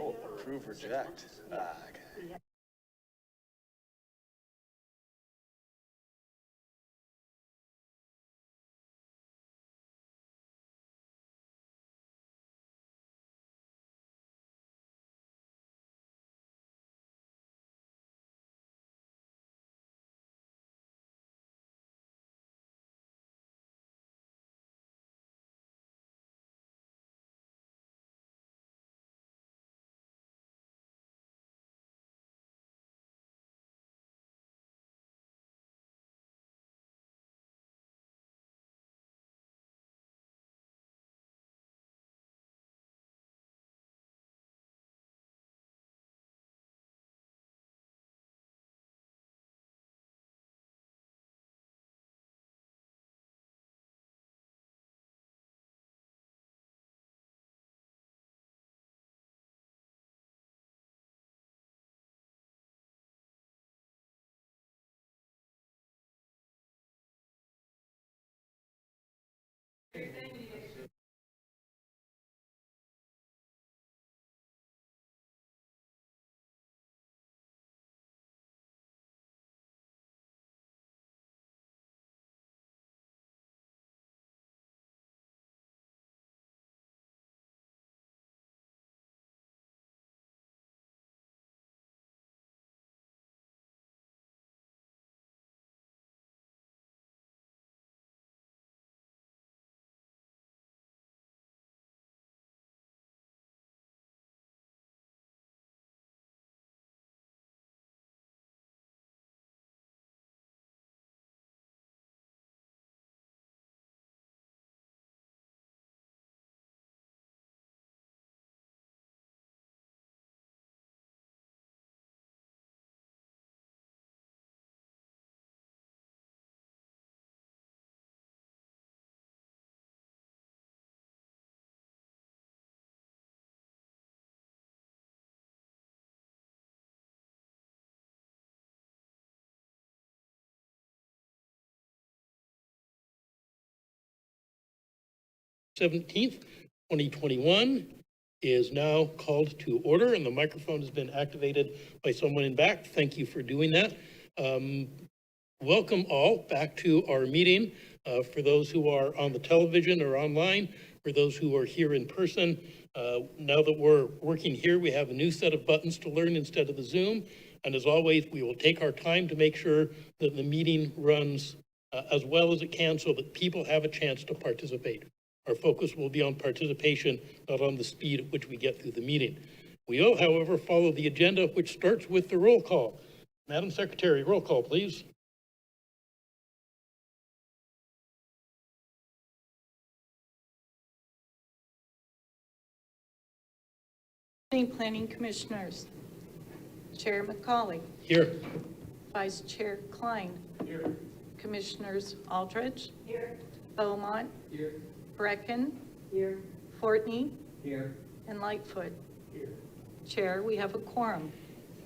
Oh, approve, reject. Okay. Seventeenth, 2021 is now called to order, and the microphone has been activated by someone in back. Thank you for doing that. Welcome all back to our meeting. For those who are on the television or online, for those who are here in person, now that we're working here, we have a new set of buttons to learn instead of the Zoom. And as always, we will take our time to make sure that the meeting runs as well as it can so that people have a chance to participate. Our focus will be on participation, not on the speed at which we get through the meeting. We will, however, follow the agenda, which starts with the roll call. Madam Secretary, roll call, please. Planning Commissioners. Chair McCauley. Here. Vice Chair Klein. Here. Commissioners Aldridge. Here. Beaumont. Here. Brecken. Here. Fortney. Here. And Lightfoot. Here. Chair, we have a quorum.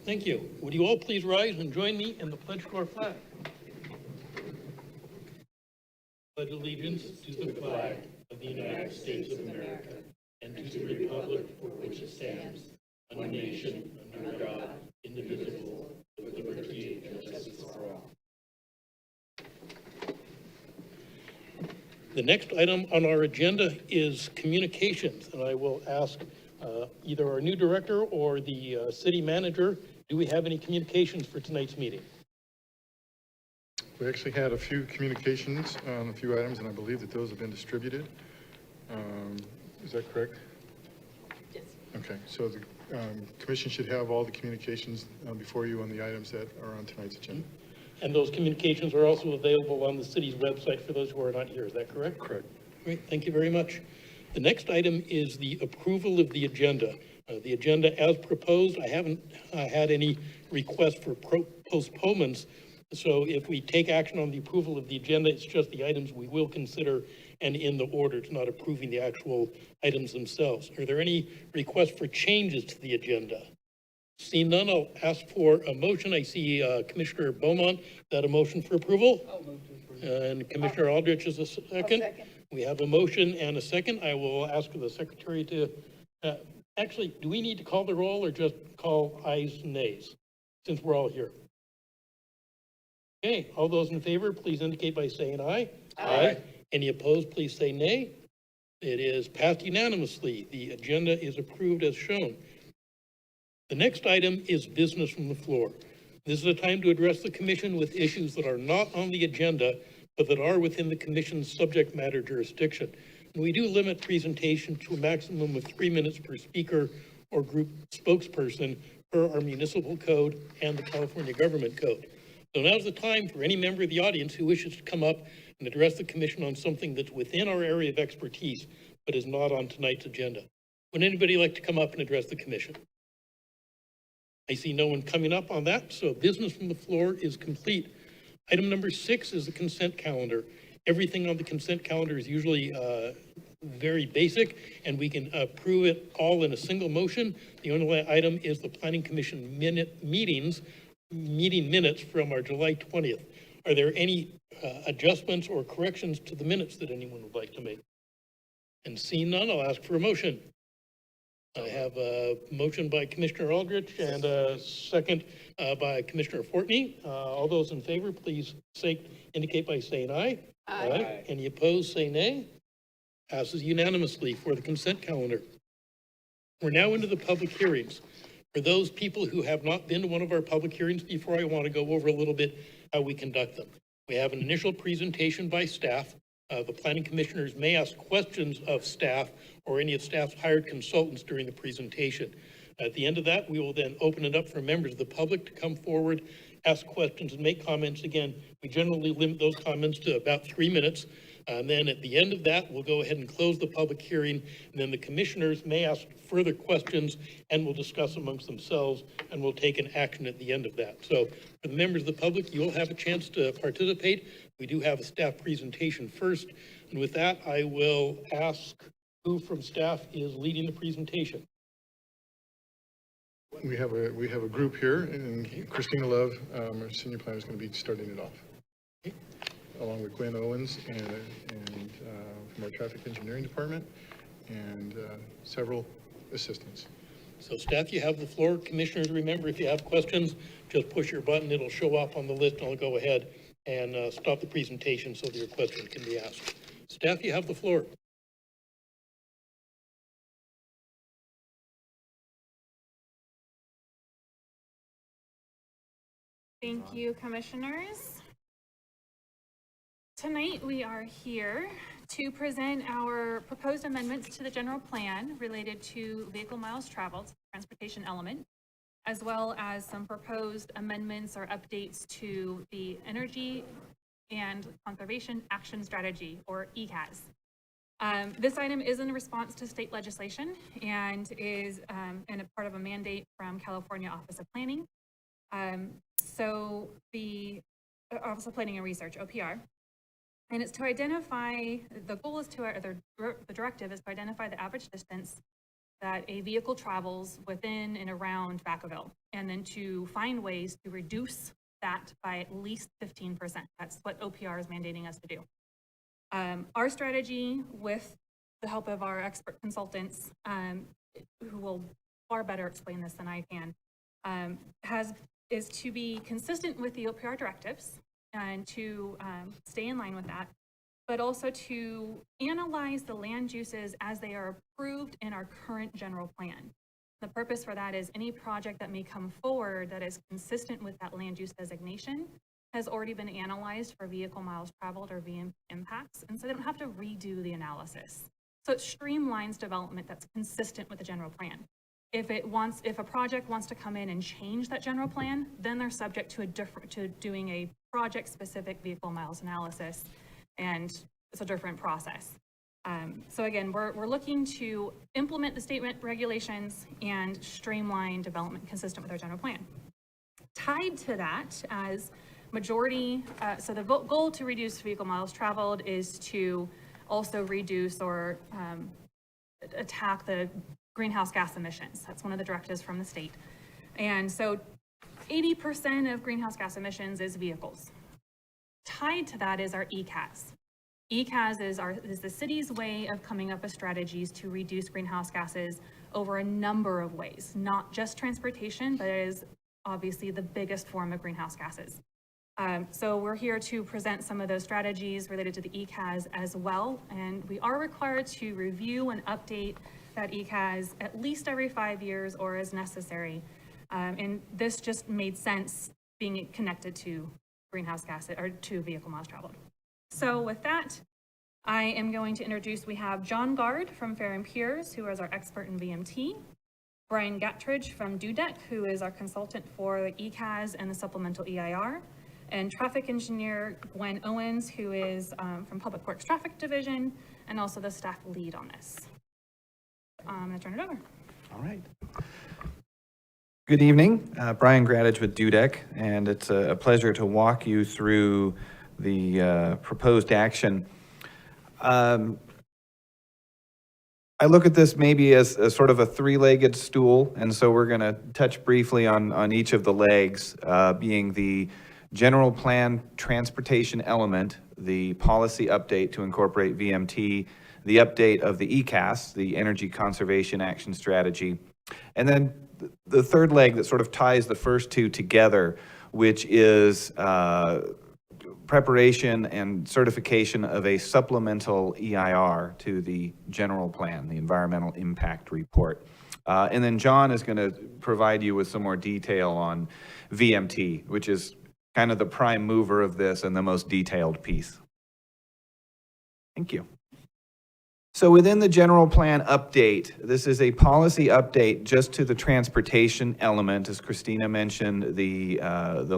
Thank you. Would you all please rise and join me in the pledge to our flag? Pledge allegiance to the flag of the United States of America and to the republic for which it stands, one nation, under God, indivisible, with liberty and justice for all. The next item on our agenda is communications, and I will ask either our new director or the city manager, do we have any communications for tonight's meeting? We actually had a few communications on a few items, and I believe that those have been distributed. Is that correct? Yes. Okay, so the commission should have all the communications before you on the items that are on tonight's agenda. And those communications are also available on the city's website for those who are not here, is that correct? Correct. Great, thank you very much. The next item is the approval of the agenda. The agenda as proposed, I haven't had any requests for postponements. So if we take action on the approval of the agenda, it's just the items we will consider and in the order. It's not approving the actual items themselves. Are there any requests for changes to the agenda? Seeing none, I'll ask for a motion. I see Commissioner Beaumont, is that a motion for approval? I'll move to approve. And Commissioner Aldrich is a second. Second. We have a motion and a second. I will ask the secretary to Actually, do we need to call the roll or just call ayes and nays, since we're all here? Okay, all those in favor, please indicate by saying aye. Aye. Any opposed, please say nay. It is passed unanimously. The agenda is approved as shown. The next item is business from the floor. This is a time to address the commission with issues that are not on the agenda, but that are within the commission's subject matter jurisdiction. And we do limit presentation to a maximum of 3 minutes per speaker or group spokesperson per our municipal code and the California Government Code. So now's the time for any member of the audience who wishes to come up and address the commission on something that's within our area of expertise, but is not on tonight's agenda. Would anybody like to come up and address the commission? I see no one coming up on that, so business from the floor is complete. Item number 6 is the consent calendar. Everything on the consent calendar is usually very basic, and we can approve it all in a single motion. The only item is the Planning Commission meeting minutes from our July 20th. Are there any adjustments or corrections to the minutes that anyone would like to make? And seeing none, I'll ask for a motion. I have a motion by Commissioner Aldrich and a second by Commissioner Fortney. All those in favor, please indicate by saying aye. Aye. Any opposed, say nay. Passes unanimously for the consent calendar. We're now into the public hearings. For those people who have not been to one of our public hearings before, I want to go over a little bit how we conduct them. We have an initial presentation by staff. The planning commissioners may ask questions of staff or any of staff's hired consultants during the presentation. At the end of that, we will then open it up for members of the public to come forward, ask questions, and make comments. Again, we generally limit those comments to about 3 minutes. And then at the end of that, we'll go ahead and close the public hearing. And then the commissioners may ask further questions and we'll discuss amongst themselves and we'll take an action at the end of that. So for the members of the public, you'll have a chance to participate. We do have a staff presentation first. And with that, I will ask who from staff is leading the presentation. We have a group here, and Christina Love, our senior planner, is going to be starting it off. Okay. Along with Gwen Owens and from our traffic engineering department and several assistants. So staff, you have the floor. Commissioners, remember, if you have questions, just push your button. It'll show up on the list and I'll go ahead and stop the presentation so that your question can be asked. Staff, you have the floor. Thank you, commissioners. Tonight, we are here to present our proposed amendments to the general plan related to vehicle miles traveled, transportation element, as well as some proposed amendments or updates to the Energy and Conservation Action Strategy, or ECAS. This item is in response to state legislation and is and a part of a mandate from California Office of Planning. So the Office of Planning and Research, OPR, and it's to identify, the goal is to, the directive is to identify the average distance that a vehicle travels within and around Vacaville, and then to find ways to reduce that by at least 15%. That's what OPR is mandating us to do. Our strategy, with the help of our expert consultants, who will far better explain this than I can, is to be consistent with the OPR directives and to stay in line with that, but also to analyze the land uses as they are approved in our current general plan. The purpose for that is any project that may come forward that is consistent with that land use designation has already been analyzed for vehicle miles traveled or VM impacts, and so they don't have to redo the analysis. So it streamlines development that's consistent with the general plan. If a project wants to come in and change that general plan, then they're subject to doing a project-specific vehicle miles analysis, and it's a different process. So again, we're looking to implement the state regulations and streamline development consistent with our general plan. Tied to that, as majority, so the goal to reduce vehicle miles traveled is to also reduce or attack the greenhouse gas emissions. That's one of the directives from the state. And so 80% of greenhouse gas emissions is vehicles. Tied to that is our ECAS. ECAS is the city's way of coming up with strategies to reduce greenhouse gases over a number of ways, not just transportation, but it is obviously the biggest form of greenhouse gases. So we're here to present some of those strategies related to the ECAS as well. And we are required to review and update that ECAS at least every 5 years or as necessary. And this just made sense being connected to greenhouse gas or to vehicle miles traveled. So with that, I am going to introduce, we have John Gard from Fair & Peers, who is our expert in VMT, Brian Gattridge from DUDEC, who is our consultant for the ECAS and the supplemental EIR, and traffic engineer Gwen Owens, who is from Public Works Traffic Division, and also the staff lead on this. I'm gonna turn it over. All right. Good evening, Brian Gattridge with DUDEC, and it's a pleasure to walk you through the proposed action. I look at this maybe as a sort of a three-legged stool, and so we're going to touch briefly on each of the legs, being the general plan transportation element, the policy update to incorporate VMT, the update of the ECAS, the Energy Conservation Action Strategy, and then the third leg that sort of ties the first two together, which is preparation and certification of a supplemental EIR to the general plan, the environmental impact report. And then John is going to provide you with some more detail on VMT, which is kind of the prime mover of this and the most detailed piece. Thank you. So within the general plan update, this is a policy update just to the transportation element. As Christina mentioned, the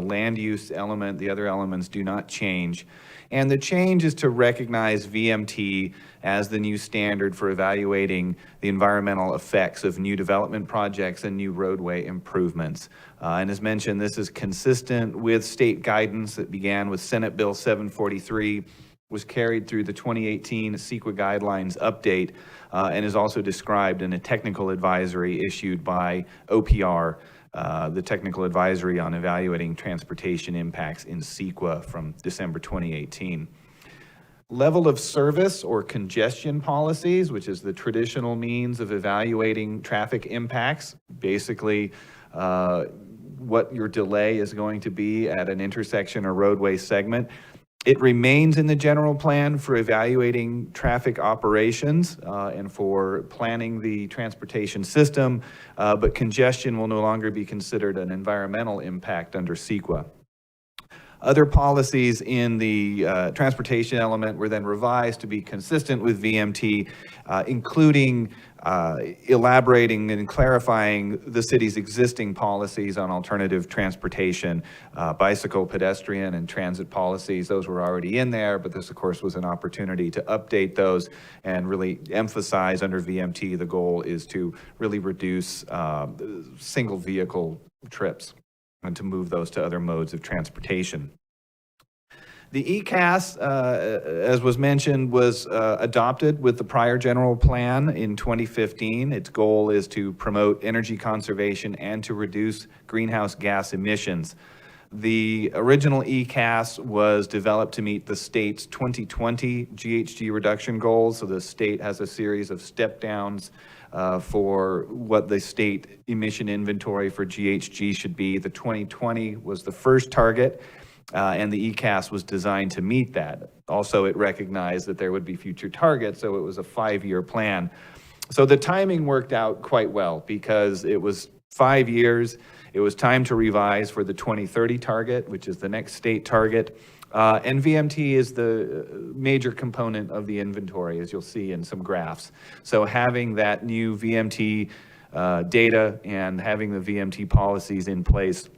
land use element, the other elements do not change. And the change is to recognize VMT as the new standard for evaluating the environmental effects of new development projects and new roadway improvements. And as mentioned, this is consistent with state guidance that began with Senate Bill 743, was carried through the 2018 CEQA guidelines update, and is also described in a technical advisory issued by OPR, the technical advisory on evaluating transportation impacts in CEQA from December 2018. Level of service or congestion policies, which is the traditional means of evaluating traffic impacts, basically what your delay is going to be at an intersection or roadway segment. It remains in the general plan for evaluating traffic operations and for planning the transportation system, but congestion will no longer be considered an environmental impact under CEQA. Other policies in the transportation element were then revised to be consistent with VMT, including elaborating and clarifying the city's existing policies on alternative transportation, bicycle, pedestrian, and transit policies. Those were already in there, but this, of course, was an opportunity to update those and really emphasize under VMT the goal is to really reduce single vehicle trips and to move those to other modes of transportation. The ECAS, as was mentioned, was adopted with the prior general plan in 2015. Its goal is to promote energy conservation and to reduce greenhouse gas emissions. The original ECAS was developed to meet the state's 2020 GHG reduction goals. So the state has a series of step downs for what the state emission inventory for GHG should be. The 2020 was the first target, and the ECAS was designed to meet that. Also, it recognized that there would be future targets, so it was a 5-year plan. So the timing worked out quite well because it was 5 years. It was time to revise for the 2030 target, which is the next state target. And VMT is the major component of the inventory, as you'll see in some graphs. So having that new VMT data and having the VMT policies in place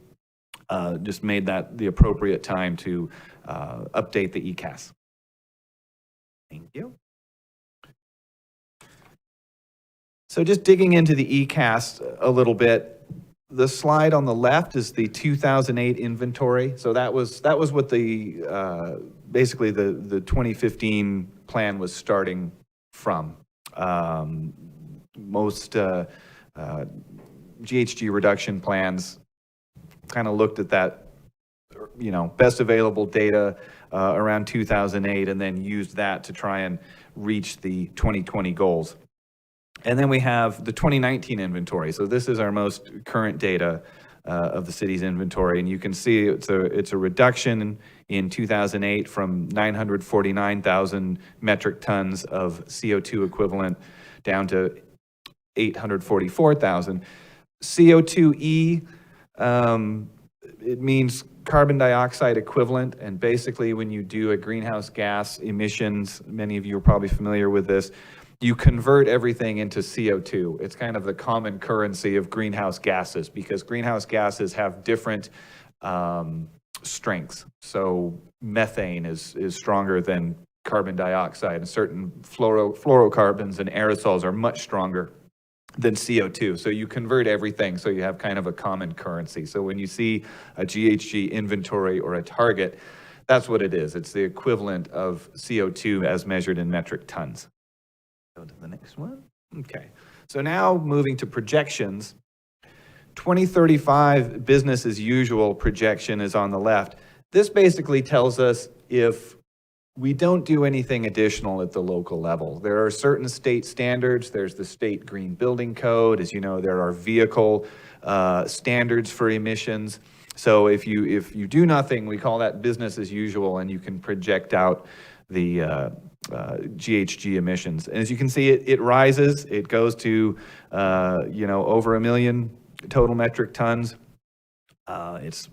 just made that the appropriate time to update the ECAS. Thank you. So just digging into the ECAS a little bit, the slide on the left is the 2008 inventory. So that was what the basically the 2015 plan was starting from. Most GHG reduction plans kind of looked at that, best available data around 2008, and then used that to try and reach the 2020 goals. And then we have the 2019 inventory. So this is our most current data of the city's inventory, and you can see it's a reduction in 2008 from 949,000 metric tons of CO2 equivalent down to 844,000. CO2e, it means carbon dioxide equivalent, and basically when you do a greenhouse gas emissions, many of you are probably familiar with this, you convert everything into CO2. It's kind of the common currency of greenhouse gases, because greenhouse gases have different strengths. So methane is stronger than carbon dioxide, and certain fluorocarbons and aerosols are much stronger than CO2. So you convert everything so you have kind of a common currency. So when you see a GHG inventory or a target, that's what it is. It's the equivalent of CO2 as measured in metric tons. Go to the next one. Okay. So now moving to projections. 2035 business as usual projection is on the left. This basically tells us if we don't do anything additional at the local level. There are certain state standards. There's the state green building code. As you know, there are vehicle standards for emissions. So if you do nothing, we call that business as usual, and you can project out the GHG emissions. And as you can see, it rises. It goes to over 1 million total metric tons. It's,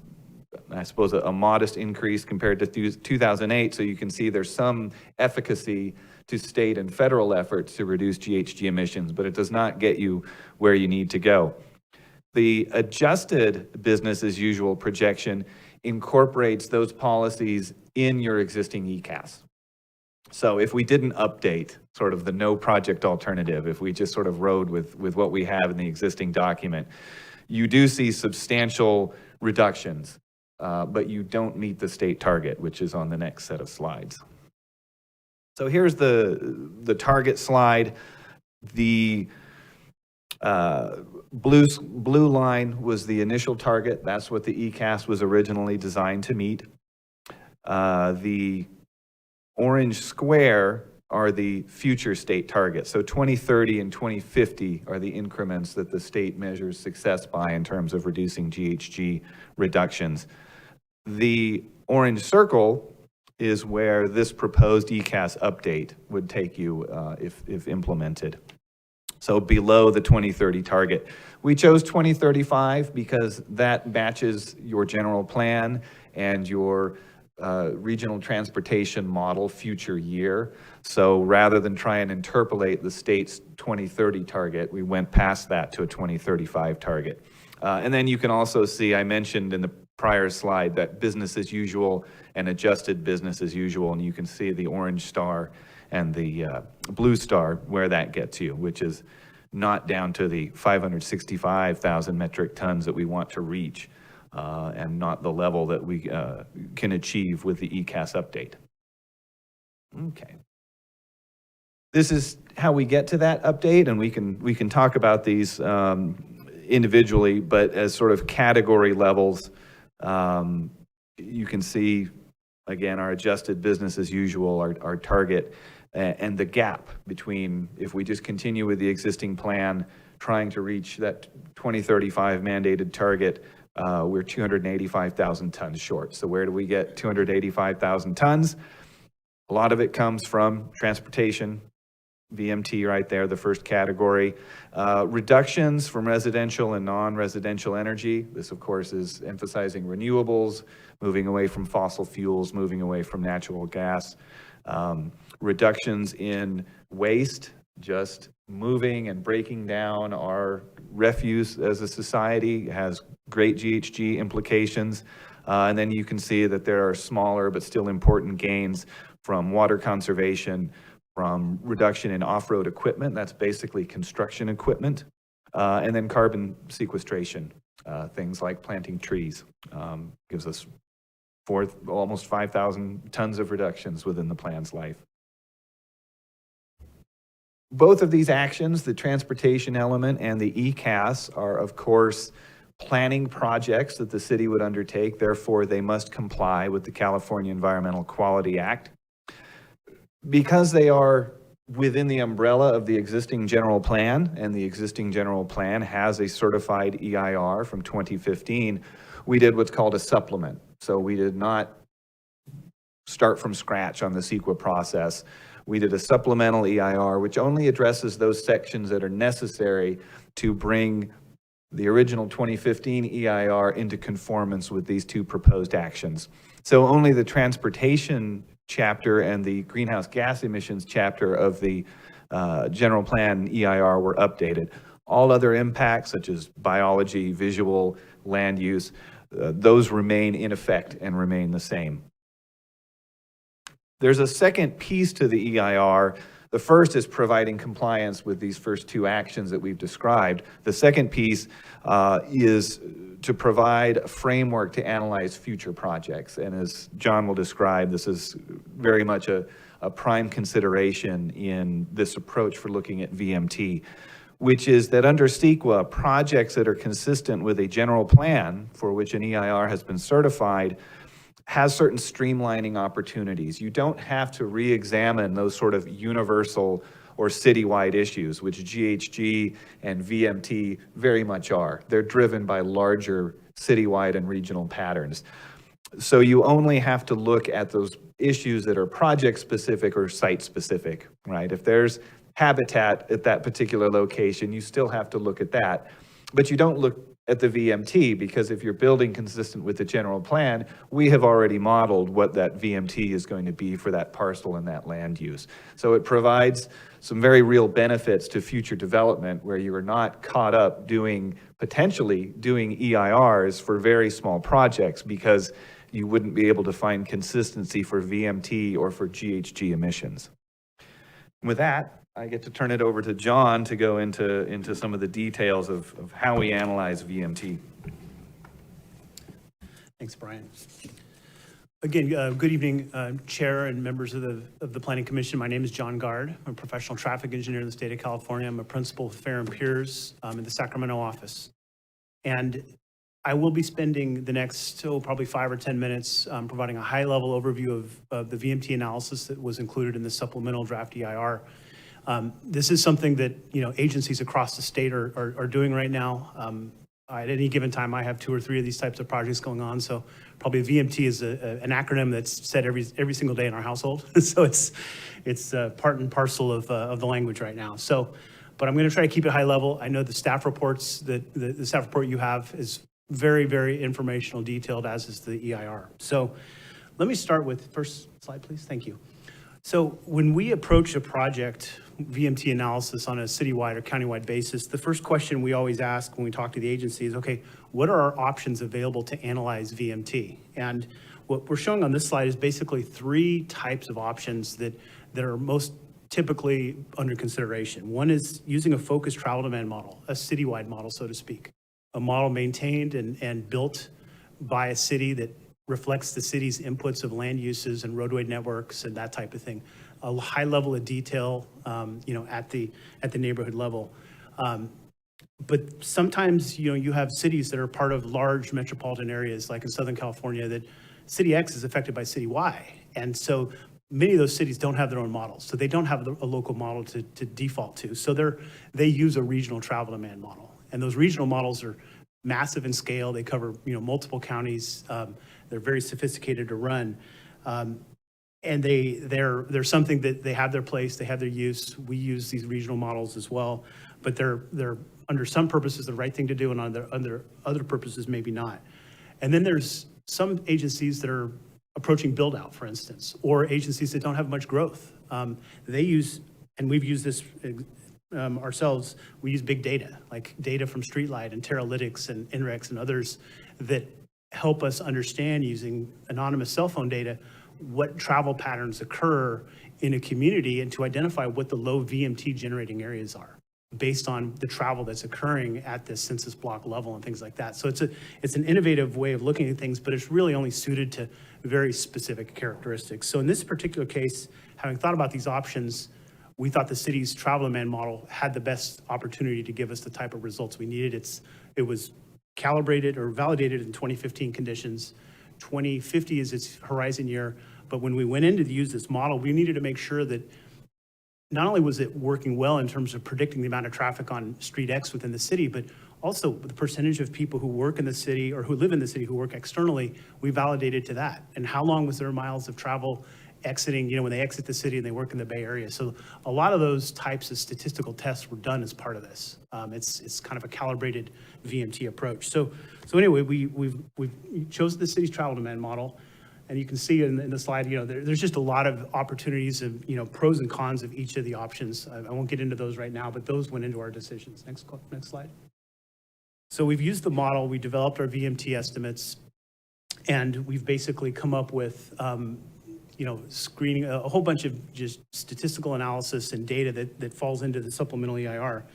I suppose, a modest increase compared to 2008. So you can see there's some efficacy to state and federal efforts to reduce GHG emissions, but it does not get you where you need to go. The adjusted business as usual projection incorporates those policies in your existing ECAS. So if we didn't update sort of the no project alternative, if we just sort of rode with what we have in the existing document, you do see substantial reductions, but you don't meet the state target, which is on the next set of slides. So here's the target slide. The blue line was the initial target. That's what the ECAS was originally designed to meet. The orange square are the future state targets. So 2030 and 2050 are the increments that the state measures success by in terms of reducing GHG reductions. The orange circle is where this proposed ECAS update would take you if implemented. So below the 2030 target. We chose 2035 because that matches your general plan and your regional transportation model future year. So rather than try and interpolate the state's 2030 target, we went past that to a 2035 target. And then you can also see, I mentioned in the prior slide, that business as usual and adjusted business as usual, and you can see the orange star and the blue star where that gets you, which is not down to the 565,000 metric tons that we want to reach. And not the level that we can achieve with the ECAS update. Okay. This is how we get to that update, and we can talk about these individually, but as sort of category levels, you can see, again, our adjusted business as usual, our target, and the gap between if we just continue with the existing plan, trying to reach that 2035 mandated target, we're 285,000 tons short. So where do we get 285,000 tons? A lot of it comes from transportation, VMT right there, the first category. Reductions from residential and non-residential energy. This, of course, is emphasizing renewables, moving away from fossil fuels, moving away from natural gas. Reductions in waste, just moving and breaking down our refuse as a society has great GHG implications. And then you can see that there are smaller but still important gains from water conservation, from reduction in off-road equipment, that's basically construction equipment, and then carbon sequestration, things like planting trees, gives us almost 5,000 tons of reductions within the plan's life. Both of these actions, the transportation element and the ECAS, are of course planning projects that the city would undertake. Therefore, they must comply with the California Environmental Quality Act. Because they are within the umbrella of the existing general plan, and the existing general plan has a certified EIR from 2015, we did what's called a supplement. So we did not start from scratch on the CEQA process. We did a supplemental EIR, which only addresses those sections that are necessary to bring the original 2015 EIR into conformance with these two proposed actions. So only the transportation chapter and the greenhouse gas emissions chapter of the general plan EIR were updated. All other impacts, such as biology, visual, land use, those remain in effect and remain the same. There's a second piece to the EIR. The first is providing compliance with these first two actions that we've described. The second piece is to provide a framework to analyze future projects. And as John will describe, this is very much a prime consideration in this approach for looking at VMT, which is that under CEQA, projects that are consistent with a general plan for which an EIR has been certified has certain streamlining opportunities. You don't have to re-examine those sort of universal or citywide issues, which GHG and VMT very much are. They're driven by larger citywide and regional patterns. So you only have to look at those issues that are project-specific or site-specific, right? If there's habitat at that particular location, you still have to look at that. But you don't look at the VMT, because if you're building consistent with the general plan, we have already modeled what that VMT is going to be for that parcel and that land use. So it provides some very real benefits to future development where you are not caught up potentially doing EIRs for very small projects, because you wouldn't be able to find consistency for VMT or for GHG emissions. With that, I get to turn it over to John to go into some of the details of how we analyze VMT. Thanks, Brian. Again, good evening, Chair and members of the Planning Commission. My name is John Gard. I'm a professional traffic engineer in the state of California. I'm a principal of Fair and Peers in the Sacramento office. And I will be spending the next, probably 5 or 10 minutes providing a high-level overview of the VMT analysis that was included in the supplemental draft EIR. This is something that, agencies across the state are doing right now. At any given time, I have 2 or 3 of these types of projects going on. So probably VMT is an acronym that's said every single day in our household. So it's part and parcel of the language right now. So, but I'm going to try to keep it high level. I know the staff reports that the staff report you have is very, very informational, detailed, as is the EIR. So let me start with first slide, please. Thank you. So when we approach a project VMT analysis on a citywide or countywide basis, the first question we always ask when we talk to the agency is, okay, what are our options available to analyze VMT? And what we're showing on this slide is basically 3 types of options that are most typically under consideration. One is using a focused travel demand model, a citywide model, so to speak, a model maintained and built by a city that reflects the city's inputs of land uses and roadway networks and that type of thing. A high level of detail, at the neighborhood level. But sometimes, you have cities that are part of large metropolitan areas, like in Southern California, that City X is affected by City Y. And so many of those cities don't have their own models. So they don't have a local model to default to. So they use a regional travel demand model. And those regional models are massive in scale. They cover, multiple counties. They're very sophisticated to run. And they're something that they have their place, they have their use. We use these regional models as well, but they're under some purposes the right thing to do, and under other purposes maybe not. And then there's some agencies that are approaching build out, for instance, or agencies that don't have much growth. They use, and we've used this ourselves, we use big data, like data from Streetlight and Teralytics and INREX and others that help us understand, using anonymous cell phone data, what travel patterns occur in a community and to identify what the low VMT generating areas are based on the travel that's occurring at the census block level and things like that. So it's an innovative way of looking at things, but it's really only suited to very specific characteristics. So in this particular case, having thought about these options, we thought the city's travel demand model had the best opportunity to give us the type of results we needed. It was calibrated or validated in 2015 conditions. 2050 is its horizon year. But when we went in to use this model, we needed to make sure that not only was it working well in terms of predicting the amount of traffic on Street X within the city, but also the percentage of people who work in the city or who live in the city who work externally, we validated to that. And how long was their miles of travel exiting, when they exit the city and they work in the Bay Area. So a lot of those types of statistical tests were done as part of this. It's kind of a calibrated VMT approach. So anyway, we've chosen the city's travel demand model. And you can see in the slide, there's just a lot of opportunities of, pros and cons of each of the options. I won't get into those right now, but those went into our decisions. Next slide. So we've used the model, we developed our VMT estimates, and we've basically come up with, screening, a whole bunch of just statistical analysis and data that falls into the supplemental EIR.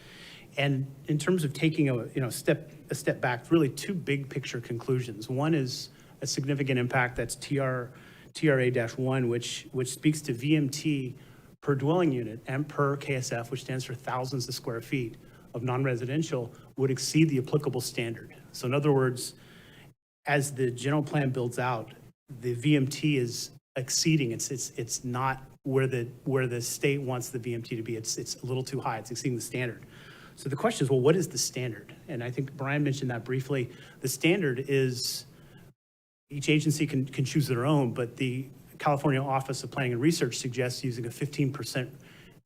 And in terms of taking a step back, really two big picture conclusions. One is a significant impact, that's TRA-1, which speaks to VMT per dwelling unit and per KSF, which stands for thousands of square feet of non-residential, would exceed the applicable standard. So in other words, as the general plan builds out, the VMT is exceeding. It's not where the state wants the VMT to be. It's a little too high. It's exceeding the standard. So the question is, well, what is the standard? And I think Brian mentioned that briefly. The standard is, each agency can choose their own, but the California Office of Planning and Research suggests using a 15%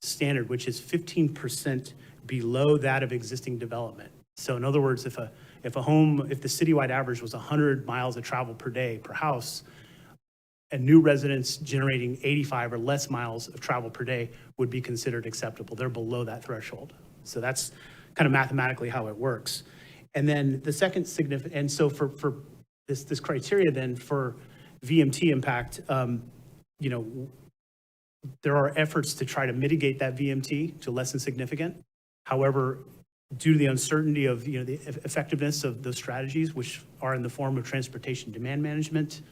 standard, which is 15% below that of existing development. So in other words, if the citywide average was 100 miles of travel per day per house, and new residents generating 85 or less miles of travel per day would be considered acceptable. They're below that threshold. So that's kind of mathematically how it works. And then the second significant, and so for this criteria then for VMT impact, there are efforts to try to mitigate that VMT to less than significant. However, due to the uncertainty of the effectiveness of those strategies, which are in the form of transportation demand management,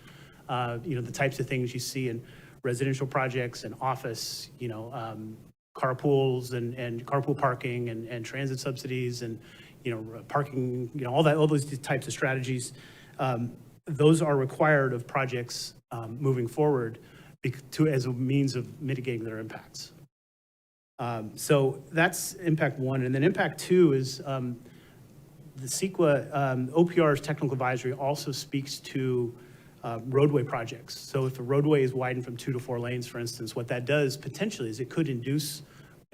the types of things you see in residential projects and office, carpools and carpool parking and transit subsidies and parking, all those types of strategies. Those are required of projects moving forward as a means of mitigating their impacts. So that's impact one. And then impact two is the CEQA, OPR's technical advisory also speaks to roadway projects. So if a roadway is widened from 2 to 4 lanes, for instance, what that does potentially is it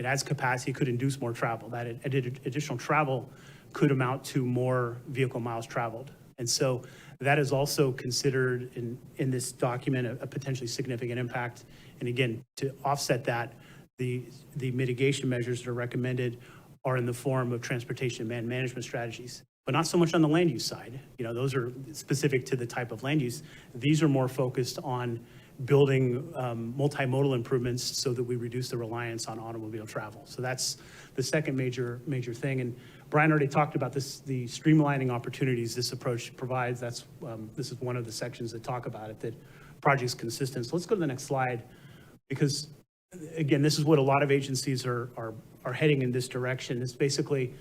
adds capacity, could induce more travel. That additional travel could amount to more vehicle miles traveled. And so that is also considered in this document a potentially significant impact. And again, to offset that, the mitigation measures that are recommended are in the form of transportation demand management strategies, but not so much on the land use side. Those are specific to the type of land use. These are more focused on building multimodal improvements so that we reduce the reliance on automobile travel. So that's the second major thing. And Brian already talked about this, the streamlining opportunities this approach provides. This is one of the sections that talk about it, that project's consistent. So let's go to the next slide, because again, this is what a lot of agencies are heading in this direction. It's basically,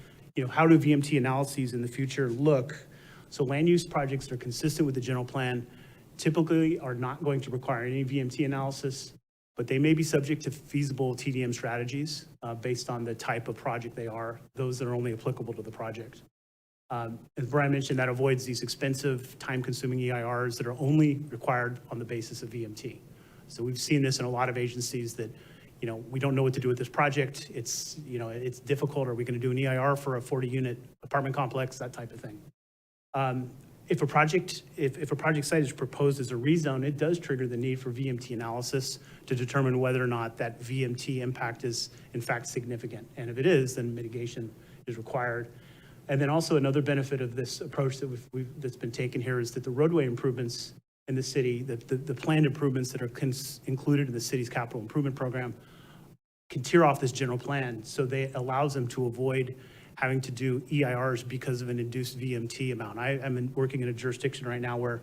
how do VMT analyses in the future look? So land use projects that are consistent with the general plan typically are not going to require any VMT analysis, but they may be subject to feasible TDM strategies based on the type of project they are, those that are only applicable to the project. As Brian mentioned, that avoids these expensive, time-consuming EIRs that are only required on the basis of VMT. So we've seen this in a lot of agencies that, we don't know what to do with this project. It's difficult. Are we going to do an EIR for a 40-unit apartment complex? That type of thing. If a project site is proposed as a rezone, it does trigger the need for VMT analysis to determine whether or not that VMT impact is in fact significant. And if it is, then mitigation is required. And then also another benefit of this approach that's been taken here is that the roadway improvements in the city, the planned improvements that are included in the city's capital improvement program can tear off this general plan. So it allows them to avoid having to do EIRs because of an induced VMT amount. I'm working in a jurisdiction right now where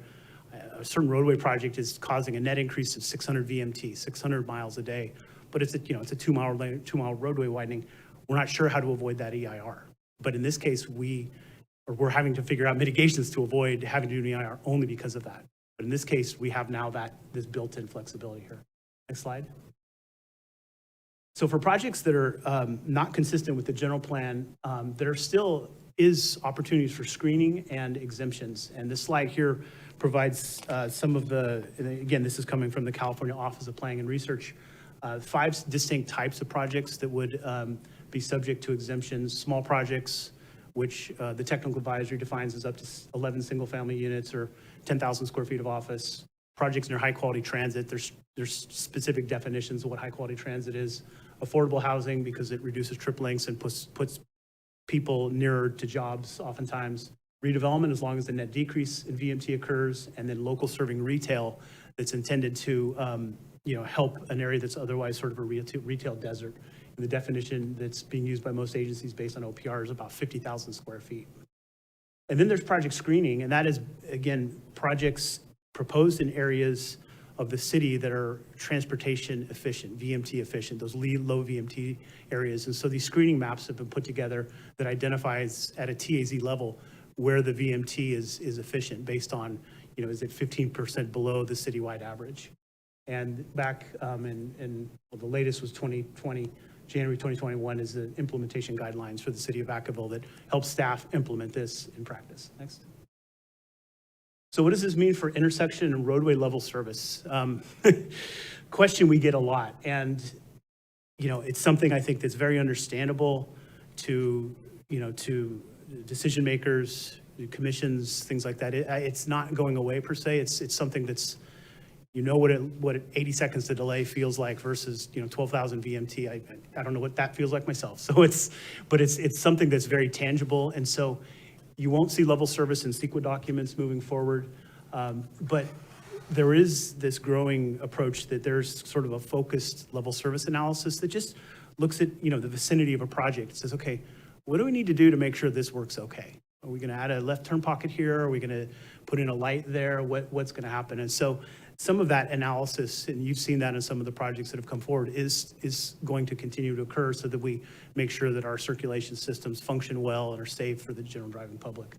a certain roadway project is causing a net increase of 600 VMT, 600 miles a day, but it's a 2-mile roadway widening. We're not sure how to avoid that EIR. But in this case, or we're having to figure out mitigations to avoid having to do an EIR only because of that. But in this case, we have now this built-in flexibility here. Next slide. So for projects that are not consistent with the general plan, there still is opportunities for screening and exemptions. And this slide here provides some of the, again, this is coming from the California Office of Planning and Research, 5 distinct types of projects that would be subject to exemptions. Small projects, which the technical advisory defines as up to 11 single-family units or 10,000 square feet of office. Projects near high-quality transit, there's specific definitions of what high-quality transit is. Affordable housing, because it reduces trip lengths and puts people nearer to jobs oftentimes. Redevelopment, as long as the net decrease in VMT occurs, and then local serving retail that's intended to help an area that's otherwise sort of a retail desert. And the definition that's being used by most agencies based on OPR is about 50,000 square feet. And then there's project screening, and that is, again, projects proposed in areas of the city that are transportation efficient, VMT efficient, those low VMT areas. And so these screening maps have been put together that identifies at a TAZ level where the VMT is efficient based on, is it 15% below the citywide average? And back the latest was 2020, January 2021 is the implementation guidelines for the city of Vacaville that helps staff implement this in practice. Next. So what does this mean for intersection and roadway level service? Question we get a lot. And, it's something I think that's very understandable to decision makers, commissions, things like that. It's not going away per se. It's something that's, what 80 seconds to delay feels like versus, 12,000 VMT. I don't know what that feels like myself. So it's something that's very tangible. And so you won't see level service in CEQA documents moving forward, but there is this growing approach that there's sort of a focused level service analysis that just looks at, the vicinity of a project. It says, okay, what do we need to do to make sure this works okay? Are we going to add a left turn pocket here? Are we going to put in a light there? What's going to happen? And so some of that analysis, and you've seen that in some of the projects that have come forward, is going to continue to occur so that we make sure that our circulation systems function well and are safe for the general driving public.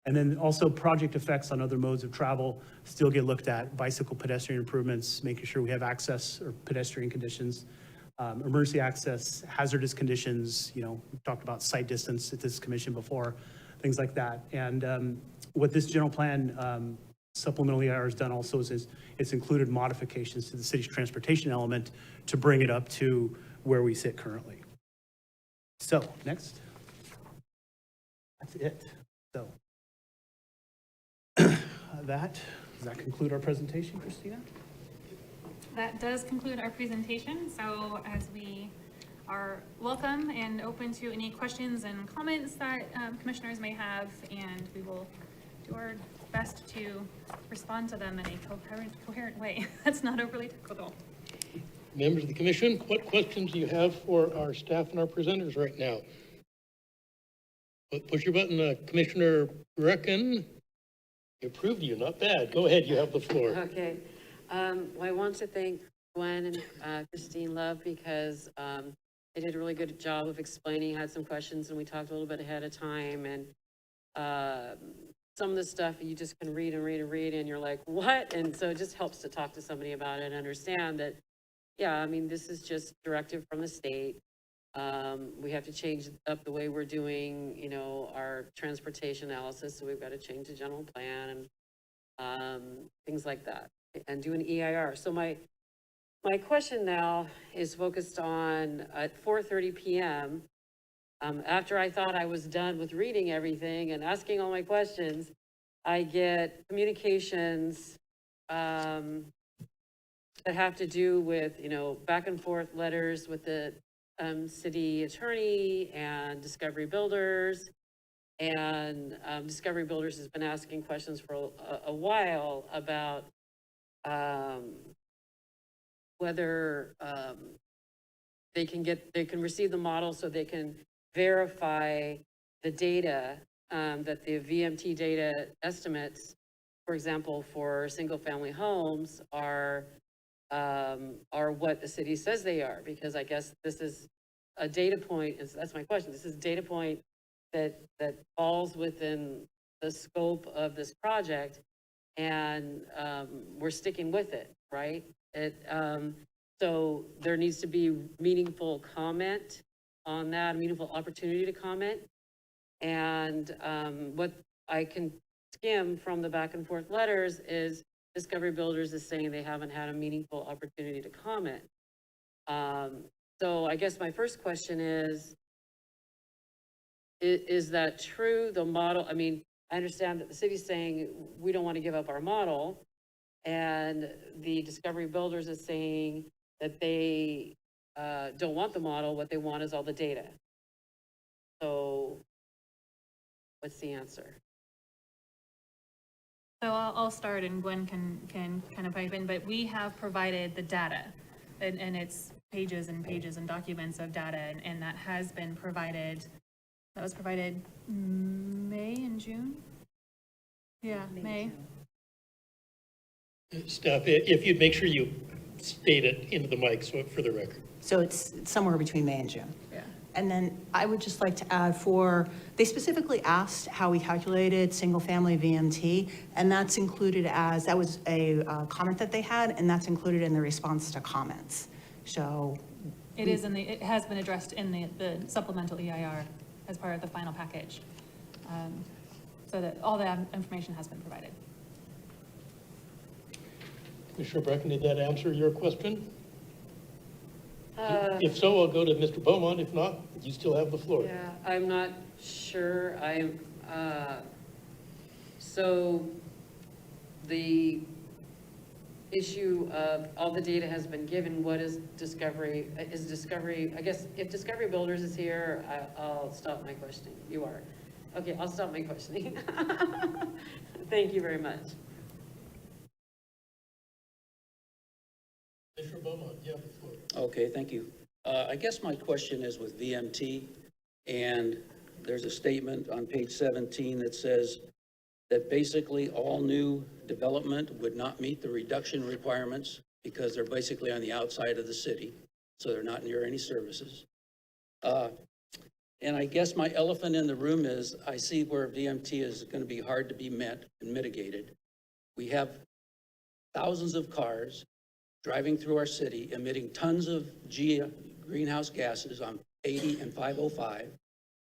And then also project effects on other modes of travel still get looked at, bicycle pedestrian improvements, making sure we have access or pedestrian conditions, emergency access, hazardous conditions, we've talked about sight distance at this commission before, things like that. And what this general plan supplemental EIR has done also is it's included modifications to the city's transportation element to bring it up to where we sit currently. So next, that's it. So does that conclude our presentation, Christina? That does conclude our presentation. So as we are welcome and open to any questions and comments that commissioners may have, and we will do our best to respond to them in a coherent way. That's not overly difficult. Members of the commission, what questions do you have for our staff and our presenters right now? Push your button, Commissioner Brecken. Approved you, not bad. Go ahead, you have the floor. Okay. Well, I want to thank Gwen and Christine Love because they did a really good job of explaining, had some questions, and we talked a little bit ahead of time. And some of the stuff you just can read and read and read, and you're like, what? And so it just helps to talk to somebody about it and understand that, yeah, I mean, this is just directive from the state. We have to change up the way we're doing, our transportation analysis. So we've got to change the general plan and things like that, and do an EIR. So my question now is focused on at 4:30 p.m. After I thought I was done with reading everything and asking all my questions, I get communications that have to do with, back and forth letters with the city attorney and Discovery Builders. And Discovery Builders has been asking questions for a while about whether they can receive the model so they can verify the data that the VMT data estimates, for example, for single family homes are what the city says they are, because I guess this is a data point. That's my question. This is data point that falls within the scope of this project, and we're sticking with it, right? So there needs to be meaningful comment on that, meaningful opportunity to comment. And what I can skim from the back and forth letters is Discovery Builders is saying they haven't had a meaningful opportunity to comment. So I guess my first question is that true? The model, I mean, I understand that the city's saying we don't want to give up our model, and the Discovery Builders is saying that they don't want the model. What they want is all the data. So what's the answer? So I'll start and Gwen can kind of pipe in, but we have provided the data and it's pages and pages and documents of data, and that has been provided. That was provided May and June? Yeah, May. Staff, if you'd make sure you state it into the mic so for the record. So it's somewhere between May and June. Yeah. And then I would just like to add they specifically asked how we calculated single-family VMT, and that's included that was a comment that they had, and that's included in the response to comments. So It has been addressed in the supplemental EIR as part of the final package. So that all that information has been provided. Commissioner Brecken, did that answer your question? If so, I'll go to Mr. Beaumont. If not, you still have the floor. Yeah, I'm not sure. So the issue of all the data has been given, what is Discovery, I guess if Discovery Builders is here, I'll stop my questioning. You are. Okay, I'll stop my questioning. Thank you very much. Commissioner Beaumont, you have the floor. Okay, thank you. I guess my question is with VMT, and there's a statement on page 17 that says that basically all new development would not meet the reduction requirements because they're basically on the outside of the city, so they're not near any services. And I guess my elephant in the room is I see where VMT is going to be hard to be met and mitigated. We have thousands of cars driving through our city, emitting tons of greenhouse gases on 80 and 505.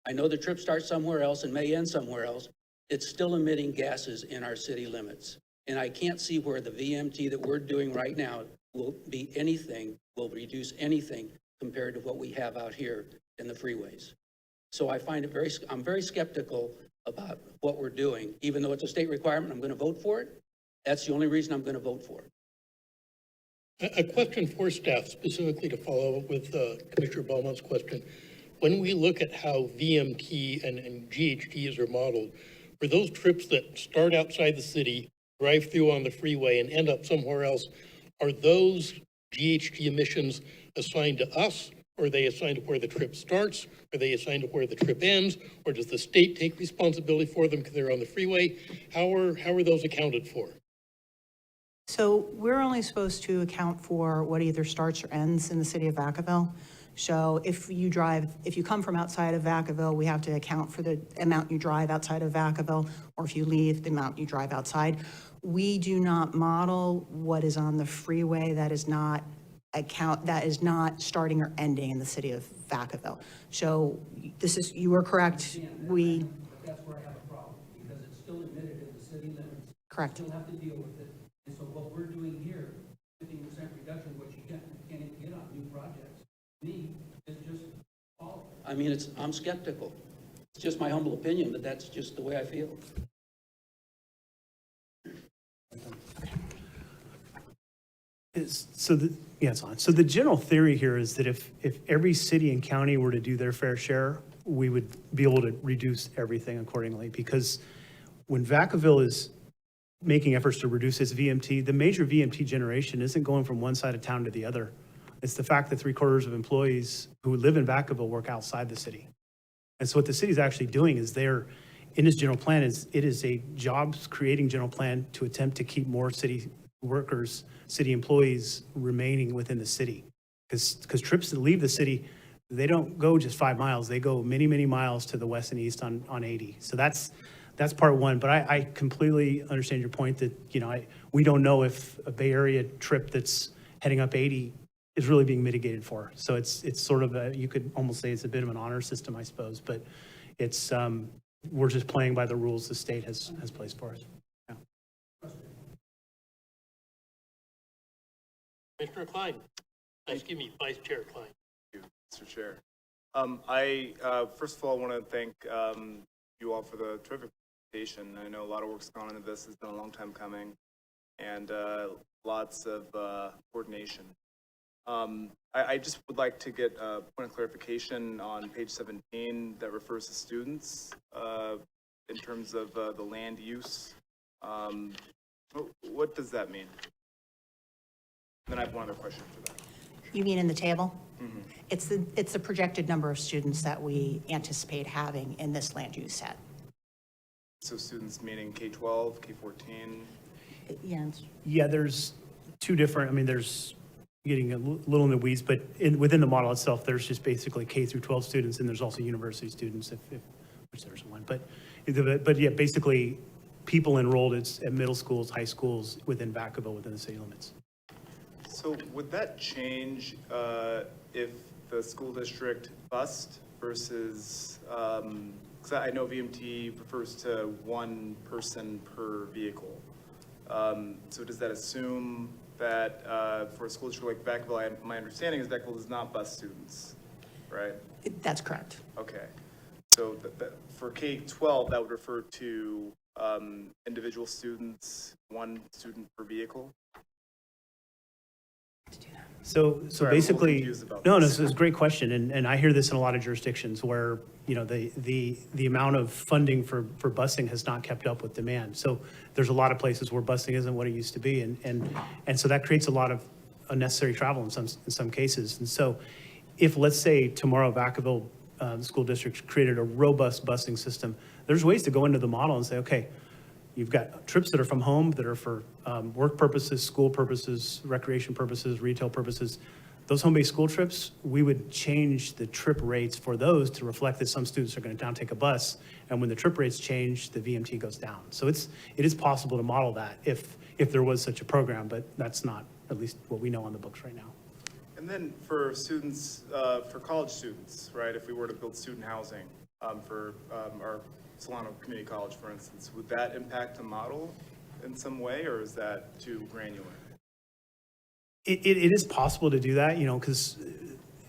I know the trip starts somewhere else and may end somewhere else. It's still emitting gases in our city limits. And I can't see where the VMT that we're doing right now will reduce anything compared to what we have out here in the freeways. So I find I'm very skeptical about what we're doing. Even though it's a state requirement, I'm going to vote for it. That's the only reason I'm going to vote for it. A question for staff, specifically to follow up with Commissioner Beaumont's question. When we look at how VMT and GHGs are modeled, for those trips that start outside the city, drive through on the freeway and end up somewhere else, are those GHG emissions assigned to us? Or are they assigned to where the trip starts? Are they assigned to where the trip ends? Or does the state take responsibility for them because they're on the freeway? How are those accounted for? So we're only supposed to account for what either starts or ends in the city of Vacaville. So if you come from outside of Vacaville, we have to account for the amount you drive outside of Vacaville, or if you leave, the amount you drive outside. We do not model what is on the freeway that is not starting or ending in the city of Vacaville. So you are correct. That's where I have a problem, because it's still admitted in the city limits. Correct. You still have to deal with it. And so what we're doing here, 50% reduction, what you can't even get on new projects, me, is just all. I mean, I'm skeptical. It's just my humble opinion, but that's just the way I feel. So the general theory here is that if every city and county were to do their fair share, we would be able to reduce everything accordingly. Because when Vacaville is making efforts to reduce its VMT, the major VMT generation isn't going from one side of town to the other. It's the fact that 3/4 of employees who live in Vacaville work outside the city. And so what the city is actually doing is in its general plan it is a jobs creating general plan to attempt to keep more city workers, city employees remaining within the city. Because trips that leave the city they don't go just 5 miles. They go many, many miles to the west and east on 80. So that's part one. But I completely understand your point that, we don't know if a Bay Area trip that's heading up 80 is really being mitigated for. So it's sort of you could almost say it's a bit of an honor system, I suppose. But it's, we're just playing by the rules the state has placed for us. Yeah. Commissioner Klein, excuse me, Vice Chair Klein. Thank you, Mr. Chair. I first of all want to thank you all for the terrific presentation. I know a lot of work's gone into this. It's been a long time coming, and lots of coordination. I just would like to get a point of clarification on page 17 that refers to students in terms of the land use. What does that mean? Then I have one other question for that. You mean in the table? Mm-hmm. It's the projected number of students that we anticipate having in this land use set. So students meaning K-12, K-14? Yeah, there's two different, there's getting a little in the weeds, but within the model itself, there's just basically K through 12 students, and there's also university students, which there's one. But yeah, basically people enrolled at middle schools, high schools within Vacaville, within the city limits. So would that change if the school district bused versus, because I know VMT refers to one person per vehicle. So does that assume that for a school district like Vacaville, my understanding is Vacaville does not bus students, right? That's correct. Okay. So for K-12, that would refer to individual students, one student per vehicle? So Sorry, basically, I'm a little confused about no, this. it's a great question, and I hear this in a lot of jurisdictions where the amount of funding for busing has not kept up with demand. So there's a lot of places where busing isn't what it used to be, and so that creates a lot of unnecessary travel in some cases. And so, if let's say tomorrow Vacaville school district created a robust busing system, there's ways to go into the model and say, okay, you've got trips that are from home that are for work purposes, school purposes, recreation purposes, retail purposes. Those home-based school trips, we would change the trip rates for those to reflect that some students are going to down take a bus. And when the trip rates change, the VMT goes down. So it is possible to model that if there was such a program, but that's not at least what we know on the books right now. And then for students, for college students, right, if we were to build student housing for our Solano Community College, for instance, would that impact the model in some way, or is that too granular? It is possible to do that, because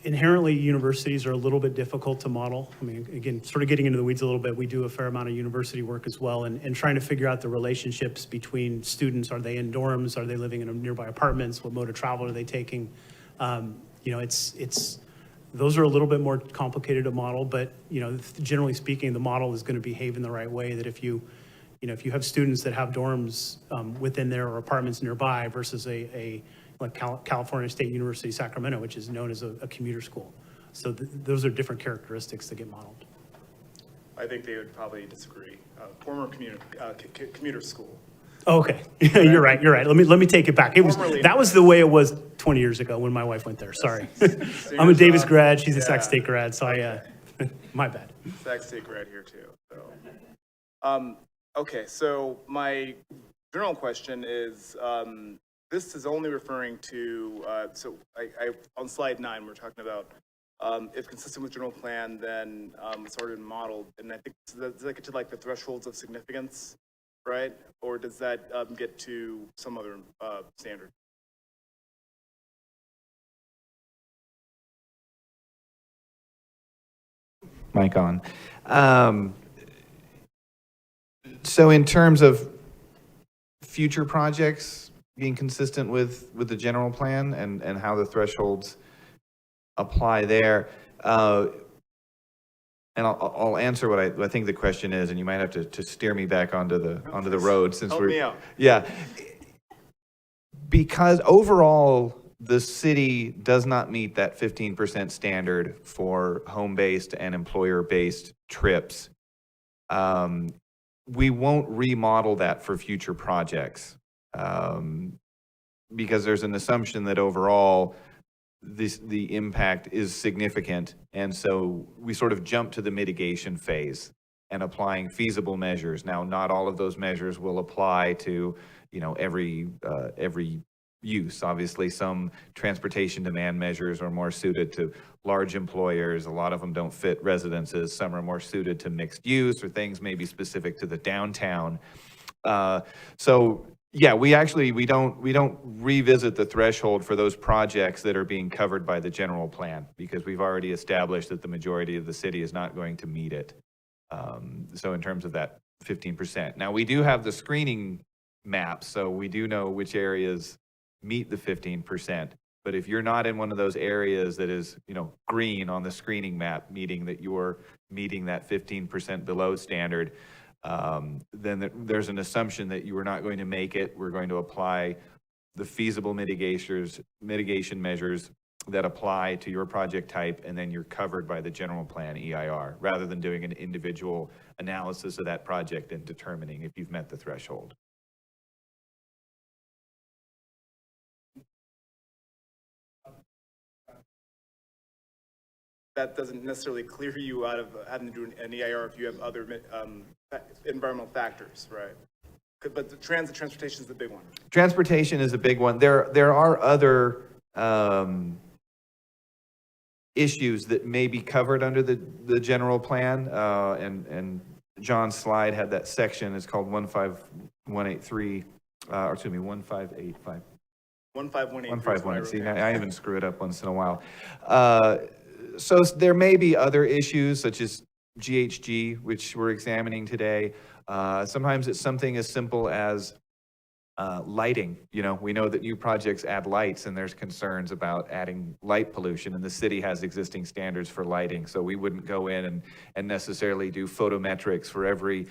inherently universities are a little bit difficult to model. Again, sort of getting into the weeds a little bit, we do a fair amount of university work as well, and trying to figure out the relationships between students. Are they in dorms? Are they living in nearby apartments? What mode of travel are they taking? Those are a little bit more complicated to model, but, generally speaking, the model is going to behave in the right way, that if you have students that have dorms within there or apartments nearby versus like California State University, Sacramento, which is known as a commuter school. So those are different characteristics that get modeled. I think they would probably disagree. Former commuter school. Oh, okay. You're right. Let me take it back. That was the way it was 20 years ago when my wife went there. Sorry. I'm a Davis grad. She's a Sac State grad. So my bad. Sac State grad here too. So, okay. So my general question is, this is only referring to, so I on slide 9, we're talking about if consistent with general plan, then it's already been modeled. And I think, does that get to like the thresholds of significance, right? Or does that get to some other standard? Mic on. So in terms of future projects being consistent with the general plan and how the thresholds apply there, and I'll answer what I think the question is, and you might have to steer me back onto the road since Help me out. Yeah, because overall the city does not meet that 15% standard for home-based and employer-based trips. We won't remodel that for future projects because there's an assumption that overall the impact is significant. And so we sort of jump to the mitigation phase and applying feasible measures. Now, not all of those measures will apply to, every use. Obviously, some transportation demand measures are more suited to large employers. A lot of them don't fit residences. Some are more suited to mixed use or things maybe specific to the downtown. So yeah, we don't revisit the threshold for those projects that are being covered by the general plan, because we've already established that the majority of the city is not going to meet it. So in terms of that 15%. Now, we do have the screening maps, so we do know which areas meet the 15%. But if you're not in one of those areas that is, green on the screening map, meaning that you're meeting that 15% below standard, then there's an assumption that you are not going to make it. We're going to apply the feasible mitigation measures that apply to your project type, and then you're covered by the general plan EIR, rather than doing an individual analysis of that project and determining if you've met the threshold. That doesn't necessarily clear you out of having to do an EIR if you have other environmental factors, right? But the transportation is the big one. Transportation is a big one. There are other issues that may be covered under the general plan, and John's slide had that section. It's called 15183, or excuse me, 1585. 1518. 1518. See, I even screw it up once in a while. So there may be other issues such as GHG, which we're examining today. Sometimes it's something as simple as lighting. We know that new projects add lights, and there's concerns about adding light pollution, and the city has existing standards for lighting. So we wouldn't go in and necessarily do photometrics for every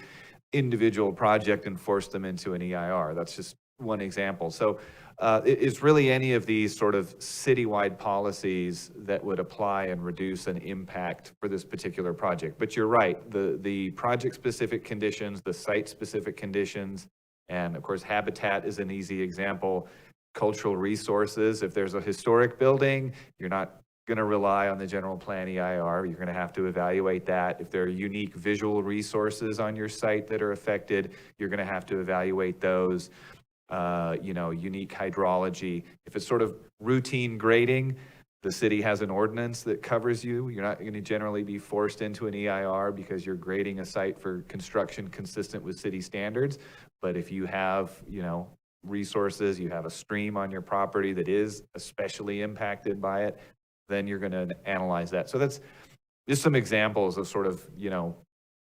individual project and force them into an EIR. That's just one example. So it's really any of these sort of citywide policies that would apply and reduce an impact for this particular project. But you're right, the project-specific conditions, the site-specific conditions, and of course, habitat is an easy example. Cultural resources, if there's a historic building, you're not going to rely on the general plan EIR. You're going to have to evaluate that. If there are unique visual resources on your site that are affected, you're going to have to evaluate those. Unique hydrology. If it's sort of routine grading, the city has an ordinance that covers you. You're not going to generally be forced into an EIR because you're grading a site for construction consistent with city standards. But if you have, resources, you have a stream on your property that is especially impacted by it, then you're going to analyze that. So that's just some examples of sort of,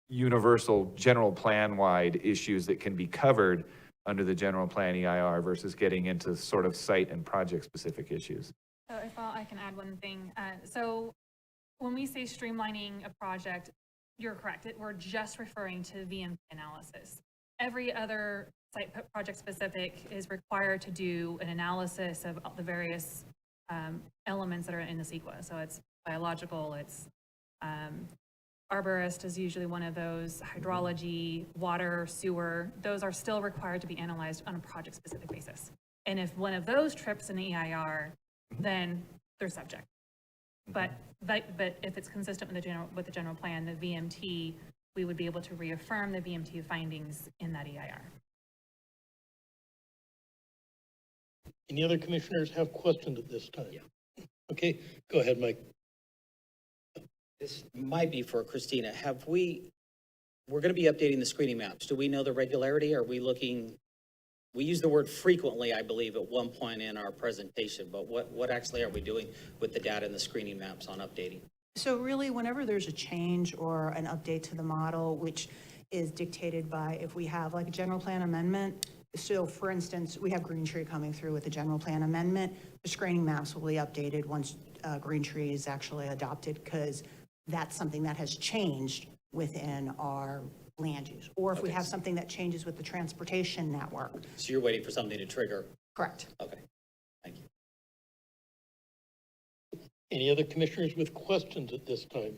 universal general plan wide issues that can be covered under the general plan EIR versus getting into sort of site and project specific issues. So if I can add one thing. So when we say streamlining a project, you're correct. We're just referring to Vmt Analysis. Every other site project specific is required to do an analysis of the various elements that are in the CEQA. So it's biological, it's arborist is usually one of those, hydrology, water, sewer, those are still required to be analyzed on a project specific basis. And if one of those trips in the EIR, then they're subject. But if it's consistent with the general plan, the VMT, we would be able to reaffirm the VMT findings in that EIR. Any other commissioners have questions at this time? Yeah. Okay, go ahead, Mike. This might be for Christina. We're going to be updating the screening maps. Do we know the regularity? Are we looking, we use the word frequently, I believe, at one point in our presentation, but what actually are we doing with the data and the screening maps on updating? So really, whenever there's a change or an update to the model, which is dictated by if we have like a general plan amendment. So for instance, we have Green Tree coming through with the general plan amendment. The screening maps will be updated once Green Tree is actually adopted, because that's something that has changed within our land use. Or if we have something that changes with the transportation network. So you're waiting for something to trigger? Correct. Okay, thank you. Any other commissioners with questions at this time?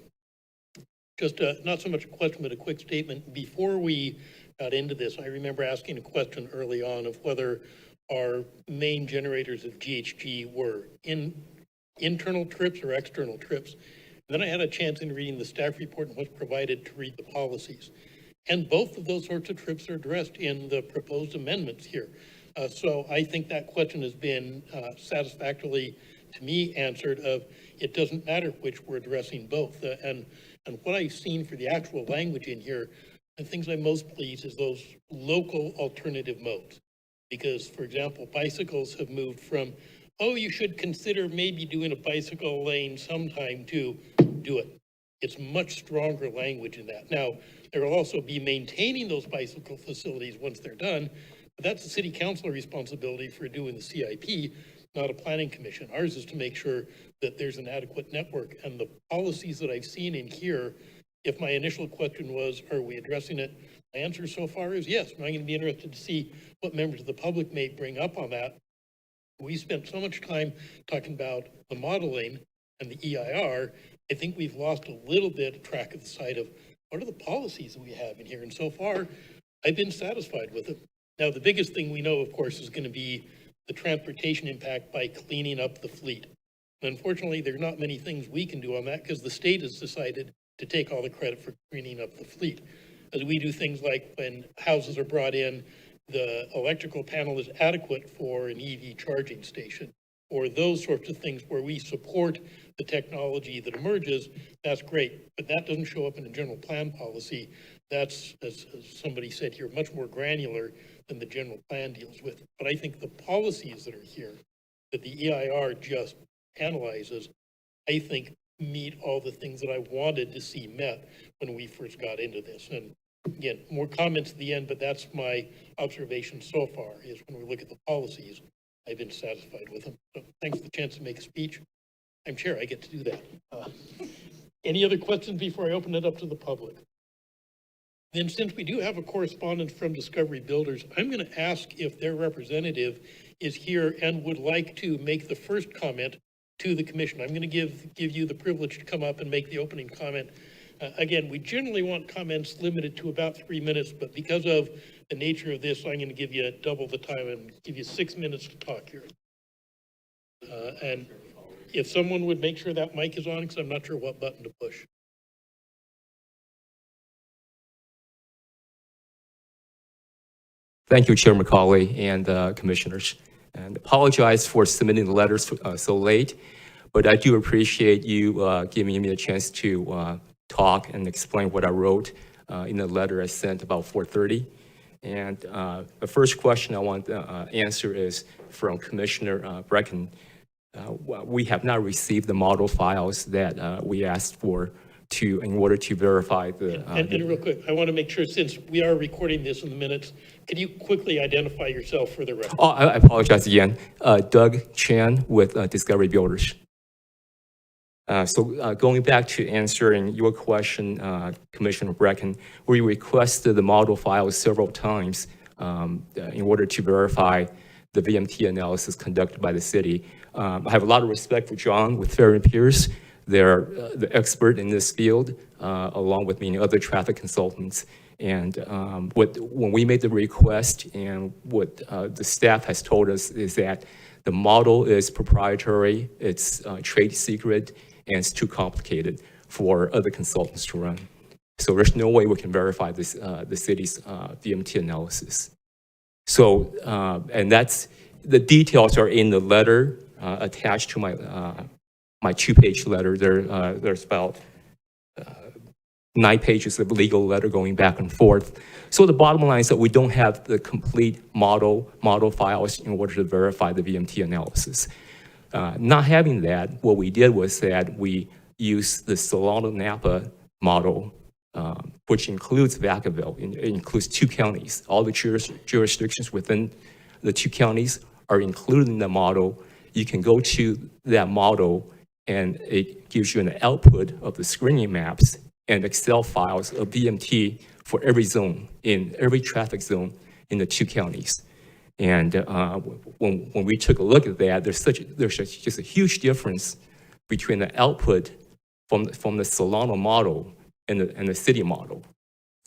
Just not so much a question, but a quick statement. Before we got into this, I remember asking a question early on of whether our main generators of GHG were in internal trips or external trips. And then I had a chance in reading the staff report and what's provided to read the policies. And both of those sorts of trips are addressed in the proposed amendments here. So I think that question has been satisfactorily, to me, answered of it doesn't matter which, we're addressing both. And what I've seen for the actual language in here, the things I'm most pleased is those local alternative modes. Because, for example, bicycles have moved from, oh, you should consider maybe doing a bicycle lane sometime, to do it. It's much stronger language in that. Now, there will also be maintaining those bicycle facilities once they're done, but that's the city council responsibility for doing the CIP, not a planning commission. Ours is to make sure that there's an adequate network. And the policies that I've seen in here, if my initial question was, are we addressing it? My answer so far is yes. And I'm going to be interested to see what members of the public may bring up on that. We spent so much time talking about the modeling and the EIR. I think we've lost a little bit of track of the sight of what are the policies that we have in here. And so far, I've been satisfied with it. Now, the biggest thing we know, of course, is going to be the transportation impact by cleaning up the fleet. And unfortunately, there are not many things we can do on that because the state has decided to take all the credit for cleaning up the fleet. As we do things like when houses are brought in, the electrical panel is adequate for an EV charging station, or those sorts of things where we support the technology that emerges, that's great. But that doesn't show up in a general plan policy. That's, as somebody said here, much more granular than the general plan deals with. But I think the policies that are here, that the EIR just analyzes, I think meet all the things that I wanted to see met when we first got into this. And again, more comments at the end, but that's my observation so far, is when we look at the policies, I've been satisfied with them. So thanks for the chance to make a speech. I'm chair, I get to do that. Any other questions before I open it up to the public? Then since we do have a correspondence from Discovery Builders, I'm going to ask if their representative is here and would like to make the first comment to the commission. I'm going to give you the privilege to come up and make the opening comment. Again, we generally want comments limited to about 3 minutes, but because of the nature of this, I'm going to give you double the time and give you 6 minutes to talk here. And if someone would make sure that mic is on, because I'm not sure what button to push. Thank you, Chair McCauley and commissioners. And apologize for submitting the letters so late, but I do appreciate you giving me a chance to talk and explain what I wrote in the letter I sent about 4:30. And the first question I want to answer is from Commissioner Brecken. We have not received the model files that we asked for in order to verify the... And real quick, I want to make sure, since we are recording this in the minutes, can you quickly identify yourself for the record? Oh, I apologize again. Doug Chan with Discovery Builders. So going back to answering your question, Commissioner Brecken, we requested the model files several times in order to verify the VMT analysis conducted by the city. I have a lot of respect for John with Fair and Pierce. They're the expert in this field, along with many other traffic consultants. And when we made the request and what the staff has told us is that the model is proprietary, it's trade secret, and it's too complicated for other consultants to run. So there's no way we can verify this, the city's VMT analysis. So, and that's, the details are in the letter attached to my 2-page letter. There's about 9 pages of legal letter going back and forth. So the bottom line is that we don't have the complete model files in order to verify the VMT analysis. Not having that, what we did was that we used the Solano Napa model, which includes Vacaville. It includes 2 counties. All the jurisdictions within the 2 counties are included in the model. You can go to that model and it gives you an output of the screening maps and Excel files of VMT for every zone, in every traffic zone in the 2 counties. And when we took a look at that, there's just a huge difference between the output from the Solano model and the city model.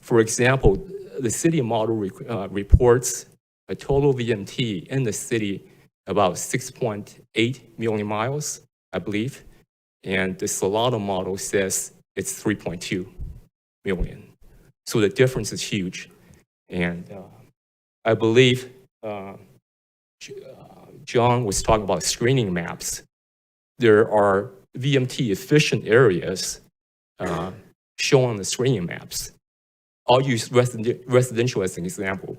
For example, the city model reports a total VMT in the city about 6.8 million miles. I believe. And the Solano model says it's 3.2 million. So the difference is huge. And I believe John was talking about screening maps. There are VMT efficient areas shown on the screening maps. I'll use residential as an example.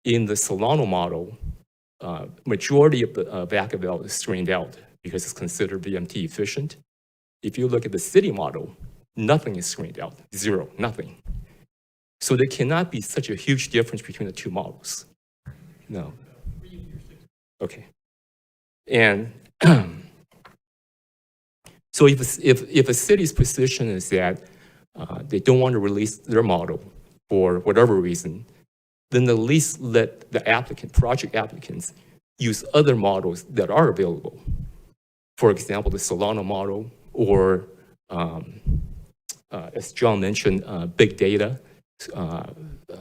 In the Solano model, majority of Vacaville is screened out because it's considered VMT efficient. If you look at the city model, nothing is screened out, zero, nothing. So there cannot be such a huge difference between the two models. No. Okay. And so if a city's position is that they don't want to release their model for whatever reason, then at least let the project applicants use other models that are available. For example, the Solano model, or as John mentioned, big data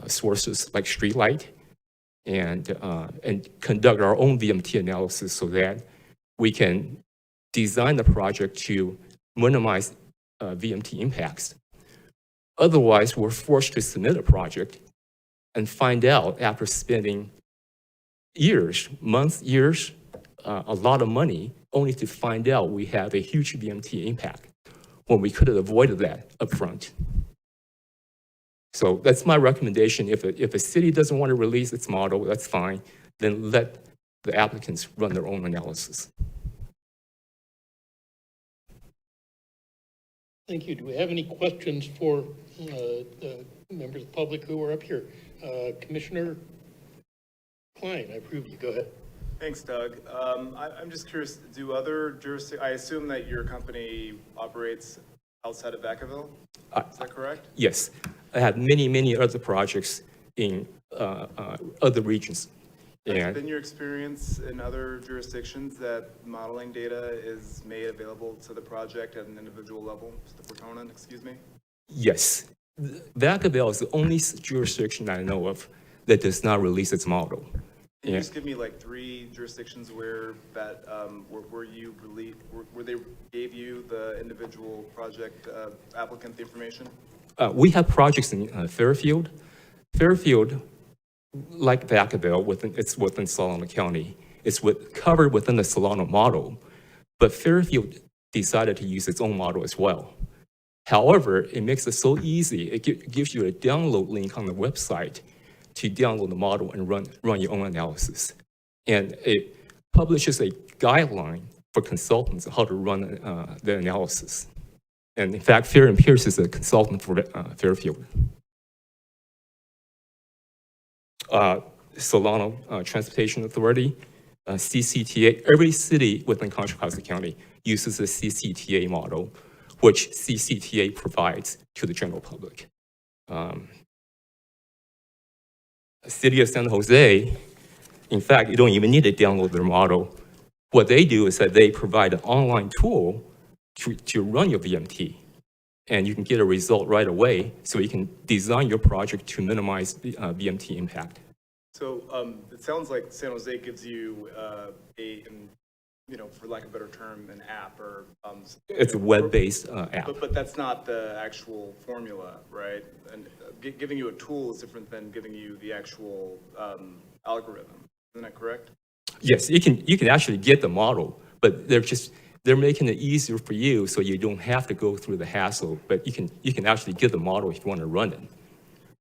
sources like Streetlight, and conduct our own VMT analysis so that we can design the project to minimize VMT impacts. Otherwise, we're forced to submit a project and find out after spending years, months, years, a lot of money, only to find out we have a huge VMT impact when we could have avoided that upfront. So that's my recommendation. If a city doesn't want to release its model, that's fine. Then let the applicants run their own analysis. Thank you. Do we have any questions for the members of the public who are up here? Commissioner Klein, I approve you. Go ahead. Thanks, Doug. I'm just curious, do other jurisdictions, I assume that your company operates outside of Vacaville? Is that correct? Yes. I have many other projects in other regions. Has it And been your experience in other jurisdictions that modeling data is made available to the project at an individual level, to the proponent, excuse me? yes, Vacaville is the only jurisdiction I know of that does not release its model. Can you just give me like 3 jurisdictions where that, where they gave you the individual project applicant the information? We have projects in Fairfield. Fairfield, like Vacaville, it's within Solano County. It's covered within the Solano model, but Fairfield decided to use its own model as well. However, it makes it so easy. It gives you a download link on the website to download the model and run your own analysis. And it publishes a guideline for consultants on how to run the analysis. And in fact, Fair & Pierce is a consultant for Fairfield. Solano Transportation Authority, CCTA, every city within Contra Costa County uses a CCTA model, which CCTA provides to the general public. City of San Jose, in fact, you don't even need to download their model. What they do is that they provide an online tool to run your VMT, and you can get a result right away, so you can design your project to minimize the VMT impact. So it sounds like San Jose gives you for lack of a better term, an app or. It's a web-based app. But that's not the actual formula, right? And giving you a tool is different than giving you the actual algorithm. Isn't that correct? Yes, you can actually get the model, but they're making it easier for you, so you don't have to go through the hassle. But you can actually get the model if you want to run it.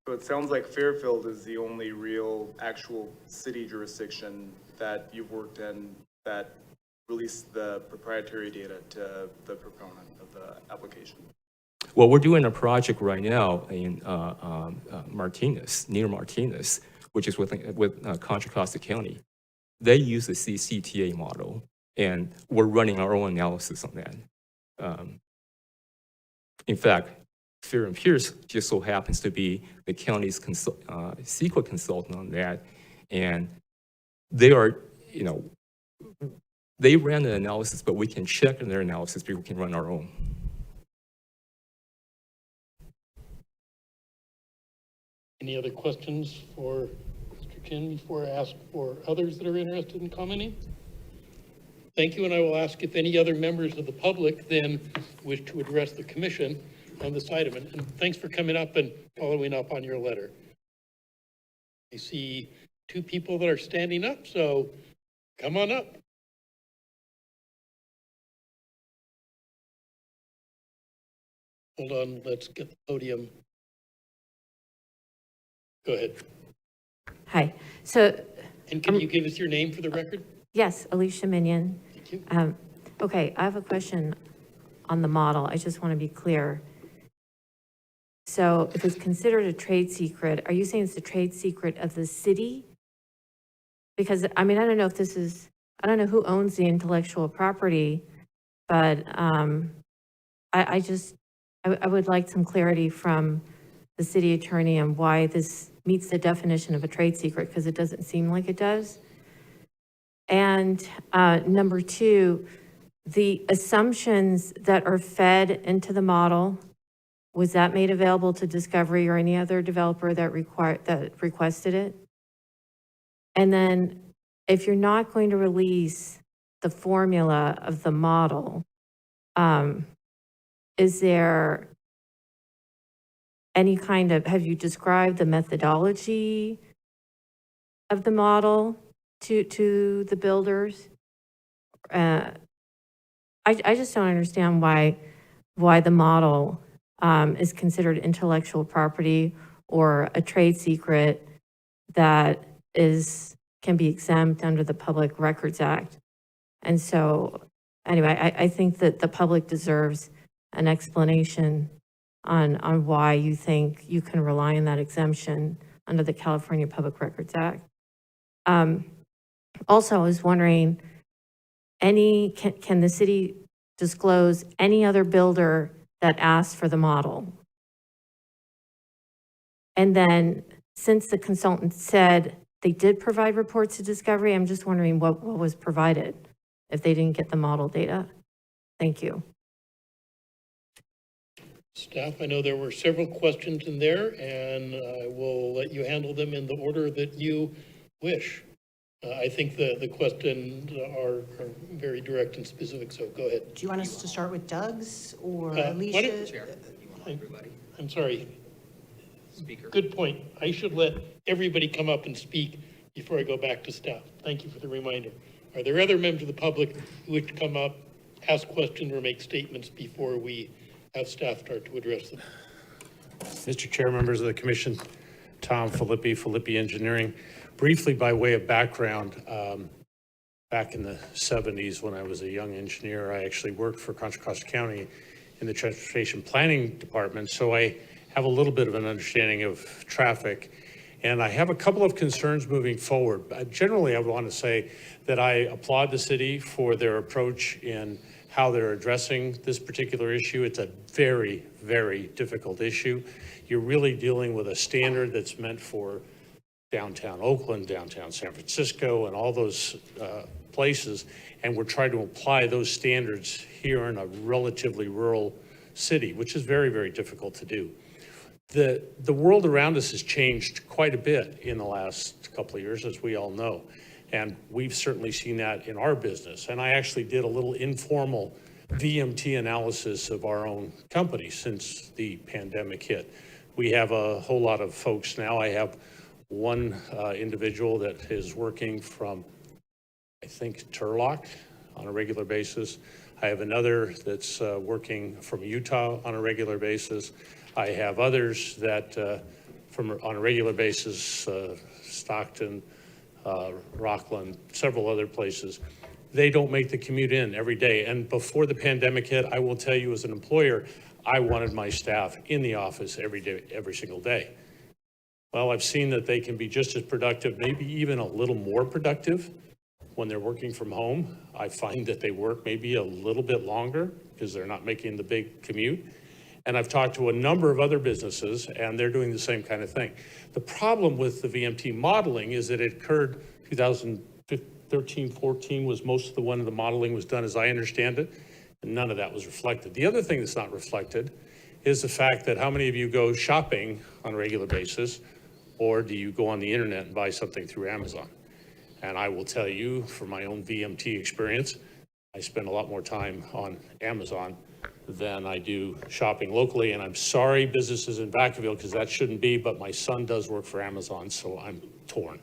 So it sounds like Fairfield is the only real actual city jurisdiction that you've worked in that released the proprietary data to the proponent of the application. Well, we're doing a project right now in Martinez, near Martinez, which is with Contra Costa County. They use the CCTA model, and we're running our own analysis on that. In fact, Fair & Pierce just so happens to be the county's CEQA consultant on that, and they are, they ran the analysis, but we can check in their analysis, but we can run our own. Any other questions for Mr. Chin before I ask for others that are interested in commenting? thank you, and I will ask if any other members of the public then wish to address the commission on this item. And thanks for coming up and following up on your letter. I see 2 people that are standing up, so come on up. Hold on, let's get the podium. Go ahead. Hi. So, And can you give us your name for the record? yes, Alicia Minion. Thank you. Okay, I have a question on the model. I just want to be clear. So if it's considered a trade secret, are you saying it's a trade secret of the city? Because, I mean, I don't know if this is, I don't know who owns the intellectual property, but I would like some clarity from the city attorney on why this meets the definition of a trade secret, because it doesn't seem like it does. And number 2, the assumptions that are fed into the model, was that made available to Discovery or any other developer that requested it? And then if you're not going to release the formula of the model, is there any kind of, have you described the methodology of the model to the builders? I just don't understand why the model is considered intellectual property or a trade secret that can be exempt under the Public Records Act. And so, anyway, I think that the public deserves an explanation on why you think you can rely on that exemption under the California Public Records Act. Also, I was wondering, can the city disclose any other builder that asked for the model? And then, since the consultant said they did provide reports to Discovery, I'm just wondering what was provided if they didn't get the model data. Thank you. Staff, I know there were several questions in there, and I will let you handle them in the order that you wish. I think the questions are very direct and specific, so go ahead. Do you want us to start with Doug's or Why Alicia? don't- I'm sorry. Good point. I should let everybody come up and speak before I go back to staff. Thank you for the reminder. Are there other members of the public who wish to come up, ask questions, or make statements before we have staff start to address them? Mr. Chair, members of the commission, Tom Filippi Engineering. Briefly, by way of background, back in the 70s when I was a young engineer, I actually worked for Contra Costa County in the Transportation Planning Department, so I have a little bit of an understanding of traffic. And I have a couple of concerns moving forward. Generally, I would want to say that I applaud the city for their approach in how they're addressing this particular issue. It's a very, very difficult issue. You're really dealing with a standard that's meant for downtown Oakland, downtown San Francisco, and all those places. And we're trying to apply those standards here in a relatively rural city, which is very, very difficult to do. The world around us has changed quite a bit in the last couple of years, as we all know. And we've certainly seen that in our business. And I actually did a little informal VMT analysis of our own company since the pandemic hit. We have a whole lot of folks now. I have one individual that is working from, I think, Turlock on a regular basis. I have another that's working from Utah on a regular basis. I have others that on a regular basis, Stockton, Rockland, several other places. They don't make the commute in every day. And before the pandemic hit, I will tell you as an employer, I wanted my staff in the office every day, every single day. Well, I've seen that they can be just as productive, maybe even a little more productive when they're working from home. I find that they work maybe a little bit longer because they're not making the big commute. And I've talked to a number of other businesses, and they're doing the same kind of thing. The problem with the VMT modeling is that it occurred 2013, 14 was most of the modeling was done, as I understand it, and none of that was reflected. The other thing that's not reflected is the fact that how many of you go shopping on a regular basis, or do you go on the internet and buy something through Amazon? And I will tell you from my own VMT experience, I spend a lot more time on Amazon than I do shopping locally. And I'm sorry, businesses in Vacaville, because that shouldn't be, but my son does work for Amazon, so I'm torn.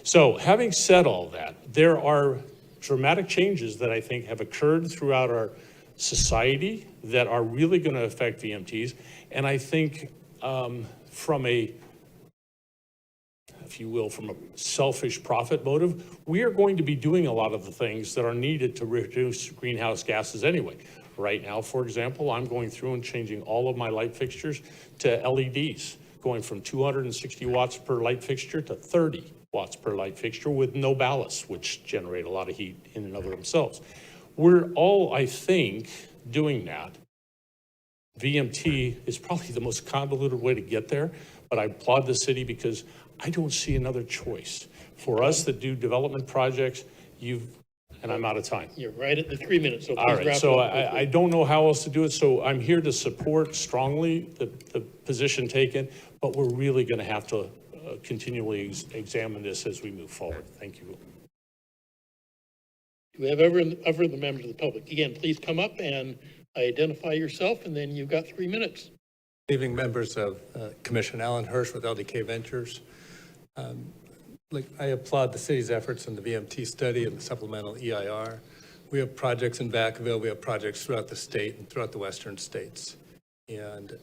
So having said all that, there are dramatic changes that I think have occurred throughout our society that are really going to affect VMTs. And I think from a, if you will, from a selfish profit motive, we are going to be doing a lot of the things that are needed to reduce greenhouse gases anyway. Right now, for example, I'm going through and changing all of my light fixtures to LEDs, going from 260 watts per light fixture to 30 watts per light fixture with no ballast, which generate a lot of heat in and of themselves. We're all, I think, doing that. VMT is probably the most convoluted way to get there, but I applaud the city because I don't see another choice. For us that do development projects, and I'm out of time. You're right at the 3 minutes, so All please right, wrap so up. quickly. I don't know how else to do it, so I'm here to support strongly the position taken, but we're really going to have to continually examine this as we move forward. Thank you. Do we have other members of the public? Again, please come up and identify yourself, and then you've got 3 minutes. Good evening, members of Commission. Alan Hirsch with LDK Ventures. I applaud the city's efforts in the VMT study and the supplemental EIR. We have projects in Vacaville, we have projects throughout the state and throughout the western states. And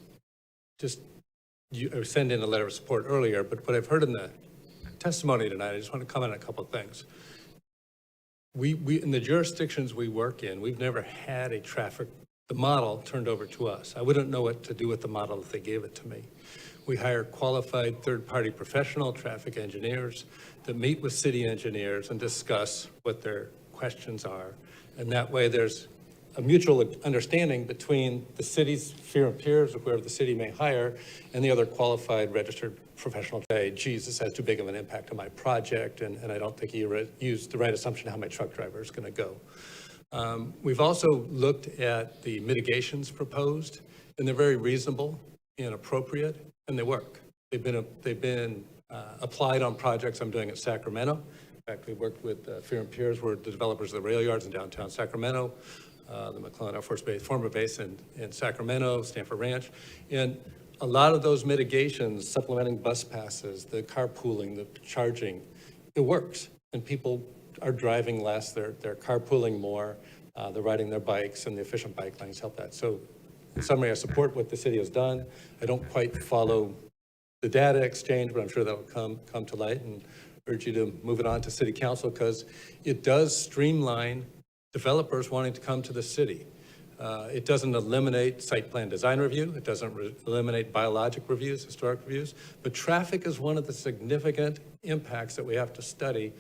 I sent in a letter of support earlier, but what I've heard in the testimony tonight, I just want to comment on a couple of things. We in the jurisdictions we work in, we've never had the model turned over to us. I wouldn't know what to do with the model if they gave it to me. We hire qualified third-party professional traffic engineers that meet with city engineers and discuss what their questions are. And that way there's a mutual understanding between the city's fear and peers of where the city may hire and the other qualified registered professional say, geez, this has too big of an impact on my project, and I don't think you used the right assumption how my truck driver is going to go. We've also looked at the mitigations proposed, and they're very reasonable and appropriate, and they work. They've been applied on projects I'm doing at Sacramento. In fact, we worked with Fear and Peers, we're the developers of the rail yards in downtown Sacramento, the McClellan Air Force Base, former base in Sacramento, Stanford Ranch. And a lot of those mitigations, supplementing bus passes, the carpooling, the charging, it works. And people are driving less, they're carpooling more, they're riding their bikes, and the efficient bike lanes help that. So in summary, I support what the city has done. I don't quite follow the data exchange, but I'm sure that'll come to light, and urge you to move it on to city council because it does streamline developers wanting to come to the city. It doesn't eliminate site plan design review. It doesn't eliminate biologic reviews, historic reviews, but traffic is one of the significant impacts that we have to study.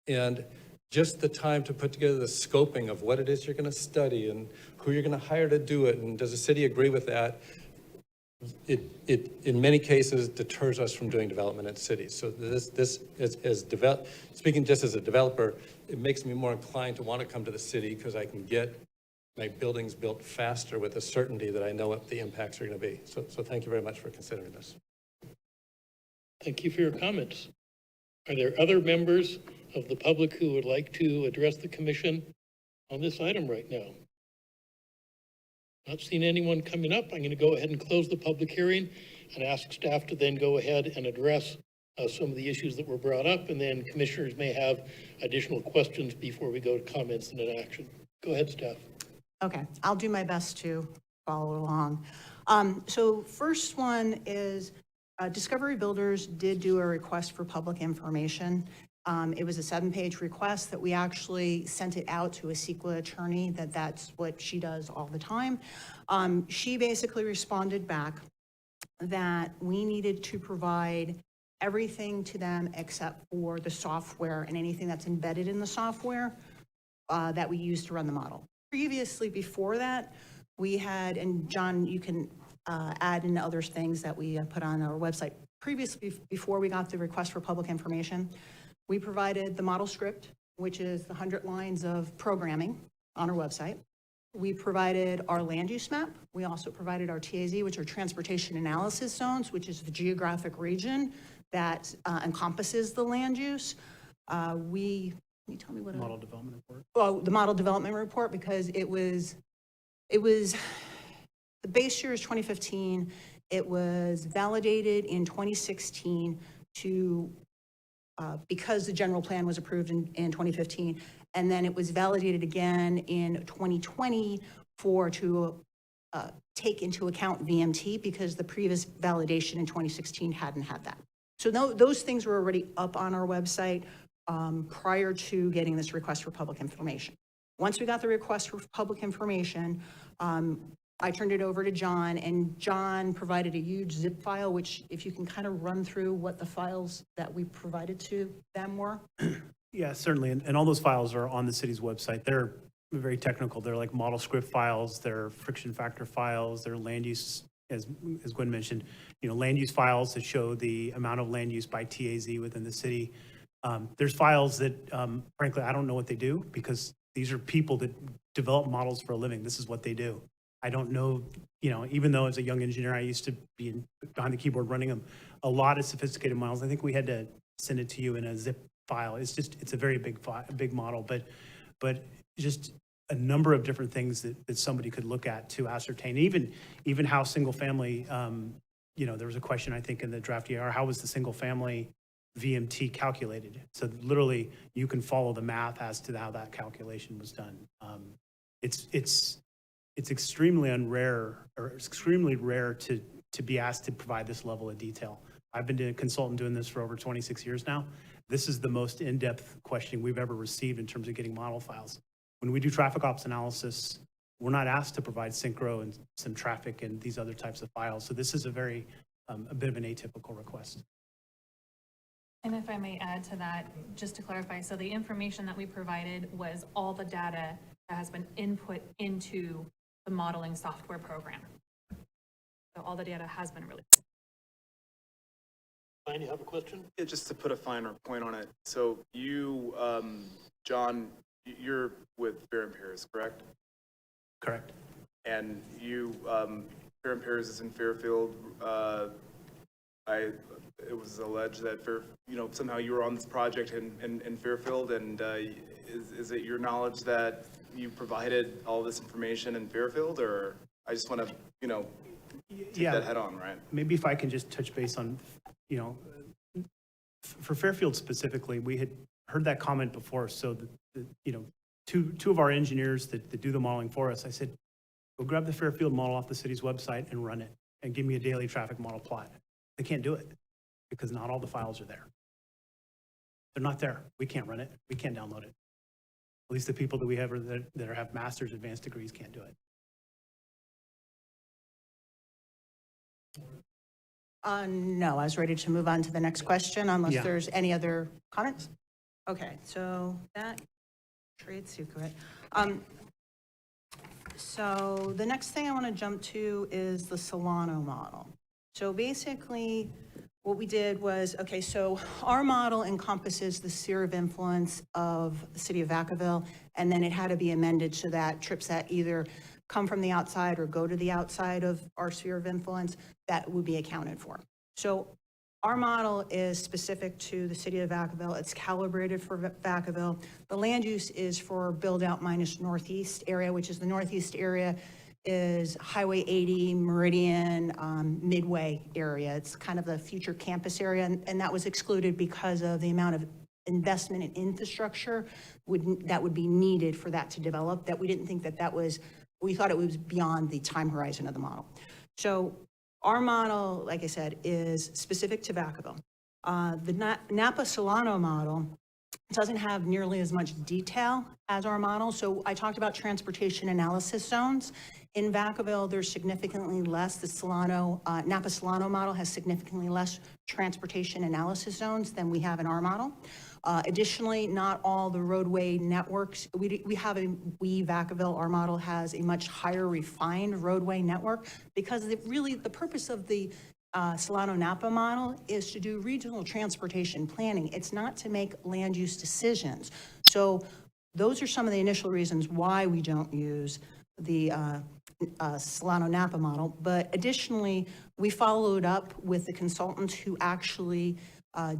And just the time to put together the scoping of what it is you're going to study and who you're going to hire to do it, and does the city agree with that? It in many cases deters us from doing development in cities. So speaking just as a developer, it makes me more inclined to want to come to the city because I can get my buildings built faster with a certainty that I know what the impacts are going to be. So thank you very much for considering this. Thank you for your comments. Are there other members of the public who would like to address the commission on this item right now? Not seeing anyone coming up. I'm going to go ahead and close the public hearing and ask staff to then go ahead and address some of the issues that were brought up, and then commissioners may have additional questions before we go to comments and an action. Go ahead, staff. Okay, I'll do my best to follow along. So first one is Discovery Builders did do a request for public information. It was a 7-page request that we actually sent it out to a CEQA attorney that's what she does all the time. She basically responded back that we needed to provide everything to them except for the software and anything that's embedded in the software that we use to run the model. Previously, before that, we had, and John, you can add in other things that we put on our website. Previously, before we got the request for public information, we provided the model script, which is the 100 lines of programming on our website. We provided our land use map. We also provided our TAZ, which are transportation analysis zones, which is the geographic region that encompasses the land use. We Can you tell me what? Model development report. Well, the model development report, because it was, the base year is 2015. It was validated in 2016 to, because the general plan was approved in 2015. And then it was validated again in 2020 to take into account VMT, because the previous validation in 2016 hadn't had that. So those things were already up on our website prior to getting this request for public information. Once we got the request for public information, I turned it over to John, and John provided a huge zip file, which if you can kind of run through what the files that we provided to them were. Yeah, certainly. And all those files are on the city's website. They're very technical. They're like model script files, they're friction factor files, they're land use, as Gwen mentioned, land use files that show the amount of land use by TAZ within the city. There's files that, frankly, I don't know what they do, because these are people that develop models for a living. This is what they do. I don't know, even though as a young engineer, I used to be behind the keyboard running a lot of sophisticated models. I think we had to send it to you in a zip file. It's a very big model, but just a number of different things that somebody could look at to ascertain, even how single family, there was a question, I think, in the draft ER, how was the single family VMT calculated? So literally you can follow the math as to how that calculation was done. It's extremely extremely rare to be asked to provide this level of detail. I've been a consultant doing this for over 26 years now. This is the most in-depth questioning we've ever received in terms of getting model files. When we do traffic ops analysis, we're not asked to provide synchro and some traffic and these other types of files. So this is a bit of an atypical request. And if I may add to that, just to clarify, so the information that we provided was all the data that has been input into the modeling software program. So all the data has been released. Ryan, you have a question? Yeah, just to put a finer point on it. So you, John, you're with Fair and Piers, correct? Correct. And you, Fair and Piers is in Fairfield. It was alleged that somehow you were on this project in Fairfield, and is it your knowledge that you provided all this information in Fairfield, or I just want to, take that head on, right? Maybe if I can just touch base on, for Fairfield specifically, we had heard that comment before. So, two of our engineers that do the modeling for us, I said, go grab the Fairfield model off the city's website and run it and give me a daily traffic model plot. They can't do it because not all the files are there. They're not there. We can't run it. We can't download it. At least the people that we have that have master's advanced degrees can't do it. No, I was ready to move on to the next question unless Yeah. there's any other comments. Okay, so that trade secret. So the next thing I want to jump to is the Solano model. So basically what we did was, okay, so our model encompasses the sphere of influence of the city of Vacaville, and then it had to be amended so that trips that either come from the outside or go to the outside of our sphere of influence, that would be accounted for. So our model is specific to the city of Vacaville. It's calibrated for Vacaville. The land use is for build out minus northeast area, which is the northeast area is Highway 80, Meridian, Midway area. It's kind of the future campus area, and that was excluded because of the amount of investment in infrastructure that would be needed for that to develop, that we didn't think that was, we thought it was beyond the time horizon of the model. So our model, like I said, is specific to Vacaville. The Napa Solano model doesn't have nearly as much detail as our model. So I talked about transportation analysis zones. In Vacaville, there's significantly less. The Napa Solano model has significantly less transportation analysis zones than we have in our model. Additionally, not all the roadway networks, Vacaville, our model has a much higher refined roadway network because the purpose of the Solano Napa model is to do regional transportation planning. It's not to make land use decisions. So those are some of the initial reasons why we don't use the Solano Napa model. But additionally, we followed up with the consultant who actually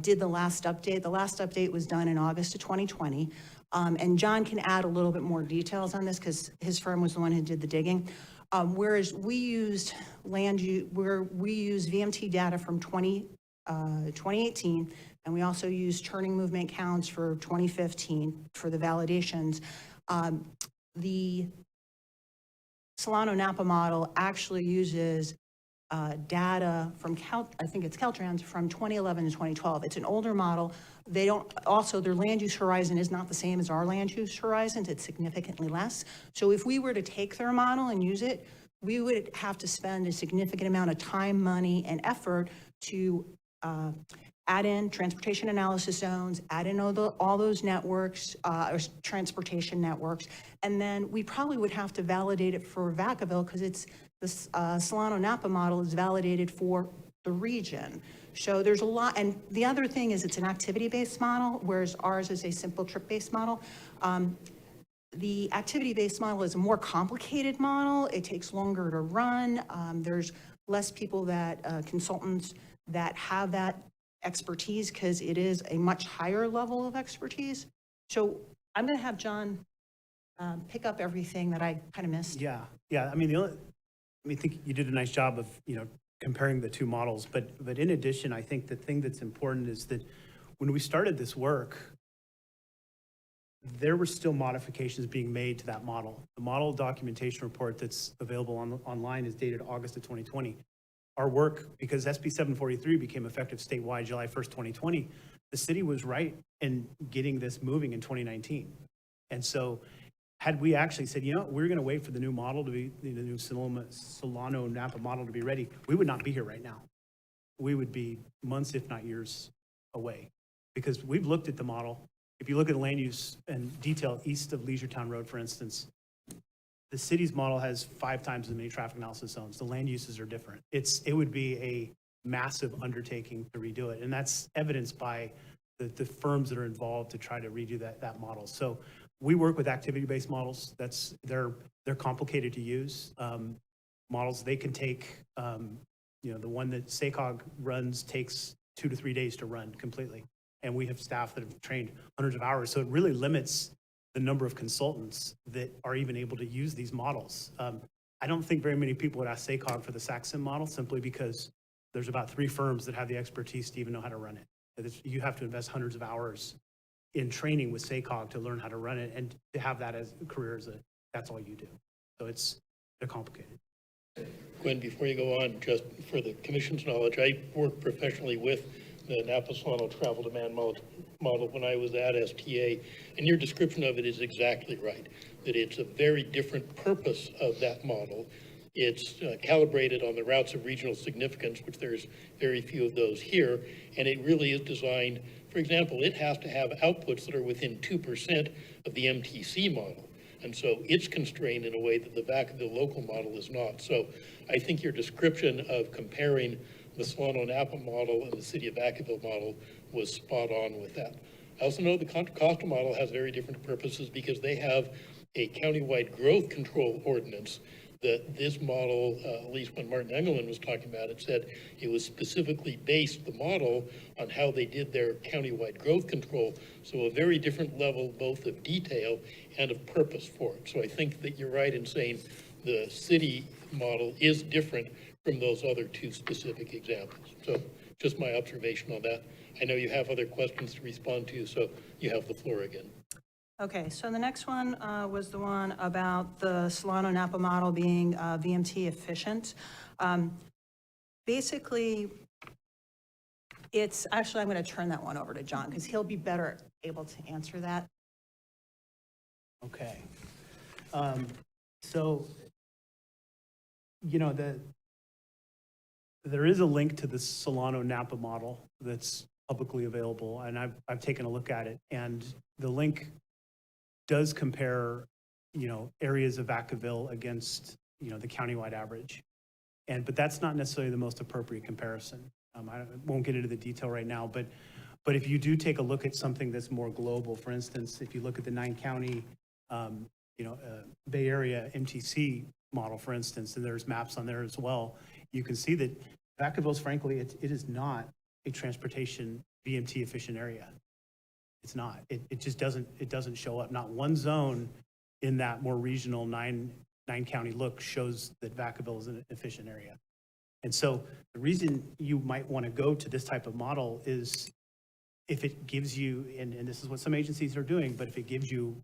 did the last update. The last update was done in August of 2020. And John can add a little bit more details on this because his firm was the one who did the digging. Whereas we used we use VMT data from 2018, and we also use turning movement counts for 2015 for the validations. The Solano Napa model actually uses data from I think it's Caltrans from 2011 to 2012. It's an older model. They don't, also their land use horizon is not the same as our land use horizons. It's significantly less. So if we were to take their model and use it, we would have to spend a significant amount of time, money, and effort to add in transportation analysis zones, add in all those networks, or transportation networks, and then we probably would have to validate it for Vacaville because it's the Solano Napa model is validated for the region. So there's a lot, and the other thing is it's an activity-based model, whereas ours is a simple trip-based model. The activity-based model is a more complicated model. It takes longer to run. There's less people consultants that have that expertise because it is a much higher level of expertise. So I'm going to have John pick up everything that I kind of missed. Yeah. I mean, I think you did a nice job of, comparing the two models, but in addition, I think the thing that's important is that when we started this work, there were still modifications being made to that model. The model documentation report that's available online is dated August of 2020. Our work, because SB 743 became effective statewide July 1st, 2020, the city was right in getting this moving in 2019. And so had we actually said, we're going to wait for the new model to be, the new Solano Napa model to be ready, we would not be here right now. We would be months, if not years away, because we've looked at the model. If you look at the land use and detail east of Leisure Town Road, for instance, the city's model has 5 times as many traffic analysis zones. The land uses are different. It would be a massive undertaking to redo it. And that's evidenced by the firms that are involved to try to redo that model. So we work with activity-based models. They're complicated to use. Models, they can take, the one that SACOG runs takes 2 to 3 days to run completely. And we have staff that have trained hundreds of hours. So it really limits the number of consultants that are even able to use these models. I don't think very many people would ask SACOG for the SACSIM model simply because there's about 3 firms that have the expertise to even know how to run it. You have to invest hundreds of hours in training with SACOG to learn how to run it, and to have that as a career, that's all you do. So they're complicated. Gwen, before you go on, just for the commission's knowledge, I worked professionally with the Napa Solano travel demand model when I was at STA, and your description of it is exactly right, that it's a very different purpose of that model. It's calibrated on the routes of regional significance, which there's very few of those here, and it really is designed, for example, it has to have outputs that are within 2% of the MTC model. And so it's constrained in a way that the Vacaville local model is not. So I think your description of comparing the Solano Napa model and the city of Vacaville model was spot on with that. I also know the Contra Costa model has very different purposes because they have a countywide growth control ordinance that this model, at least when Martin Engelman was talking about it, said it was specifically based, the model, on how they did their countywide growth control. So a very different level both of detail and of purpose for it. So I think that you're right in saying the city model is different from those other 2 specific examples. So just my observation on that. I know you have other questions to respond to, so you have the floor again. Okay, so the next one was the one about the Solano Napa model being VMT efficient. Basically, it's actually, I'm going to turn that one over to John because he'll be better able to answer that. Okay. So, there is a link to the Solano Napa model that's publicly available, and I've taken a look at it, and the link does compare, areas of Vacaville against, the countywide average. But that's not necessarily the most appropriate comparison. I won't get into the detail right now, but if you do take a look at something that's more global, for instance, if you look at the 9-county, Bay Area MTC model, for instance, and there's maps on there as well, you can see that Vacaville's, frankly, it is not a transportation VMT efficient area. It's not. It just doesn't show up. Not one zone in that more regional nine county look shows that Vacaville is an efficient area. And so the reason you might want to go to this type of model is if it gives you, and this is what some agencies are doing, but if it gives you,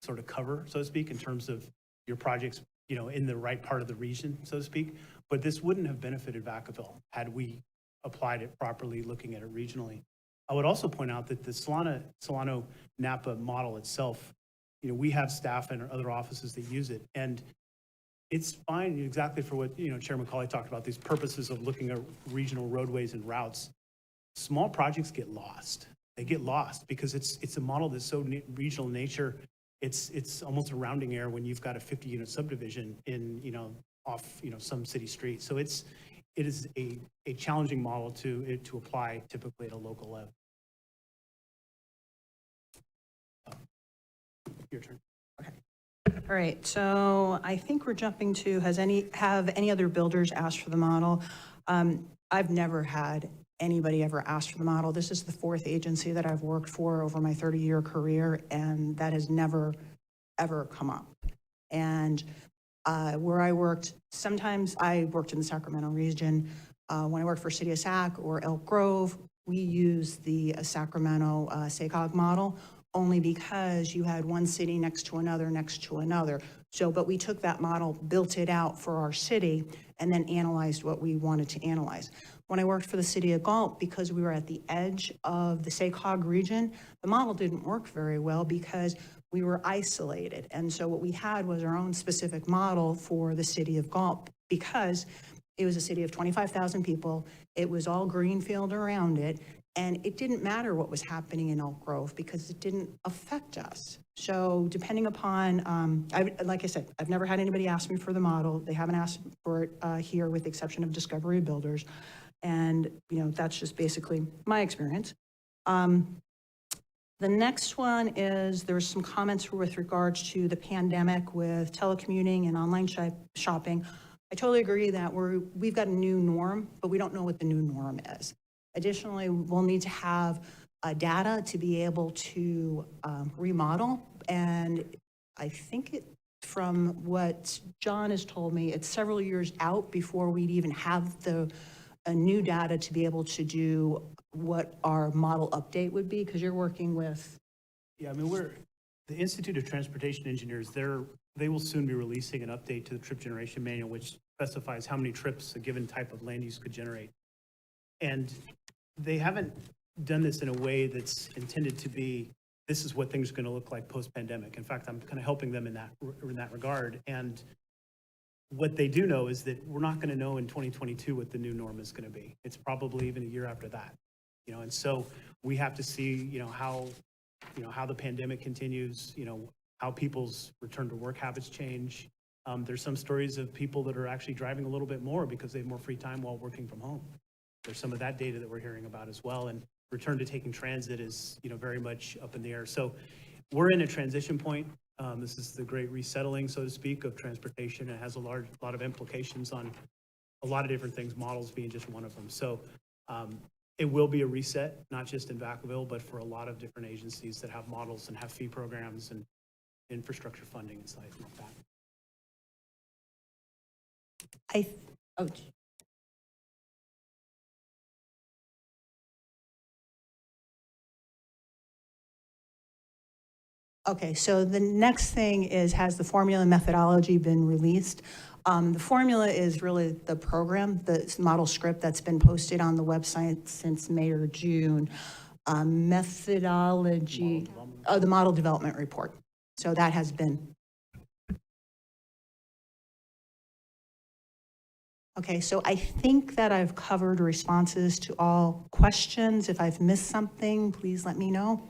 sort of cover, so to speak, in terms of your projects, in the right part of the region, so to speak. But this wouldn't have benefited Vacaville had we applied it properly, looking at it regionally. I would also point out that the Solano Napa model itself, we have staff in our other offices that use it, and it's fine exactly for what, Chair McCauley talked about, these purposes of looking at regional roadways and routes. Small projects get lost. They get lost because it's a model that's so regional in nature. It's almost a rounding error when you've got a 50-unit subdivision in, off, some city street. So it is a challenging model to apply typically at a local level. Your turn. All right, so I think we're jumping to, have any other builders asked for the model? I've never had anybody ever ask for the model. This is the fourth agency that I've worked for over my 30-year career, and that has never, ever come up. And where I worked, sometimes I worked in the Sacramento region. When I worked for City of Sac or Elk Grove, we used the Sacramento SACOG model, only because you had one city next to another. So, but we took that model, built it out for our city, and then analyzed what we wanted to analyze. When I worked for the city of Galt, because we were at the edge of the SACOG region, the model didn't work very well because we were isolated. And so what we had was our own specific model for the city of Galt, because it was a city of 25,000 people. It was all greenfield around it. And it didn't matter what was happening in Elk Grove because it didn't affect us. So depending upon, like I said, I've never had anybody ask me for the model. They haven't asked for it here, with the exception of Discovery Builders. And, that's just basically my experience. The next one is, there's some comments with regards to the pandemic with telecommuting and online shopping. I totally agree that we've got a new norm, but we don't know what the new norm is. Additionally, we'll need to have data to be able to remodel. And I think from what John has told me, it's several years out before we'd even have a new data to be able to do what our model update would be, because you're working with. Yeah, I mean, the Institute of Transportation Engineers, they will soon be releasing an update to the trip generation manual, which specifies how many trips a given type of land use could generate. And they haven't done this in a way that's intended to be, this is what things are going to look like post-pandemic. In fact, I'm kind of helping them in that regard. And what they do know is that we're not going to know in 2022 what the new norm is going to be. It's probably even a year after that, and so we have to see, how the pandemic continues, how people's return to work habits change. There's some stories of people that are actually driving a little bit more because they have more free time while working from home. There's some of that data that we're hearing about as well. And return to taking transit is, very much up in the air. So we're in a transition point. This is the great resettling, so to speak, of transportation. It has a lot of implications on a lot of different things, models being just one of them. So it will be a reset, not just in Vacaville, but for a lot of different agencies that have models and have fee programs and infrastructure funding and stuff like that. Okay, so the next thing is, has the formula methodology been released? The formula is really the program, the model script that's been posted on the website since May or June. Methodology, the model development report. So that has been. Okay, so I think that I've covered responses to all questions. If I've missed something, please let me know.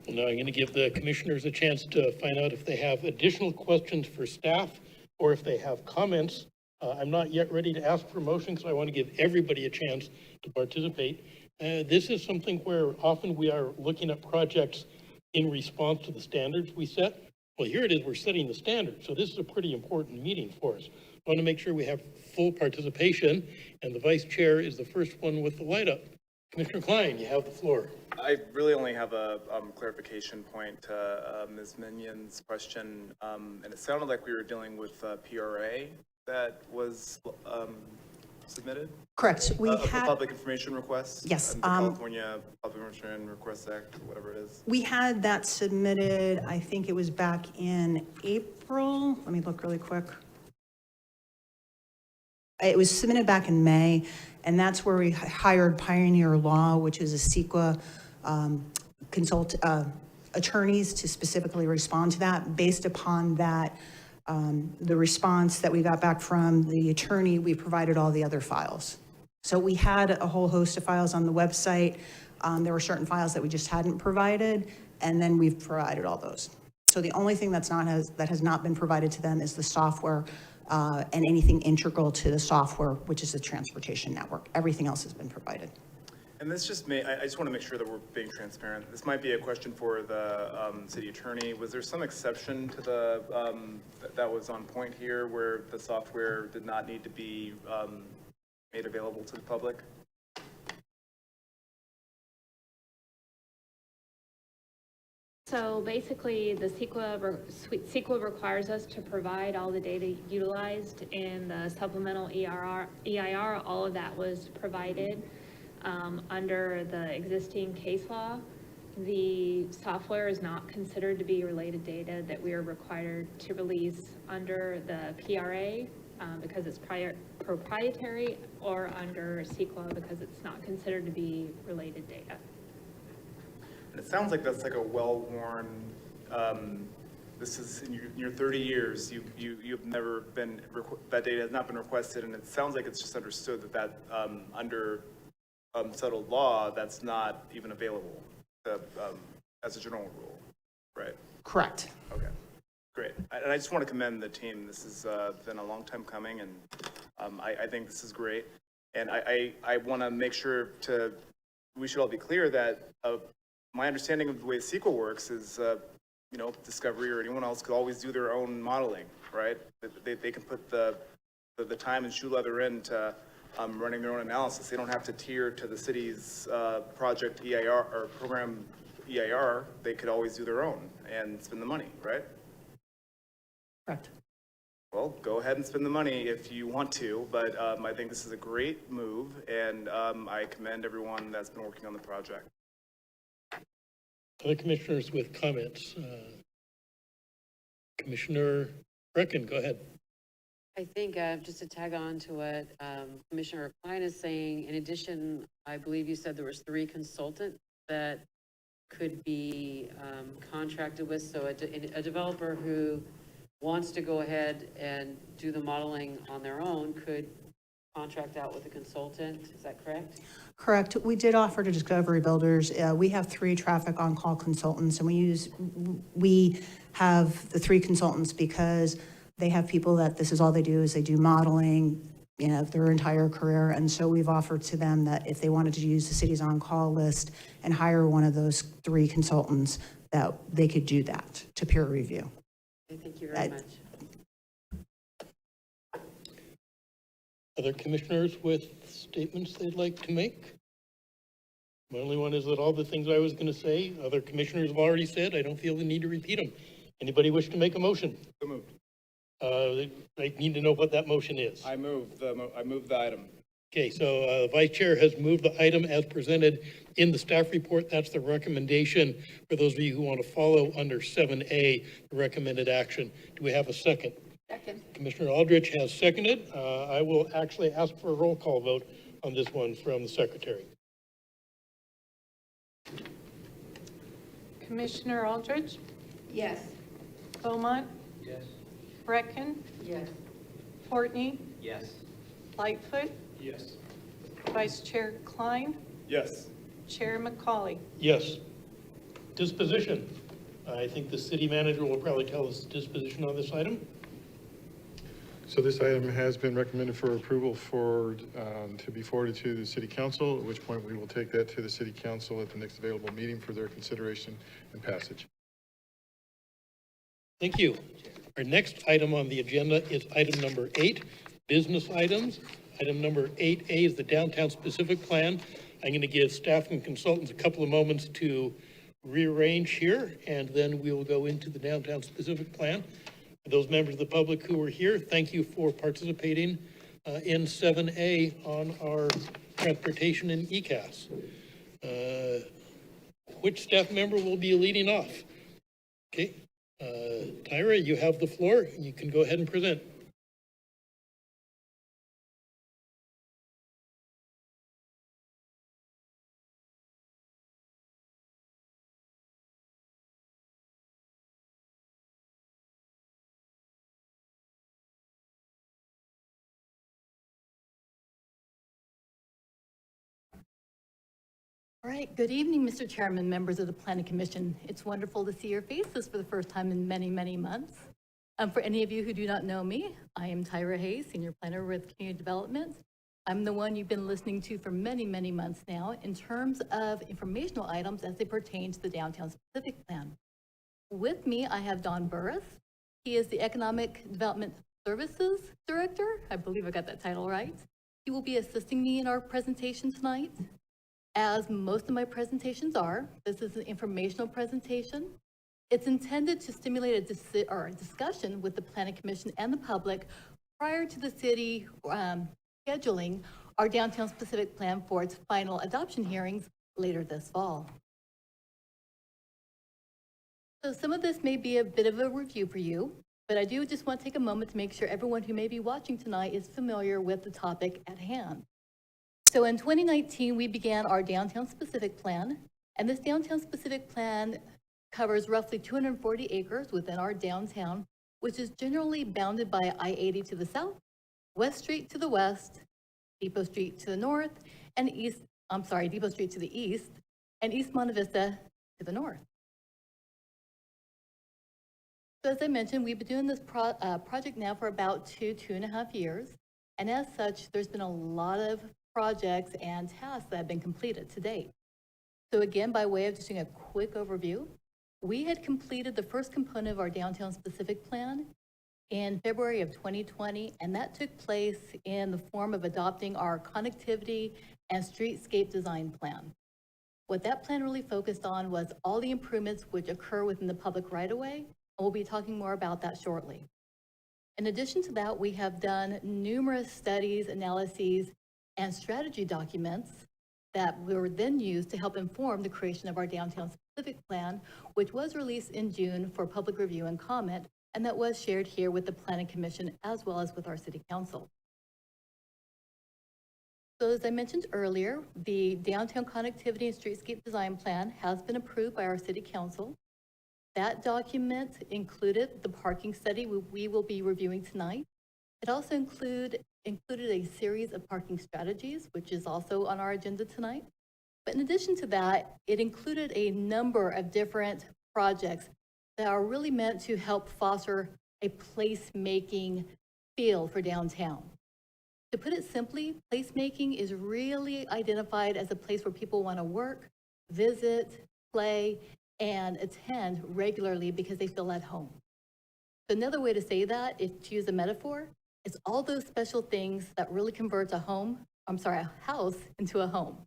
Now I'm going to give the commissioners a chance to find out if they have additional questions for staff or if they have comments. I'm not yet ready to ask for motion because I want to give everybody a chance to participate. This is something where often we are looking at projects in response to the standards we set. Well, here it is, we're setting the standard. So this is a pretty important meeting for us. I want to make sure we have full participation, and the vice chair is the first one with the light up. Commissioner Klein, you have the floor. I really only have a clarification point to Ms. Minion's question. And it sounded like we were dealing with PRA that was submitted? Correct. We A had, public information request? Yes, The California Public Information Request Act, or whatever it is. we had that submitted, I think it was back in April. Let me look really quick. It was submitted back in May, and that's where we hired Pioneer Law, which is a CEQA attorneys to specifically respond to that. Based upon that, the response that we got back from the attorney, we provided all the other files. So we had a whole host of files on the website. There were certain files that we just hadn't provided, and then we've provided all those. So the only thing that has not been provided to them is the software and anything integral to the software, which is the transportation network. Everything else has been provided. And this just I just want to make sure that we're being transparent. This might be a question for the city attorney. Was there some exception to the, that was on point here where the software did not need to be made available to the public? So basically, the CEQA requires us to provide all the data utilized in the supplemental EIR. All of that was provided under the existing case law. The software is not considered to be related data that we are required to release under the PRA because it's proprietary, or under CEQA because it's not considered to be related data. And it sounds like that's like a well-worn, this is in your 30 years, you've never been, that data has not been requested, and it sounds like it's just understood that under settled law, that's not even available as a general rule, right? Correct. Okay, great. And I just want to commend the team. This has been a long time coming, and I think this is great. And I want to make sure we should all be clear that my understanding of the way CEQA works is, Discovery or anyone else could always do their own modeling, right? They can put the time and shoe leather into running their own analysis. They don't have to tier to the city's project EIR or program EIR. They could always do their own and spend the money, right? Correct. Well, go ahead and spend the money if you want to, but I think this is a great move, and I commend everyone that's been working on the project. Other commissioners with comments? Commissioner Brecken, go ahead. I think just to tag on to what Commissioner Klein is saying, in addition, I believe you said there was 3 consultants that could be contracted with. So a developer who wants to go ahead and do the modeling on their own could contract out with a consultant. Is that correct? Correct. We did offer to Discovery Builders. We have 3 traffic on-call consultants, and we have the 3 consultants because they have people that this is all they do is they do modeling, their entire career. And so we've offered to them that if they wanted to use the city's on-call list and hire one of those 3 consultants, that they could do that to peer review. Okay, thank you very much. Other commissioners with statements they'd like to make? My only one is that all the things I was going to say, other commissioners have already said. I don't feel the need to repeat them. Anybody wish to make a motion? So moved. I need to know what that motion is. I move the item. Okay, so the vice chair has moved the item as presented in the staff report. That's the recommendation for those of you who want to follow under 7A, the recommended action. Do we have a second? Second. Commissioner Aldrich has seconded. I will actually ask for a roll call vote on this one from the secretary. Commissioner Aldrich? Yes. Beaumont? Yes. Brecken? Yes. Fortney? Yes. Lightfoot? Yes. Vice Chair Klein? Yes. Chair McCauley? Yes. Disposition. I think the city manager will probably tell us the disposition on this item. So this item has been recommended for approval to be forwarded to the city council, at which point we will take that to the city council at the next available meeting for their consideration and passage. Thank you. Our next item on the agenda is item number 8, business items. Item number 8A is the downtown specific plan. I'm going to give staff and consultants a couple of moments to rearrange here, and then we will go into the downtown specific plan. For those members of the public who are here, thank you for participating in 7A on our transportation and ECAS. Which staff member will be leading off? Okay, Tyra, you have the floor. You can go ahead and present. All right, good evening, Mr. Chairman, members of the Planning Commission. It's wonderful to see your faces for the first time in many, many months. For any of you who do not know me, I am Tyra Hayes, Senior Planner with Community Development. I'm the one you've been listening to for many, many months now in terms of informational items as they pertain to the Downtown Specific Plan. With me, I have Don Burris. He is the Economic Development Services Director. I believe I got that title right. He will be assisting me in our presentation tonight. As most of my presentations are, this is an informational presentation. It's intended to stimulate a discussion with the Planning Commission and the public prior to the city scheduling our downtown specific plan for its final adoption hearings later this fall. So some of this may be a bit of a review for you, but I do just want to take a moment to make sure everyone who may be watching tonight is familiar with the topic at hand. So in 2019, we began our downtown specific plan, and this downtown specific plan covers roughly 240 acres within our downtown, which is generally bounded by I-80 to the south, West Street to the west, Depot Street to the north, and Depot Street to the east, and East Monte Vista to the north. So as I mentioned, we've been doing this project now for about 2.5 years, and as such, there's been a lot of projects and tasks that have been completed to date. So again, by way of just doing a quick overview, we had completed the first component of our downtown specific plan in February of 2020, and that took place in the form of adopting our connectivity and streetscape design plan. What that plan really focused on was all the improvements which occur within the public right-of-way, and we'll be talking more about that shortly. In addition to that, we have done numerous studies, analyses, and strategy documents that were then used to help inform the creation of our downtown specific plan, which was released in June for public review and comment, and that was shared here with the Planning Commission as well as with our City Council. So as I mentioned earlier, the Downtown Connectivity and Streetscape Design Plan has been approved by our City Council. That document included the parking study we will be reviewing tonight. It also included a series of parking strategies, which is also on our agenda tonight. But in addition to that, it included a number of different projects that are really meant to help foster a placemaking feel for downtown. To put it simply, placemaking is really identified as a place where people want to work, visit, play, and attend regularly because they feel at home. So another way to say that, if to use a metaphor, it's all those special things that really converts a house into a home.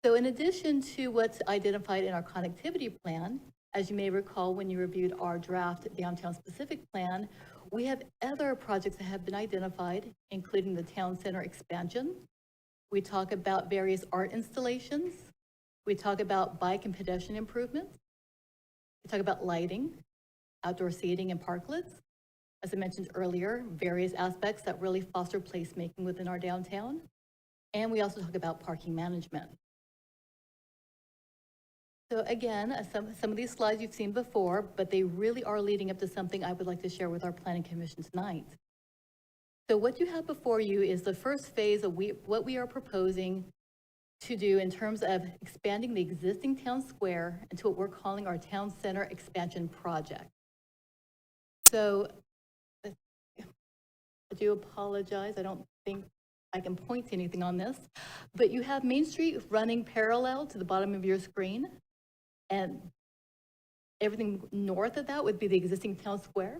So in addition to what's identified in our connectivity plan, as you may recall when you reviewed our draft downtown specific plan, we have other projects that have been identified, including the town center expansion. We talk about various art installations. We talk about bike and pedestrian improvements. We talk about lighting, outdoor seating and parklets. As I mentioned earlier, various aspects that really foster placemaking within our downtown. And we also talk about parking management. So again, some of these slides you've seen before, but they really are leading up to something I would like to share with our Planning Commission tonight. So what you have before you is the first phase of what we are proposing to do in terms of expanding the existing town square into what we're calling our town center expansion project. So I do apologize. I don't think I can point to anything on this, but you have Main Street running parallel to the bottom of your screen, and everything north of that would be the existing town square.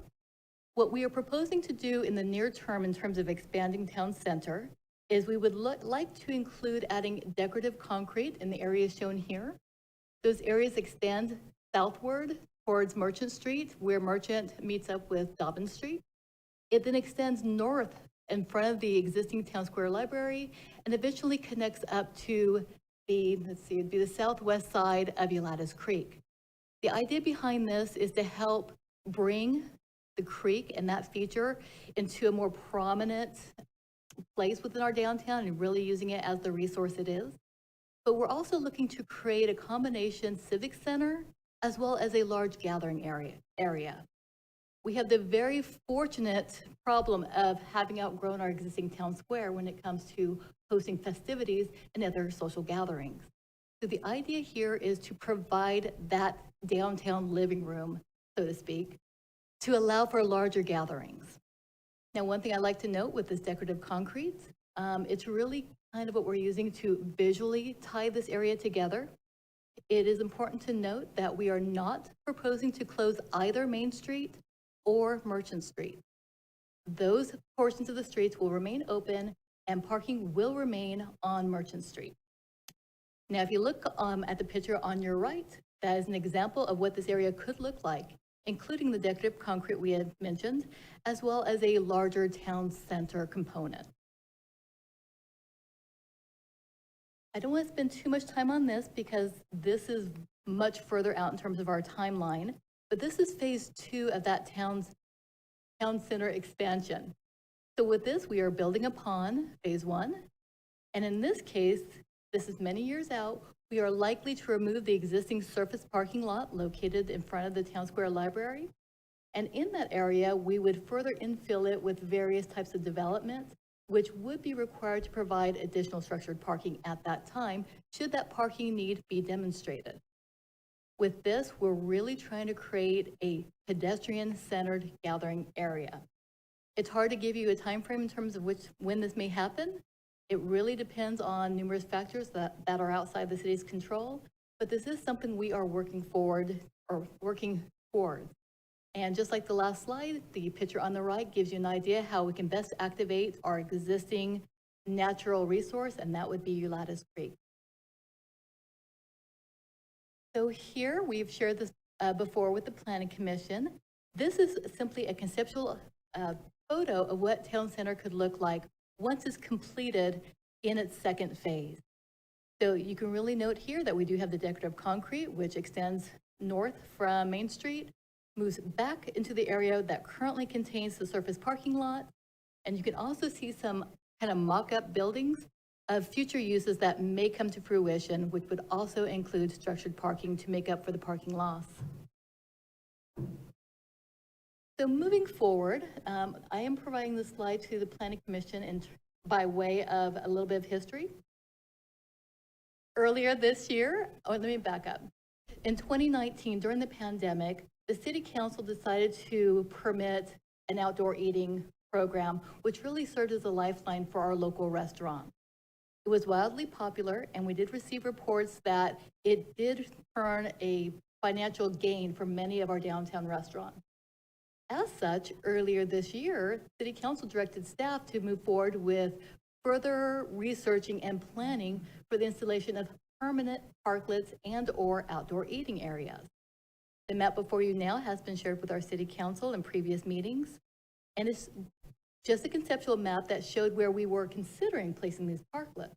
What we are proposing to do in the near term in terms of expanding town center is we would like to include adding decorative concrete in the areas shown here. Those areas extend southward towards Merchant Street, where Merchant meets up with Dobbin Street. It then extends north in front of the existing Town Square Library and eventually connects up to it'd be the southwest side of Ulatis Creek. The idea behind this is to help bring the creek and that feature into a more prominent place within our downtown and really using it as the resource it is. But we're also looking to create a combination civic center as well as a large gathering area. We have the very fortunate problem of having outgrown our existing town square when it comes to hosting festivities and other social gatherings. So the idea here is to provide that downtown living room, so to speak, to allow for larger gatherings. Now, one thing I like to note with this decorative concrete, it's really kind of what we're using to visually tie this area together. It is important to note that we are not proposing to close either Main Street or Merchant Street. Those portions of the streets will remain open and parking will remain on Merchant Street. Now, if you look at the picture on your right, that is an example of what this area could look like, including the decorative concrete we had mentioned, as well as a larger town center component. I don't want to spend too much time on this because this is much further out in terms of our timeline, but this is phase 2 of that town center expansion. So with this, we are building upon phase 1. And in this case, this is many years out, we are likely to remove the existing surface parking lot located in front of the Town Square Library. And in that area, we would further infill it with various types of development, which would be required to provide additional structured parking at that time, should that parking need be demonstrated. With this, we're really trying to create a pedestrian-centered gathering area. It's hard to give you a time frame in terms of when this may happen. It really depends on numerous factors that are outside the city's control, but this is something we are working towards. And just like the last slide, the picture on the right gives you an idea how we can best activate our existing natural resource, and that would be Ulatis Creek. So here, we've shared this before with the Planning Commission. This is simply a conceptual photo of what Town Center could look like once it's completed in its second phase. So you can really note here that we do have the decorative concrete, which extends north from Main Street, moves back into the area that currently contains the surface parking lot. And you can also see some kind of mock-up buildings of future uses that may come to fruition, which would also include structured parking to make up for the parking loss. So moving forward, I am providing this slide to the Planning Commission by way of a little bit of history. Earlier this year, let me back up. In 2019, during the pandemic, the City Council decided to permit an outdoor eating program, which really served as a lifeline for our local restaurants. It was wildly popular, and we did receive reports that it did turn a financial gain for many of our downtown restaurants. As such, earlier this year, City Council directed staff to move forward with further researching and planning for the installation of permanent parklets and/or outdoor eating areas. The map before you now has been shared with our City Council in previous meetings, and it's just a conceptual map that showed where we were considering placing these parklets.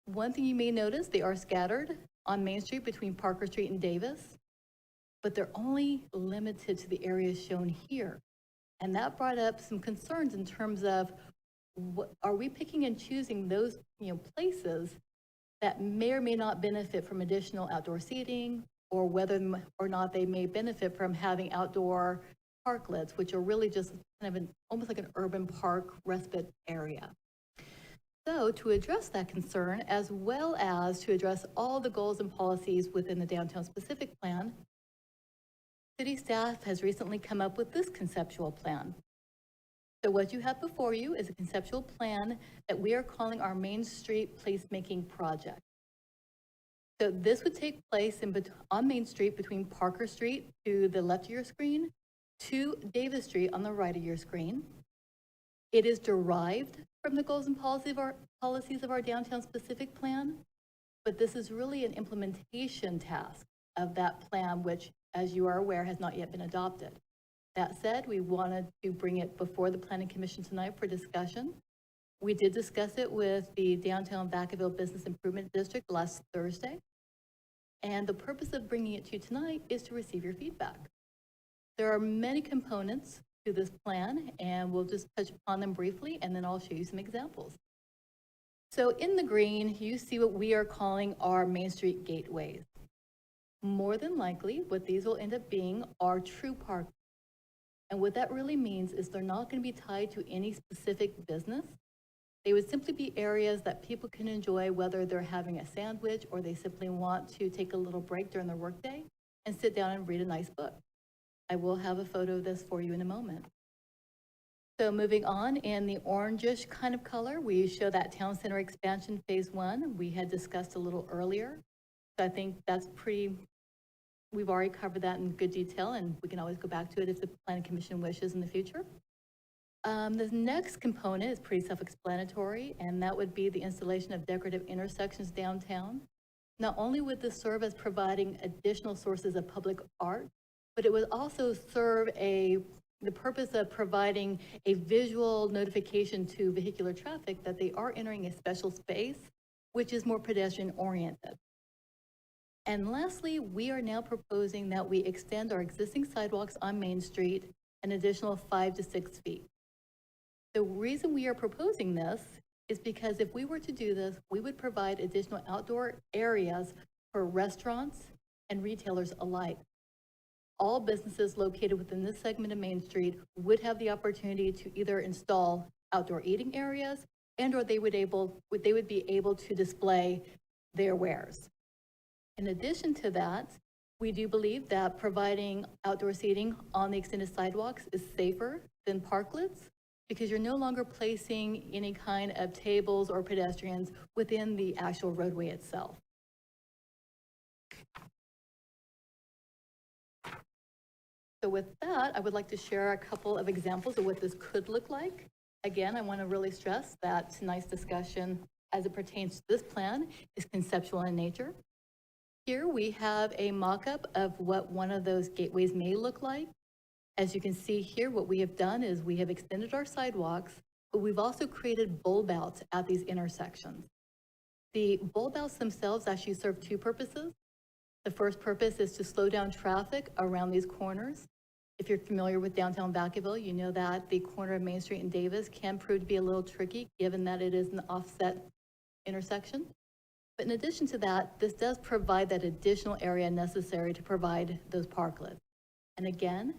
One thing you may notice, they are scattered on Main Street between Parker Street and Davis, but they're only limited to the areas shown here. And that brought up some concerns in terms of, are we picking and choosing those places that may or may not benefit from additional outdoor seating, or whether or not they may benefit from having outdoor parklets, which are really just kind of almost like an urban park respite area. So to address that concern, as well as to address all the goals and policies within the downtown specific plan, City staff has recently come up with this conceptual plan. So what you have before you is a conceptual plan that we are calling our Main Street Placemaking Project. So this would take place on Main Street between Parker Street to the left of your screen to Davis Street on the right of your screen. It is derived from the goals and policies of our downtown specific plan, but this is really an implementation task of that plan, which, as you are aware, has not yet been adopted. That said, we wanted to bring it before the Planning Commission tonight for discussion. We did discuss it with the Downtown Vacaville Business Improvement District last Thursday. And the purpose of bringing it to you tonight is to receive your feedback. There are many components to this plan, and we'll just touch upon them briefly, and then I'll show you some examples. So in the green, you see what we are calling our Main Street gateways. More than likely, what these will end up being are true park. And what that really means is they're not going to be tied to any specific business. They would simply be areas that people can enjoy, whether they're having a sandwich or they simply want to take a little break during their workday and sit down and read a nice book. I will have a photo of this for you in a moment. So moving on, in the orangish kind of color, we show that town center expansion phase 1. We had discussed a little earlier. So I think that's we've already covered that in good detail, and we can always go back to it if the Planning Commission wishes in the future. The next component is pretty self-explanatory, and that would be the installation of decorative intersections downtown. Not only would this serve as providing additional sources of public art, but it would also serve the purpose of providing a visual notification to vehicular traffic that they are entering a special space, which is more pedestrian oriented. And lastly, we are now proposing that we extend our existing sidewalks on Main Street an additional 5 to 6 feet. The reason we are proposing this is because if we were to do this, we would provide additional outdoor areas for restaurants and retailers alike. All businesses located within this segment of Main Street would have the opportunity to either install outdoor eating areas or they would be able to display their wares. In addition to that, we do believe that providing outdoor seating on the extended sidewalks is safer than parklets, because you're no longer placing any kind of tables or pedestrians within the actual roadway itself. So with that, I would like to share a couple of examples of what this could look like. Again, I want to really stress that tonight's discussion, as it pertains to this plan, is conceptual in nature. Here we have a mock-up of what one of those gateways may look like. As you can see here, what we have done is we have extended our sidewalks, but we've also created bulb outs at these intersections. The bulb outs themselves actually serve 2 purposes. The first purpose is to slow down traffic around these corners. If you're familiar with downtown Vacaville, you know that the corner of Main Street and Davis can prove to be a little tricky, given that it is an offset intersection. But in addition to that, this does provide that additional area necessary to provide those parklets. And again,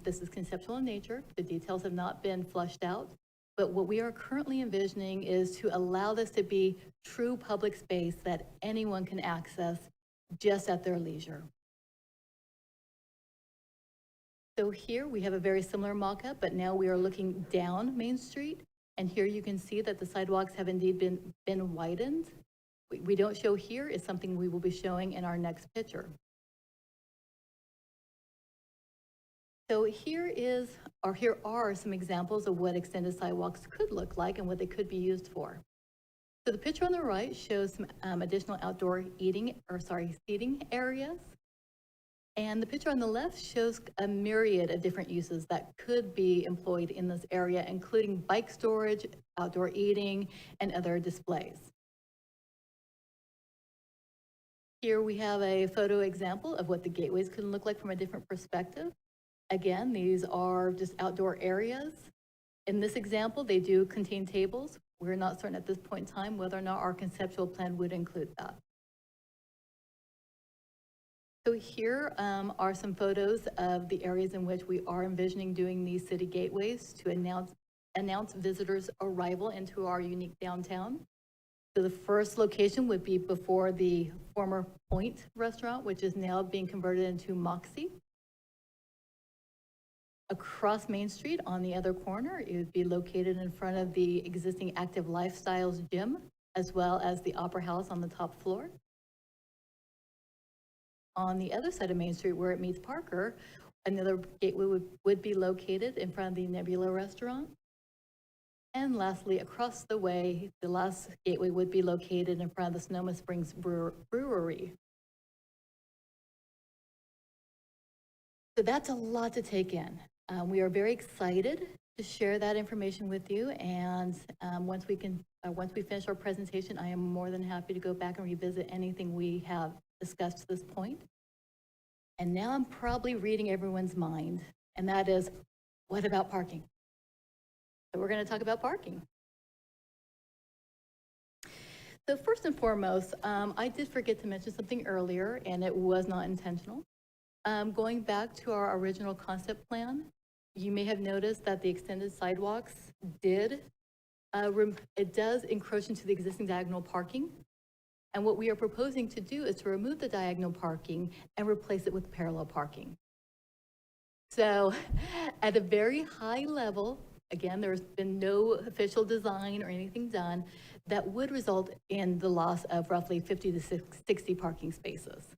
this is conceptual in nature. The details have not been flushed out, but what we are currently envisioning is to allow this to be true public space that anyone can access just at their leisure. So here we have a very similar mock-up, but now we are looking down Main Street, and here you can see that the sidewalks have indeed been widened. We don't show here is something we will be showing in our next picture. So here are some examples of what extended sidewalks could look like and what they could be used for. So the picture on the right shows some additional outdoor seating areas. And the picture on the left shows a myriad of different uses that could be employed in this area, including bike storage, outdoor eating, and other displays. Here we have a photo example of what the gateways can look like from a different perspective. Again, these are just outdoor areas. In this example, they do contain tables. We're not certain at this point in time whether or not our conceptual plan would include that. So here are some photos of the areas in which we are envisioning doing these city gateways to announce visitors' arrival into our unique downtown. So the first location would be before the former Point restaurant, which is now being converted into Moxie. Across Main Street on the other corner, it would be located in front of the existing Active Lifestyles gym, as well as the Opera House on the top floor. On the other side of Main Street, where it meets Parker, another gateway would be located in front of the Nebula restaurant. And lastly, across the way, the last gateway would be located in front of the Sonoma Springs Brewery. So that's a lot to take in. We are very excited to share that information with you. And once we finish our presentation, I am more than happy to go back and revisit anything we have discussed to this point. And now I'm probably reading everyone's mind, and that is, what about parking? So we're going to talk about parking. So first and foremost, I did forget to mention something earlier, and it was not intentional. Going back to our original concept plan, you may have noticed that the extended sidewalks it does encroach into the existing diagonal parking. And what we are proposing to do is to remove the diagonal parking and replace it with parallel parking. So at a very high level, again, there's been no official design or anything done that would result in the loss of roughly 50 to 60 parking spaces.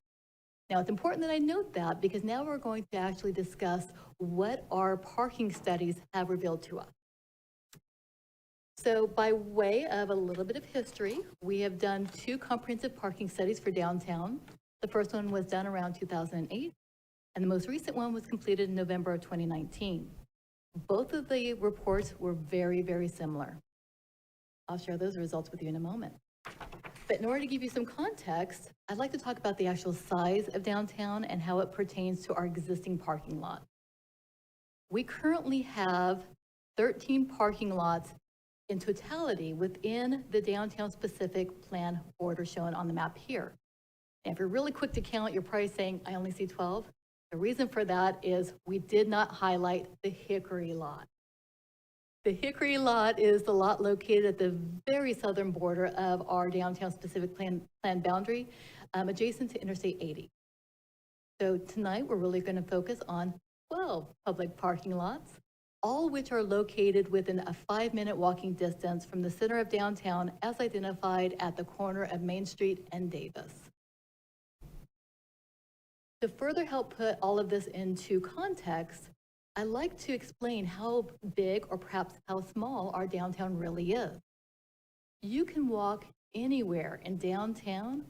Now, it's important that I note that because now we're going to actually discuss what our parking studies have revealed to us. So by way of a little bit of history, we have done 2 comprehensive parking studies for downtown. The first one was done around 2008, and the most recent one was completed in November of 2019. Both of the reports were very, very similar. I'll share those results with you in a moment. But in order to give you some context, I'd like to talk about the actual size of downtown and how it pertains to our existing parking lot. We currently have 13 parking lots in totality within the downtown specific plan border shown on the map here. And if you're really quick to count, you're probably saying, I only see 12. The reason for that is we did not highlight the Hickory lot. The Hickory lot is the lot located at the very southern border of our downtown specific plan boundary, adjacent to Interstate 80. So tonight, we're really going to focus on 12 public parking lots, all which are located within a 5-minute walking distance from the center of downtown as identified at the corner of Main Street and Davis. To further help put all of this into context, I like to explain how big or perhaps how small our downtown really is. You can walk anywhere in downtown,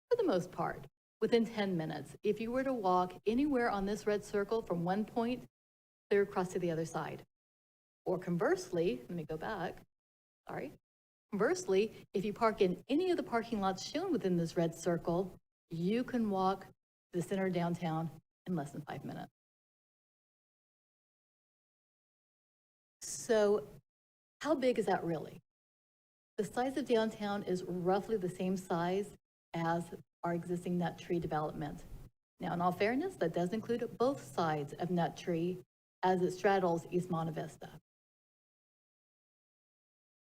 for the most part, within 10 minutes. If you were to walk anywhere on this red circle from one point, clear across to the other side. Or conversely, let me go back, sorry. Conversely, if you park in any of the parking lots shown within this red circle, you can walk to the center of downtown in less than 5 minutes. So how big is that really? The size of downtown is roughly the same size as our existing Nut Tree development. Now, in all fairness, that does include both sides of Nut Tree as it straddles East Monte Vista.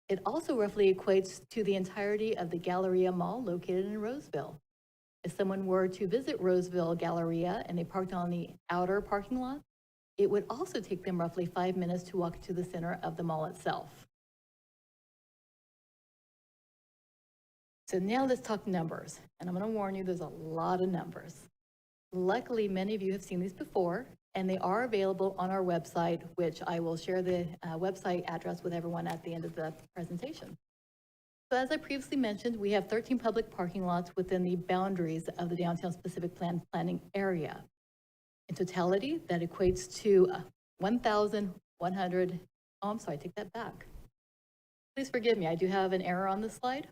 It also roughly equates to the entirety of the Galleria Mall located in Roseville. If someone were to visit Roseville Galleria and they parked on the outer parking lot, it would also take them roughly 5 minutes to walk to the center of the mall itself. So now let's talk numbers. And I'm going to warn you, there's a lot of numbers. Luckily, many of you have seen these before, and they are available on our website, which I will share the website address with everyone at the end of the presentation. So as I previously mentioned, we have 13 public parking lots within the boundaries of the downtown specific planning area. In totality, that equates to 1,100, oh, I'm sorry, take that back. Please forgive me, I do have an error on this slide.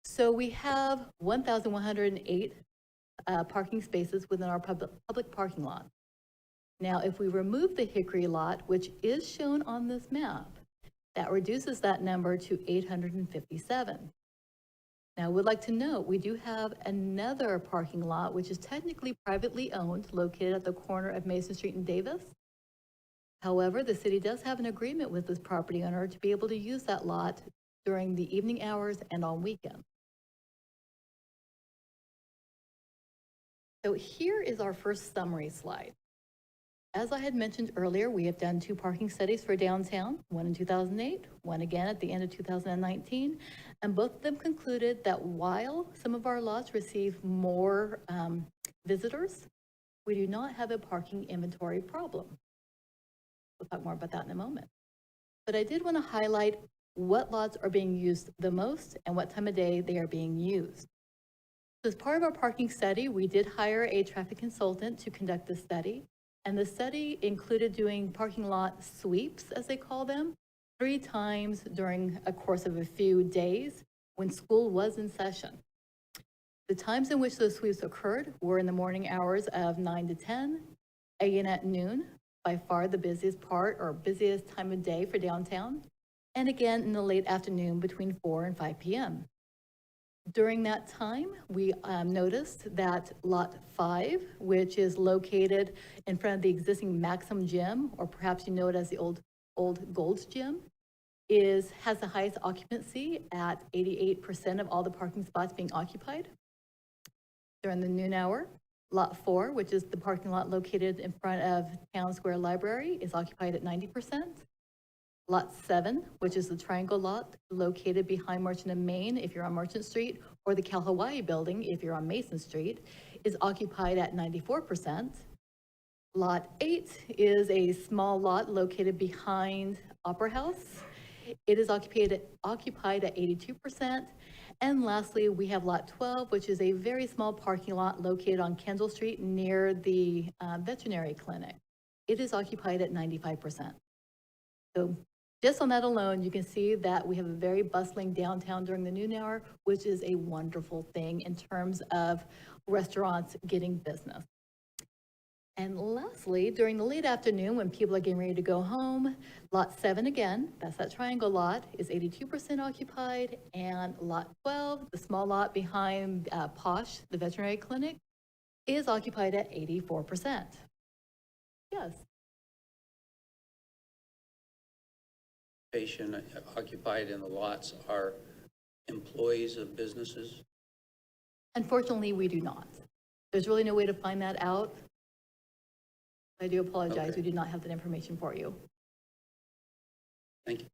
So we have 1,108 parking spaces within our public parking lot. Now, if we remove the Hickory lot, which is shown on this map, that reduces that number to 857. Now, I would like to note, we do have another parking lot, which is technically privately owned, located at the corner of Mason Street and Davis. However, the city does have an agreement with this property owner to be able to use that lot during the evening hours and on weekends. So here is our first summary slide. As I had mentioned earlier, we have done 2 parking studies for downtown, one in 2008, one again at the end of 2019, and both of them concluded that while some of our lots receive more visitors, we do not have a parking inventory problem. We'll talk more about that in a moment. But I did want to highlight what lots are being used the most and what time of day they are being used. As part of our parking study, we did hire a traffic consultant to conduct the study. And the study included doing parking lot sweeps, as they call them, 3 times during a course of a few days when school was in session. The times in which those sweeps occurred were in the morning hours of 9 to 10, again at noon, by far the busiest part or busiest time of day for downtown, and again in the late afternoon between 4 and 5 p.m. During that time, we noticed that Lot 5, which is located in front of the existing Maxim Gym, or perhaps you know it as the old Gold's Gym, has the highest occupancy at 88% of all the parking spots being occupied. During the noon hour, Lot 4, which is the parking lot located in front of Town Square Library, is occupied at 90%. Lot 7, which is the triangle lot located behind Merchant and Main if you're on Merchant Street, or the Cal Hawaii building if you're on Mason Street, is occupied at 94%. Lot 8 is a small lot located behind Opera House. It is occupied at 82%. And lastly, we have Lot 12, which is a very small parking lot located on Kendall Street near the veterinary clinic. It is occupied at 95%. So just on that alone, you can see that we have a very bustling downtown during the noon hour, which is a wonderful thing in terms of restaurants getting business. And lastly, during the late afternoon, when people are getting ready to go home, Lot 7 again, that's that triangle lot, is 82% occupied, and Lot 12, the small lot behind Posh, the veterinary clinic, is occupied at 84%. Yes. Occupied in the lots are employees of businesses? Unfortunately, we do not. There's really no way to find that out. I do apologize. Okay. We do not have that information for you. Thank you.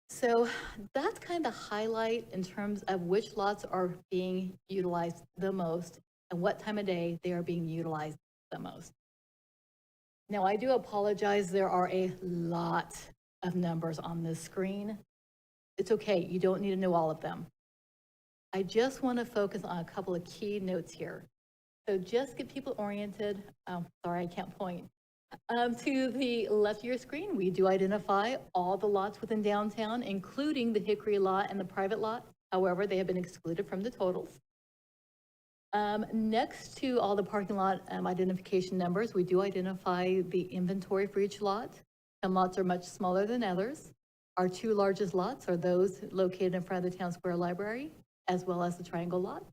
So that's kind of the highlight in terms of which lots are being utilized the most and what time of day they are being utilized the most. Now, I do apologize. There are a lot of numbers on this screen. It's okay. You don't need to know all of them. I just want to focus on a couple of key notes here. So just get people oriented. Oh, sorry, I can't point. To the left of your screen, we do identify all the lots within downtown, including the Hickory lot and the private lot. However, they have been excluded from the totals. Next to all the parking lot identification numbers, we do identify the inventory for each lot. Some lots are much smaller than others. Our 2 largest lots are those located in front of the Town Square Library, as well as the triangle lot.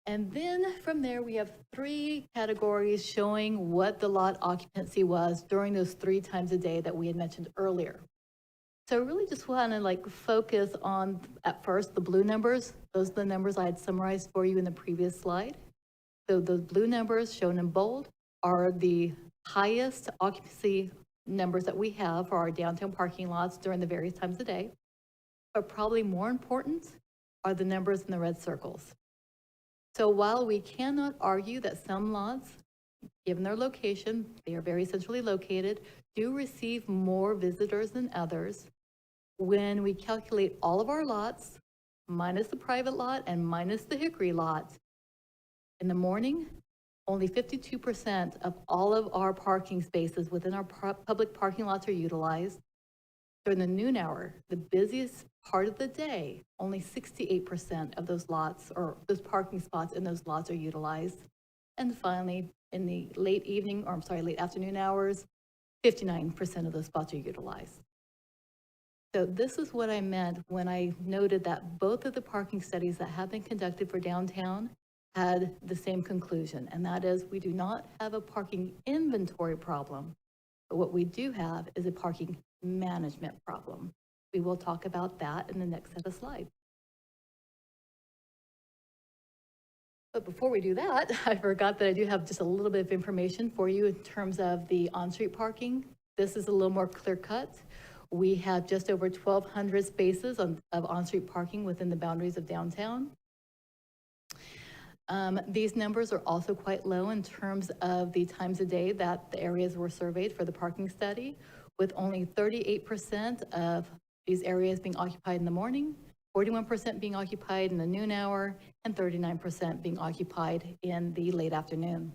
And then from there, we have 3 categories showing what the lot occupancy was during those 3 times a day that we had mentioned earlier. So I really just want to focus on, at first, the blue numbers. Those are the numbers I had summarized for you in the previous slide. So those blue numbers shown in bold are the highest occupancy numbers that we have for our downtown parking lots during the various times of day. But probably more important are the numbers in the red circles. So while we cannot argue that some lots, given their location, they are very centrally located, do receive more visitors than others, when we calculate all of our lots, minus the private lot and minus the Hickory lot, in the morning, only 52% of all of our parking spaces within our public parking lots are utilized. During the noon hour, the busiest part of the day, only 68% of those lots or those parking spots in those lots are utilized. And finally, in the late afternoon hours, 59% of those spots are utilized. So this is what I meant when I noted that both of the parking studies that have been conducted for downtown had the same conclusion, and that is we do not have a parking inventory problem, but what we do have is a parking management problem. We will talk about that in the next set of slides. But before we do that, I forgot that I do have just a little bit of information for you in terms of the on-street parking. This is a little more clear cut. We have just over 1,200 spaces of on-street parking within the boundaries of downtown. These numbers are also quite low in terms of the times a day that the areas were surveyed for the parking study, with only 38% of these areas being occupied in the morning, 41% being occupied in the noon hour, and 39% being occupied in the late afternoon.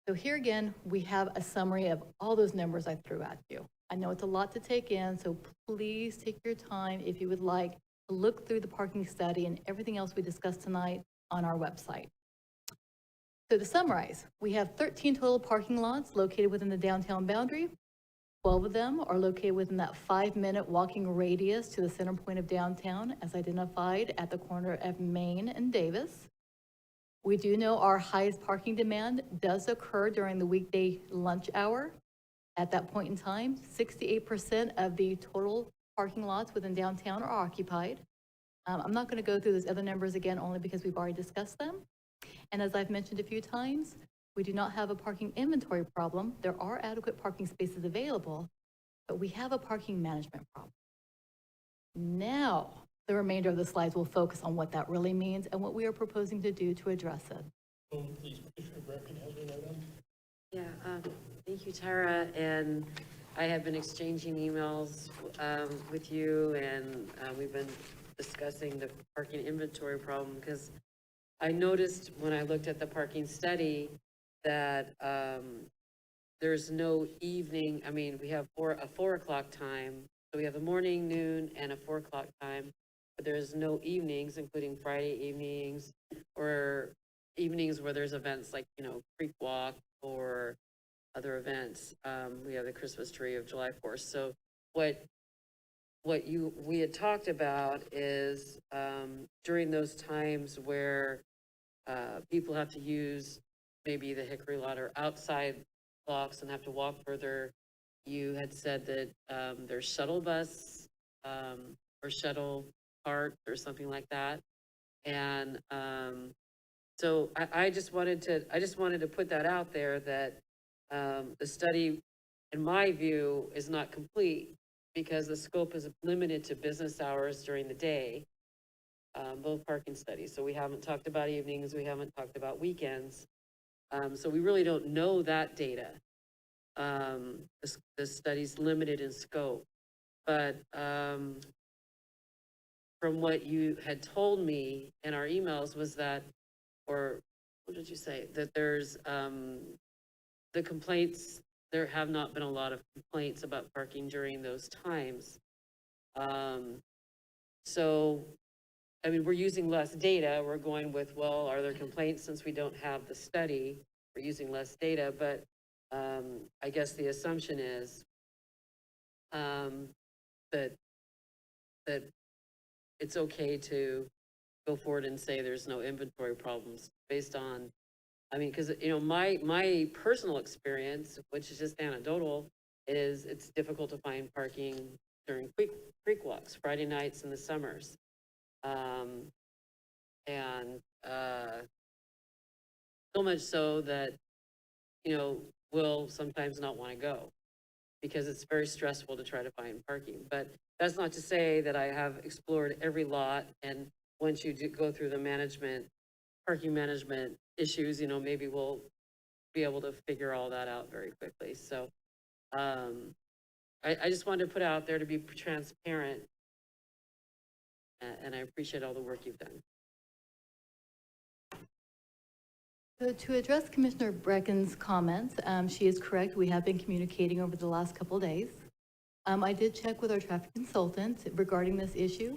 So here again, we have a summary of all those numbers I threw at you. I know it's a lot to take in, so please take your time if you would like to look through the parking study and everything else we discussed tonight on our website. So to summarize, we have 13 total parking lots located within the downtown boundary. 12 of them are located within that 5-minute walking radius to the center point of downtown, as identified at the corner of Main and Davis. We do know our highest parking demand does occur during the weekday lunch hour. At that point in time, 68% of the total parking lots within downtown are occupied. I'm not going to go through those other numbers again, only because we've already discussed them. And as I've mentioned a few times, we do not have a parking inventory problem. There are adequate parking spaces available, but we have a parking management problem. Now, the remainder of the slides will focus on what that really means and what we are proposing to do to address it. Yeah, thank you, Tara. And I have been exchanging emails with you, and we've been discussing the parking inventory problem, because I noticed when I looked at the parking study that there's no evening. I mean, we have a 4 o'clock time. So we have a morning, noon, and a 4 o'clock time, but there's no evenings, including Friday evenings or evenings where there's events like, you know, Creek Walk or other events. We have the Christmas tree of July 4th. So what we had talked about is during those times where people have to use maybe the Hickory lot or outside blocks and have to walk further, you had said that there's shuttle bus or shuttle cart or something like that. And so I just wanted to put that out there, that the study, in my view, is not complete because the scope is limited to business hours during the day, both parking studies. So we haven't talked about evenings, we haven't talked about weekends. So we really don't know that data. The study's limited in scope, but from what you had told me in our emails was that, or what did you say? That there's the complaints, there have not been a lot of complaints about parking during those times. So, I mean, we're using less data. We're going with, well, are there complaints since we don't have the study? We're using less data, but I guess the assumption is that it's okay to go forward and say there's no inventory problems based on, I mean, because, you know, my personal experience, which is just anecdotal, is it's difficult to find parking during creek walks, Friday nights in the summers. And so much so that, you know, we'll sometimes not want to go because it's very stressful to try to find parking. But that's not to say that I have explored every lot, and once you go through the parking management issues, you know, maybe we'll be able to figure all that out very quickly. So I just wanted to put out there to be transparent, and I appreciate all the work you've done. So to address Commissioner Brecken's comments, she is correct. We have been communicating over the last couple of days. I did check with our traffic consultant regarding this issue,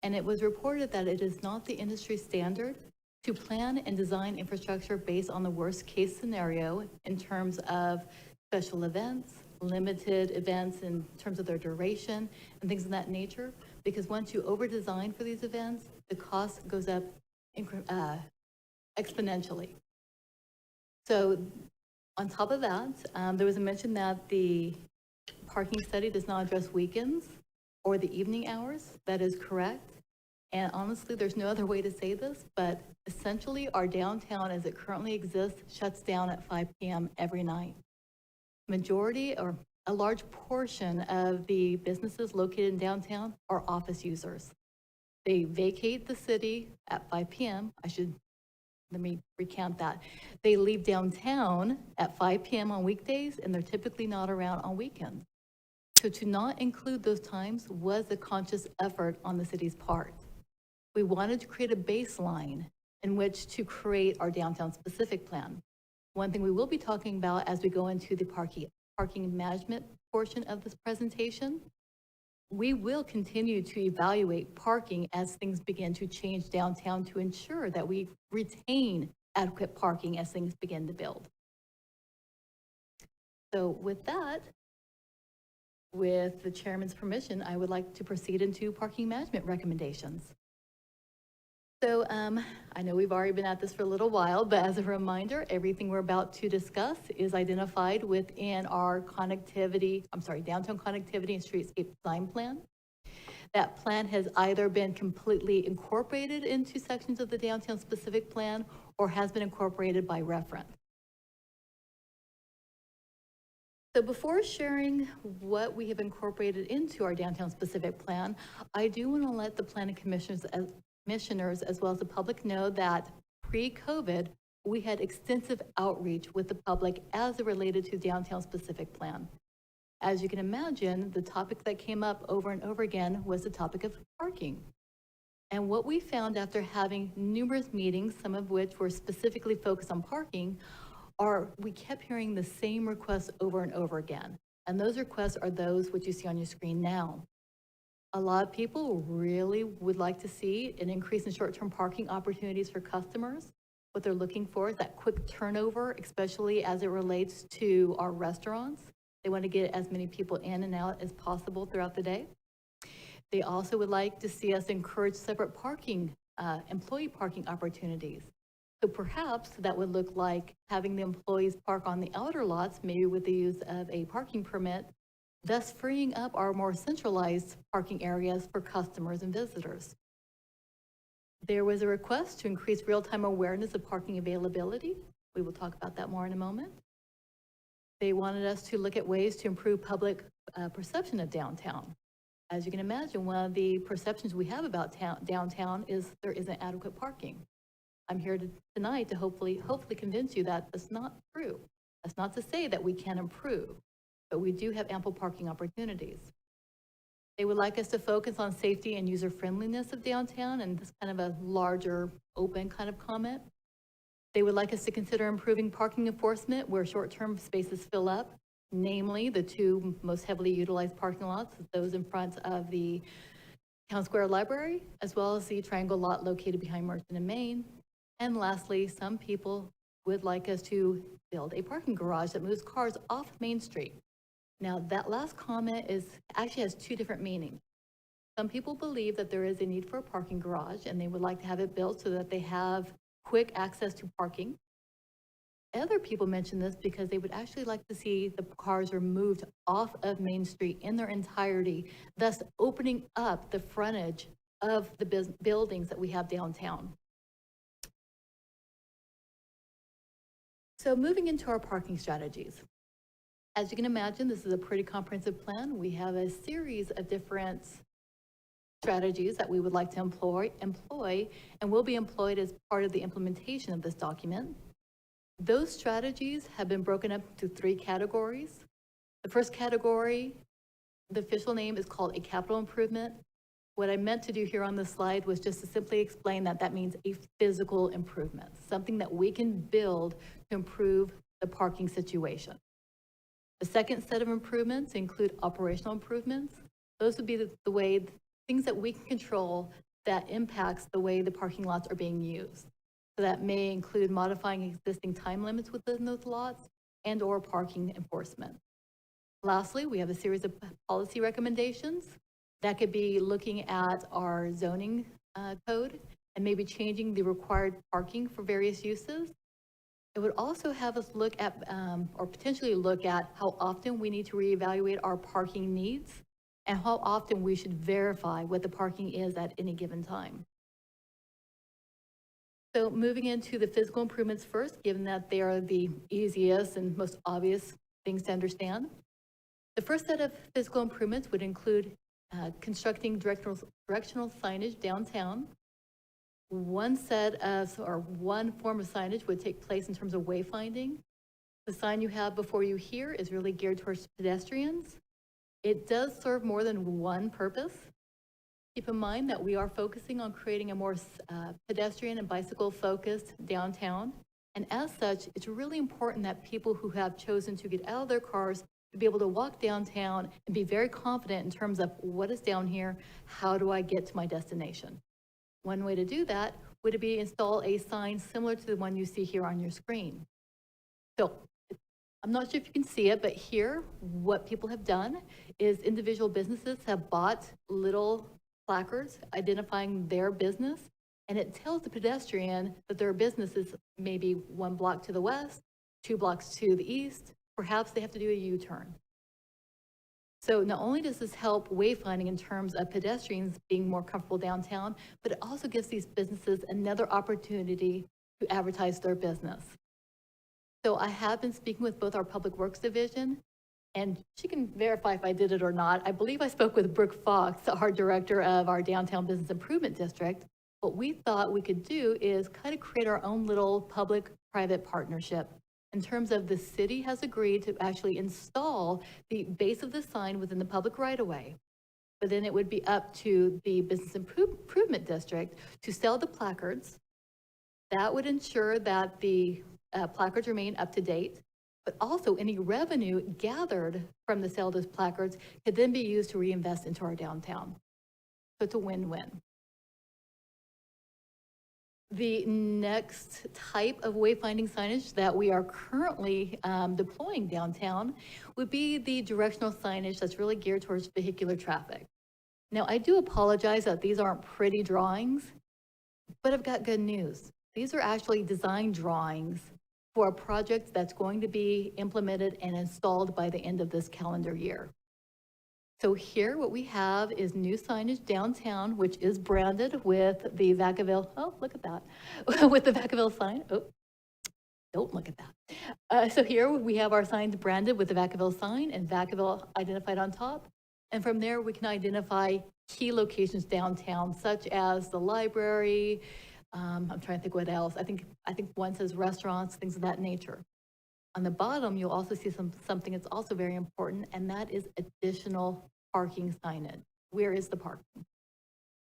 and it was reported that it is not the industry standard to plan and design infrastructure based on the worst case scenario in terms of special events, limited events in terms of their duration, and things of that nature. Because once you over-design for these events, the cost goes up exponentially. So on top of that, there was a mention that the parking study does not address weekends or the evening hours. That is correct. And honestly, there's no other way to say this, but essentially our downtown as it currently exists shuts down at 5 p.m. every night. Majority or a large portion of the businesses located in downtown are office users. They vacate the city at 5 p.m. Let me recount that. They leave downtown at 5 p.m. on weekdays, and they're typically not around on weekends. So to not include those times was a conscious effort on the city's part. We wanted to create a baseline in which to create our downtown specific plan. One thing we will be talking about as we go into the parking management portion of this presentation, we will continue to evaluate parking as things begin to change downtown to ensure that we retain adequate parking as things begin to build. So with that, with the chairman's permission, I would like to proceed into parking management recommendations. So I know we've already been at this for a little while, but as a reminder, everything we're about to discuss is identified within our downtown connectivity and streetscape design plan. That plan has either been completely incorporated into sections of the downtown specific plan or has been incorporated by reference. So before sharing what we have incorporated into our downtown specific plan, I do want to let the planning commissioners as well as the public know that pre-COVID, we had extensive outreach with the public as it related to downtown specific plan. As you can imagine, the topic that came up over and over again was the topic of parking. And what we found after having numerous meetings, some of which were specifically focused on parking, we kept hearing the same requests over and over again. And those requests are those which you see on your screen now. A lot of people really would like to see an increase in short-term parking opportunities for customers. What they're looking for is that quick turnover, especially as it relates to our restaurants. They want to get as many people in and out as possible throughout the day. They also would like to see us encourage separate parking, employee parking opportunities. So perhaps that would look like having the employees park on the outer lots, maybe with the use of a parking permit, thus freeing up our more centralized parking areas for customers and visitors. There was a request to increase real-time awareness of parking availability. We will talk about that more in a moment. They wanted us to look at ways to improve public perception of downtown. As you can imagine, one of the perceptions we have about downtown is there isn't adequate parking. I'm here tonight to hopefully convince you that that's not true. That's not to say that we can improve, but we do have ample parking opportunities. They would like us to focus on safety and user friendliness of downtown, and this kind of a larger open kind of comment. They would like us to consider improving parking enforcement where short-term spaces fill up, namely the two most heavily utilized parking lots, those in front of the Town Square Library, as well as the Triangle lot located behind Merchant and Main. And lastly, some people would like us to build a parking garage that moves cars off Main Street. Now, that last comment actually has two different meanings. Some people believe that there is a need for a parking garage and they would like to have it built so that they have quick access to parking. Other people mention this because they would actually like to see the cars removed off of Main Street in their entirety, thus opening up the frontage of the buildings that we have downtown. So moving into our parking strategies. As you can imagine, this is a pretty comprehensive plan. We have a series of different strategies that we would like to employ and will be employed as part of the implementation of this document. Those strategies have been broken up to 3 categories. The first category, the official name is called a capital improvement. What I meant to do here on this slide was just to simply explain that that means a physical improvement, something that we can build to improve the parking situation. The second set of improvements include operational improvements. Those would be the way, things that we can control that impacts the way the parking lots are being used. So that may include modifying existing time limits within those lots and or parking enforcement. Lastly, we have a series of policy recommendations. That could be looking at our zoning code and maybe changing the required parking for various uses. It would also have us look at, or potentially look at how often we need to reevaluate our parking needs and how often we should verify what the parking is at any given time. So moving into the physical improvements first, given that they are the easiest and most obvious things to understand. The first set of physical improvements would include constructing directional signage downtown. One form of signage would take place in terms of wayfinding. The sign you have before you here is really geared towards pedestrians. It does serve more than one purpose. Keep in mind that we are focusing on creating a more pedestrian and bicycle focused downtown. And as such, it's really important that people who have chosen to get out of their cars to be able to walk downtown and be very confident in terms of what is down here, how do I get to my destination? One way to do that would be install a sign similar to the one you see here on your screen. So I'm not sure if you can see it, but here, what people have done is individual businesses have bought little placards identifying their business, and it tells the pedestrian that their business is maybe 1 block to the west, 2 blocks to the east, perhaps they have to do a U-turn. So not only does this help wayfinding in terms of pedestrians being more comfortable downtown, but it also gives these businesses another opportunity to advertise their business. So I have been speaking with both our Public Works Division, and she can verify if I did it or not. I believe I spoke with Brooke Fox, our director of our Downtown Business Improvement District. What we thought we could do is kind of create our own little public-private partnership in terms of the city has agreed to actually install the base of the sign within the public right-of-way. But then it would be up to the Business Improvement District to sell the placards. That would ensure that the placards remain up to date, but also any revenue gathered from the sale of those placards could then be used to reinvest into our downtown. So it's a win-win. The next type of wayfinding signage that we are currently deploying downtown would be the directional signage that's really geared towards vehicular traffic. Now, I do apologize that these aren't pretty drawings, but I've got good news. These are actually design drawings for a project that's going to be implemented and installed by the end of this calendar year. So here, what we have is new signage downtown, which is branded with the Vacaville, oh, look at that, with the Vacaville sign. Oh, don't look at that. So here we have our signs branded with the Vacaville sign and Vacaville identified on top. And from there, we can identify key locations downtown, such as the library. I'm trying to think what else. I think one says restaurants, things of that nature. On the bottom, you'll also see something that's also very important, and that is additional parking signage. Where is the parking?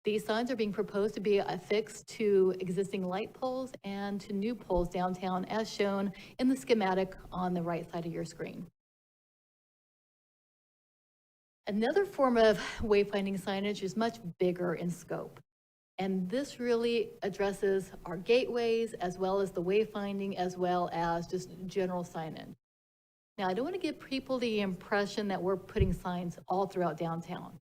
These signs are being proposed to be affixed to existing light poles and to new poles downtown, as shown in the schematic on the right side of your screen. Another form of wayfinding signage is much bigger in scope. And this really addresses our gateways, as well as the wayfinding, as well as just general signage. Now, I don't want to give people the impression that we're putting signs all throughout downtown.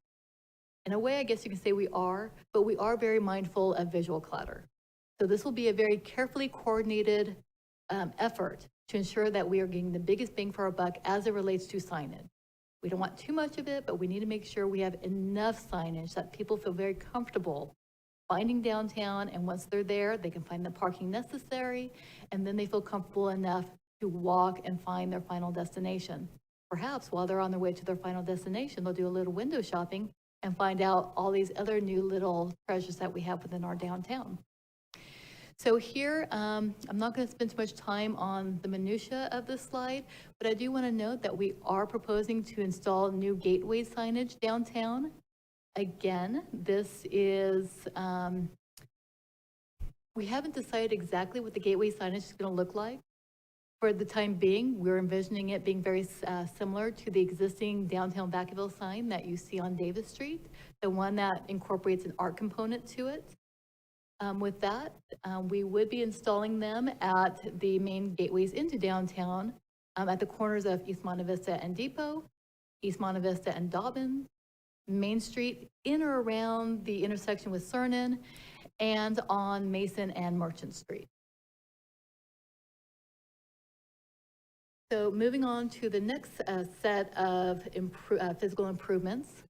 In a way, I guess you can say we are, but we are very mindful of visual clutter. So this will be a very carefully coordinated effort to ensure that we are getting the biggest bang for our buck as it relates to signage. We don't want too much of it, but we need to make sure we have enough signage that people feel very comfortable finding downtown, and once they're there, they can find the parking necessary, and then they feel comfortable enough to walk and find their final destination. Perhaps while they're on their way to their final destination, they'll do a little window shopping and find out all these other new little treasures that we have within our downtown. So here, I'm not going to spend too much time on the minutia of this slide, but I do want to note that we are proposing to install new gateway signage downtown. Again, this is, we haven't decided exactly what the gateway signage is going to look like. For the time being, we're envisioning it being very similar to the existing downtown Vacaville sign that you see on Davis Street, the one that incorporates an art component to it. With that, we would be installing them at the main gateways into downtown, at the corners of East Monte Vista and Depot, East Monte Vista and Dobbin, Main Street, in or around the intersection with Cernan, and on Mason and Merchant Street. So moving on to the next set of physical improvements.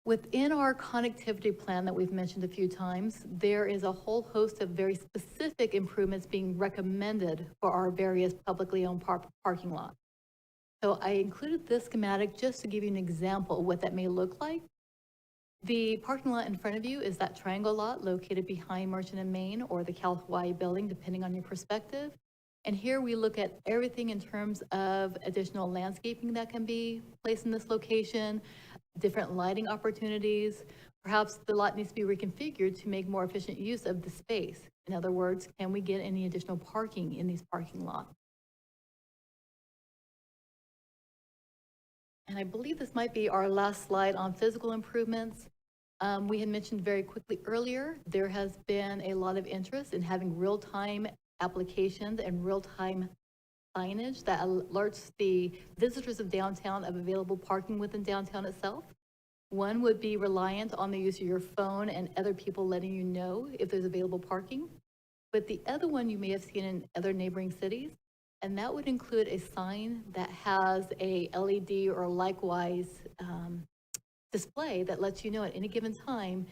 Within our connectivity plan that we've mentioned a few times, there is a whole host of very specific improvements being recommended for our various publicly owned parking lots. So I included this schematic just to give you an example of what that may look like. The parking lot in front of you is that triangle lot located behind Merchant and Main or the Cal Hawaii building, depending on your perspective. And here we look at everything in terms of additional landscaping that can be placed in this location, different lighting opportunities. Perhaps the lot needs to be reconfigured to make more efficient use of the space. In other words, can we get any additional parking in these parking lots? And I believe this might be our last slide on physical improvements. We had mentioned very quickly earlier, there has been a lot of interest in having real-time applications and real-time signage that alerts the visitors of downtown of available parking within downtown itself. One would be reliant on the use of your phone and other people letting you know if there's available parking. But the other one you may have seen in other neighboring cities, and that would include a sign that has a LED or likewise display that lets you know at any given time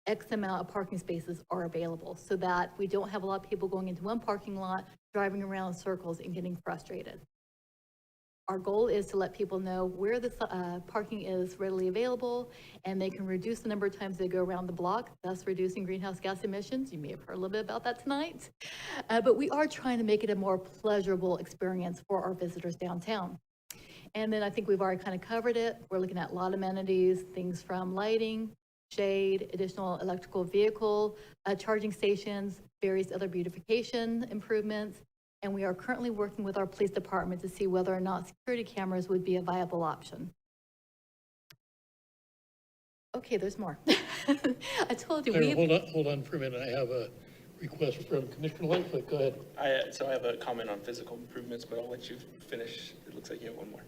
X amount of parking spaces are available, so that we don't have a lot of people going into one parking lot, driving around in circles and getting frustrated. Our goal is to let people know where the parking is readily available, and they can reduce the number of times they go around the block, thus reducing greenhouse gas emissions. You may have heard a little bit about that tonight. But we are trying to make it a more pleasurable experience for our visitors downtown. And then I think we've already kind of covered it. We're looking at lot amenities, things from lighting, shade, additional electrical vehicle, charging stations, various other beautification improvements. And we are currently working with our police department to see whether or not security cameras would be a viable option. Okay, there's more. I told you. Claire, hold on for a minute. I have a request from Commissioner Lightfoot. Go ahead. So I have a comment on physical improvements, but I'll let you finish. It looks like you have one more.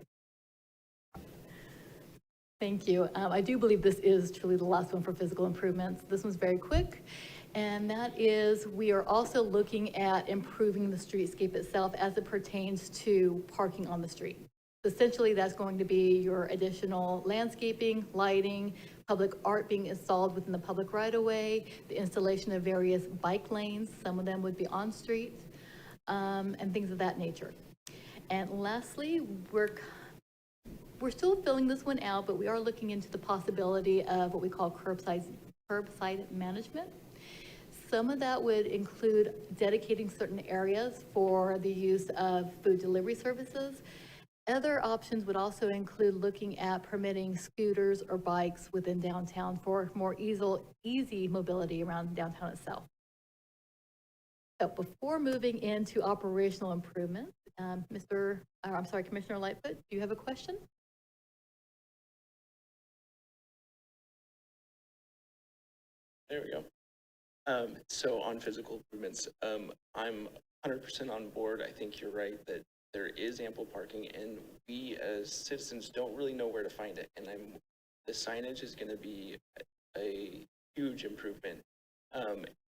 Thank you. I do believe this is truly the last one for physical improvements. This one's very quick. And that is, we are also looking at improving the streetscape itself as it pertains to parking on the street. Essentially, that's going to be your additional landscaping, lighting, public art being installed within the public right-of-way, the installation of various bike lanes, some of them would be on street, and things of that nature. And lastly, we're still filling this one out, but we are looking into the possibility of what we call curbside management. Some of that would include dedicating certain areas for the use of food delivery services. Other options would also include looking at permitting scooters or bikes within downtown for more easy mobility around downtown itself. So before moving into operational improvements, Commissioner Lightfoot, do you have a question? There we go. So on physical improvements, I'm 100% on board. I think you're right that there is ample parking, and we as citizens don't really know where to find it. And the signage is going to be a huge improvement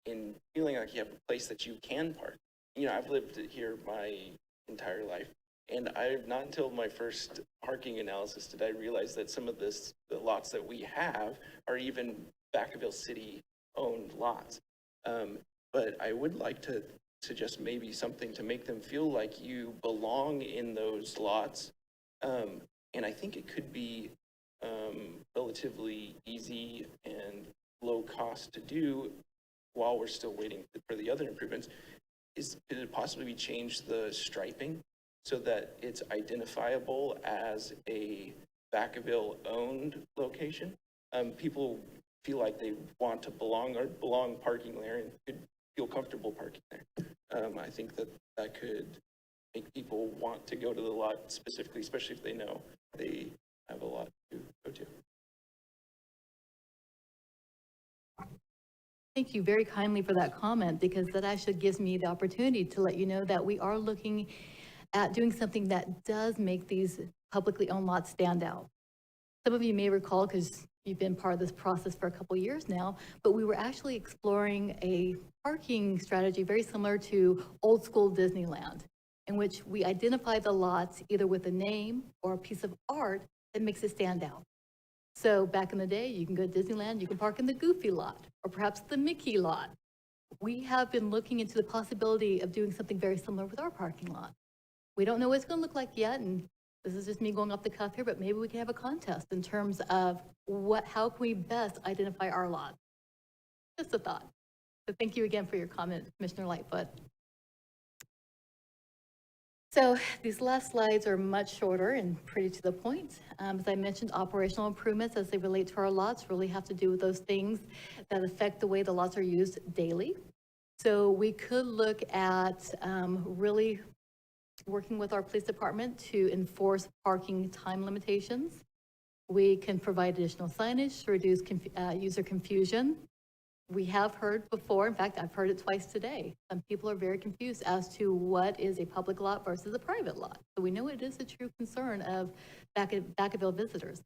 in feeling like you have a place that you can park. You know, I've lived here my entire life, and not until my first parking analysis did I realize that some of the lots that we have are even Vacaville City owned lots. But I would like to suggest maybe something to make them feel like you belong in those lots. And I think it could be relatively easy and low cost to do while we're still waiting for the other improvements. Could it possibly change the striping so that it's identifiable as a Vacaville owned location? People feel like they want to belong parking there and could feel comfortable parking there. I think that could make people want to go to the lot specifically, especially if they know they have a lot to go to. Thank you very kindly for that comment, because that actually gives me the opportunity to let you know that we are looking at doing something that does make these publicly owned lots stand out. Some of you may recall, because you've been part of this process for a couple of years now, but we were actually exploring a parking strategy very similar to old school Disneyland, in which we identify the lots either with a name or a piece of art that makes it stand out. So back in the day, you can go to Disneyland, you can park in the Goofy lot, or perhaps the Mickey lot. We have been looking into the possibility of doing something very similar with our parking lot. We don't know what it's going to look like yet, and this is just me going off the cuff here, but maybe we can have a contest in terms of how can we best identify our lots? Just a thought. So thank you again for your comment, Commissioner Lightfoot. So these last slides are much shorter and pretty to the point. As I mentioned, operational improvements as they relate to our lots really have to do with those things that affect the way the lots are used daily. So we could look at really working with our police department to enforce parking time limitations. We can provide additional signage to reduce user confusion. We have heard before, in fact, I've heard it twice today. Some people are very confused as to what is a public lot versus a private lot. So we know it is a true concern of Vacaville visitors.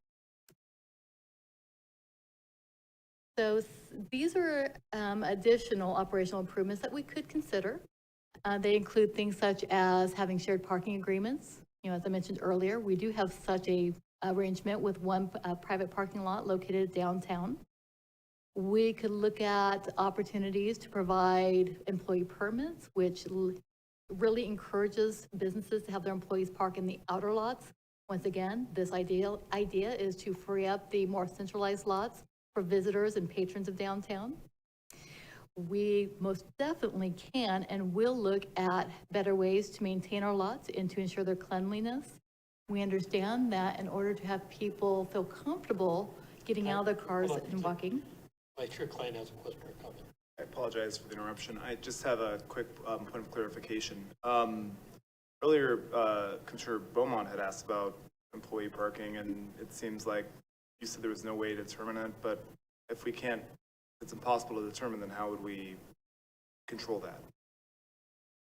So these are additional operational improvements that we could consider. They include things such as having shared parking agreements. You know, as I mentioned earlier, we do have such a arrangement with one private parking lot located downtown. We could look at opportunities to provide employee permits, which really encourages businesses to have their employees park in the outer lots. Once again, this idea is to free up the more centralized lots for visitors and patrons of downtown. We most definitely can and will look at better ways to maintain our lots and to ensure their cleanliness. We understand that in order to have people feel comfortable getting out of their cars and walking. Vice Chair Klein has a question or comment. I apologize for the interruption. I just have a quick point of clarification. Earlier, Commissioner Beaumont had asked about employee parking, and it seems like you said there was no way to determine it, but if we can't, it's impossible to determine, then how would we control that?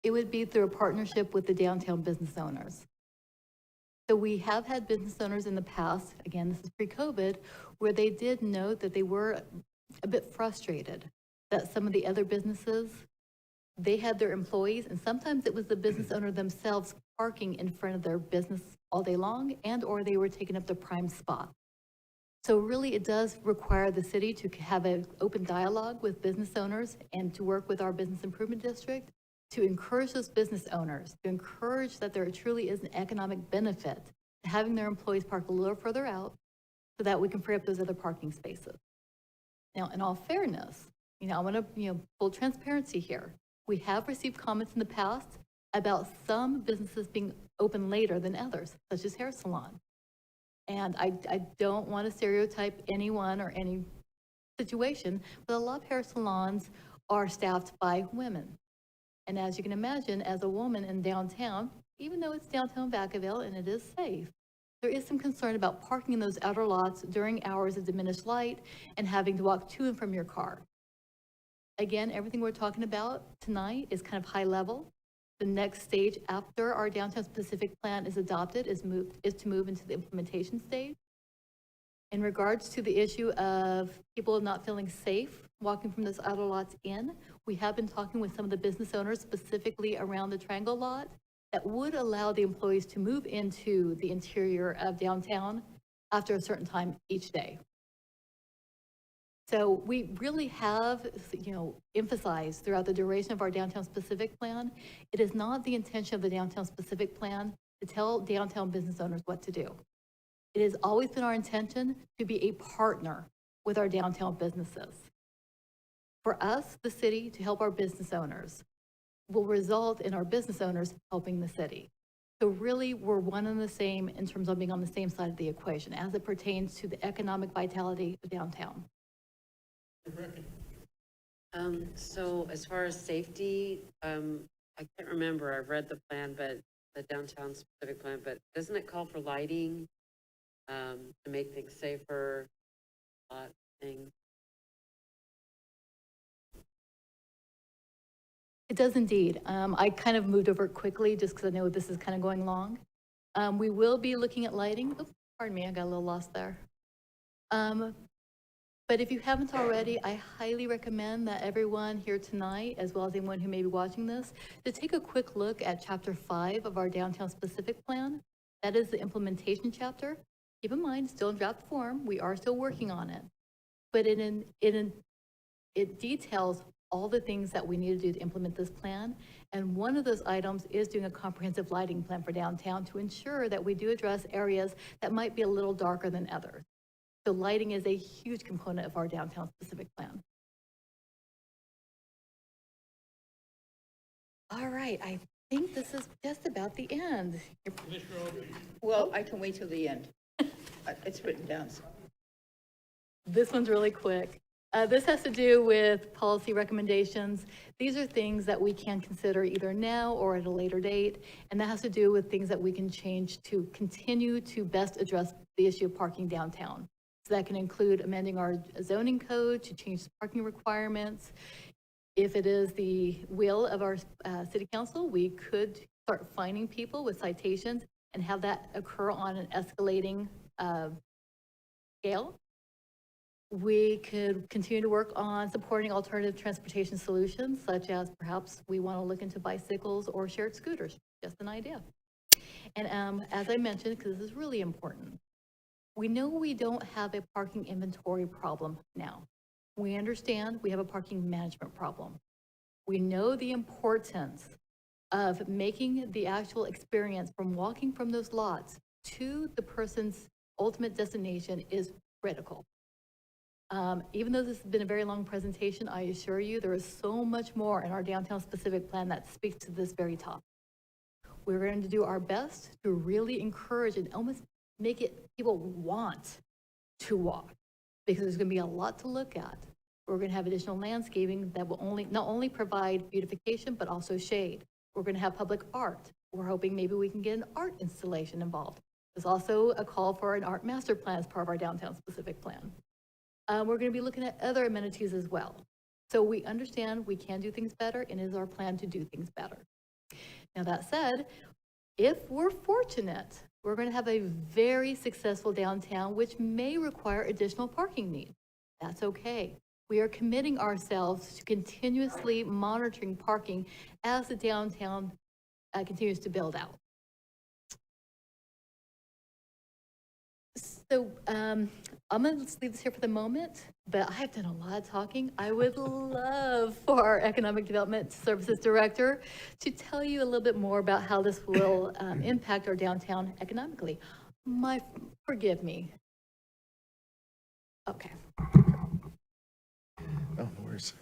It would be through a partnership with the downtown business owners. So we have had business owners in the past, again, this is pre-COVID, where they did note that they were a bit frustrated that some of the other businesses, they had their employees, and sometimes it was the business owner themselves parking in front of their business all day long, and or they were taking up the prime spot. So really it does require the city to have an open dialogue with business owners and to work with our business improvement district to encourage those business owners, to encourage that there truly is an economic benefit to having their employees park a little further out so that we can free up those other parking spaces. Now, in all fairness, you know, I want to, full transparency here. We have received comments in the past about some businesses being open later than others, such as hair salon. And I don't want to stereotype anyone or any situation, but a lot of hair salons are staffed by women. And as you can imagine, as a woman in downtown, even though it's downtown Vacaville and it is safe, there is some concern about parking in those outer lots during hours of diminished light and having to walk to and from your car. Again, everything we're talking about tonight is kind of high level. The next stage after our downtown specific plan is adopted is to move into the implementation stage. In regards to the issue of people not feeling safe walking from those outer lots in, we have been talking with some of the business owners specifically around the Triangle lot that would allow the employees to move into the interior of downtown after a certain time each day. So we really have, emphasized throughout the duration of our downtown specific plan, it is not the intention of the downtown specific plan to tell downtown business owners what to do. It has always been our intention to be a partner with our downtown businesses. For us, the city, to help our business owners will result in our business owners helping the city. So really, we're one and the same in terms of being on the same side of the equation as it pertains to the economic vitality of downtown. So as far as safety, I can't remember, I've read the plan, but the downtown specific plan, but doesn't it call for lighting to make things safer, things? It does indeed. I kind of moved over quickly just because I know this is kind of going long. We will be looking at lighting. Oh, pardon me, I got a little lost there. But if you haven't already, I highly recommend that everyone here tonight, as well as anyone who may be watching this, to take a quick look at Chapter 5 of our downtown specific plan. That is the implementation chapter. Keep in mind, still in draft form. We are still working on it. But it details all the things that we need to do to implement this plan. And one of those items is doing a comprehensive lighting plan for downtown to ensure that we do address areas that might be a little darker than others. So lighting is a huge component of our downtown specific plan. All right, I think this is just about the end. Well, I can wait till the end. It's written down. This one's really quick. This has to do with policy recommendations. These are things that we can consider either now or at a later date, and that has to do with things that we can change to continue to best address the issue of parking downtown. So that can include amending our zoning code to change the parking requirements. If it is the will of our city council, we could start fining people with citations and have that occur on an escalating scale. We could continue to work on supporting alternative transportation solutions, such as perhaps we want to look into bicycles or shared scooters, just an idea. And as I mentioned, because this is really important, we know we don't have a parking inventory problem now. We understand we have a parking management problem. We know the importance of making the actual experience from walking from those lots to the person's ultimate destination is critical. Even though this has been a very long presentation, I assure you there is so much more in our downtown specific plan that speaks to this very topic. We're going to do our best to really encourage and almost make it people want to walk, because there's going to be a lot to look at. We're going to have additional landscaping that will not only provide beautification, but also shade. We're going to have public art. We're hoping maybe we can get an art installation involved. There's also a call for an art master plan as part of our downtown specific plan. We're going to be looking at other amenities as well. So we understand we can do things better, and it is our plan to do things better. Now that said, if we're fortunate, we're going to have a very successful downtown, which may require additional parking needs. That's okay. We are committing ourselves to continuously monitoring parking as the downtown continues to build out. So I'm going to leave this here for the moment, but I have done a lot of talking. I would love for our Economic Development Services Director to tell you a little bit more about how this will impact our downtown economically. Forgive me. Okay. Oh, no worries.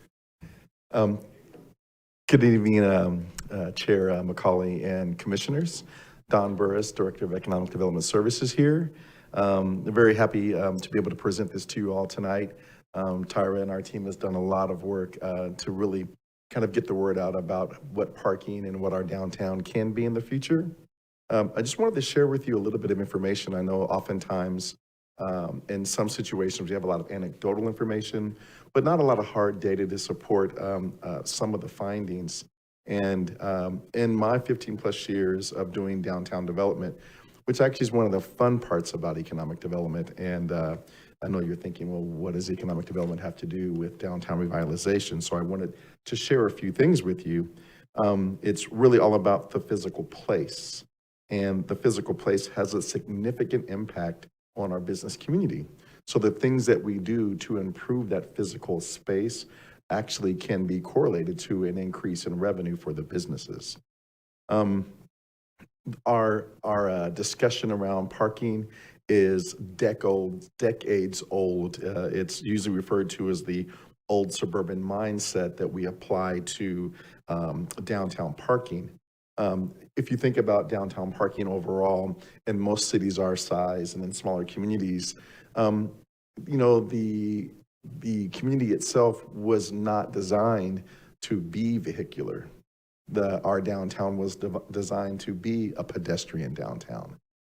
Good evening, Chair McCauley and Commissioners. Don Burris, Director of Economic Development Services here. I'm very happy to be able to present this to you all tonight. Tyra and our team has done a lot of work to really kind of get the word out about what parking and what our downtown can be in the future. I just wanted to share with you a little bit of information. I know oftentimes in some situations we have a lot of anecdotal information, but not a lot of hard data to support some of the findings. And in my 15 plus years of doing downtown development, which actually is one of the fun parts about economic development. And I know you're thinking, well, what does economic development have to do with downtown revitalization? So I wanted to share a few things with you. It's really all about the physical place. And the physical place has a significant impact on our business community. So the things that we do to improve that physical space actually can be correlated to an increase in revenue for the businesses. Our discussion around parking is decades old. It's usually referred to as the old suburban mindset that we apply to downtown parking. If you think about downtown parking overall, in most cities our size and in smaller communities, you know, the community itself was not designed to be vehicular. Our downtown was designed to be a pedestrian downtown.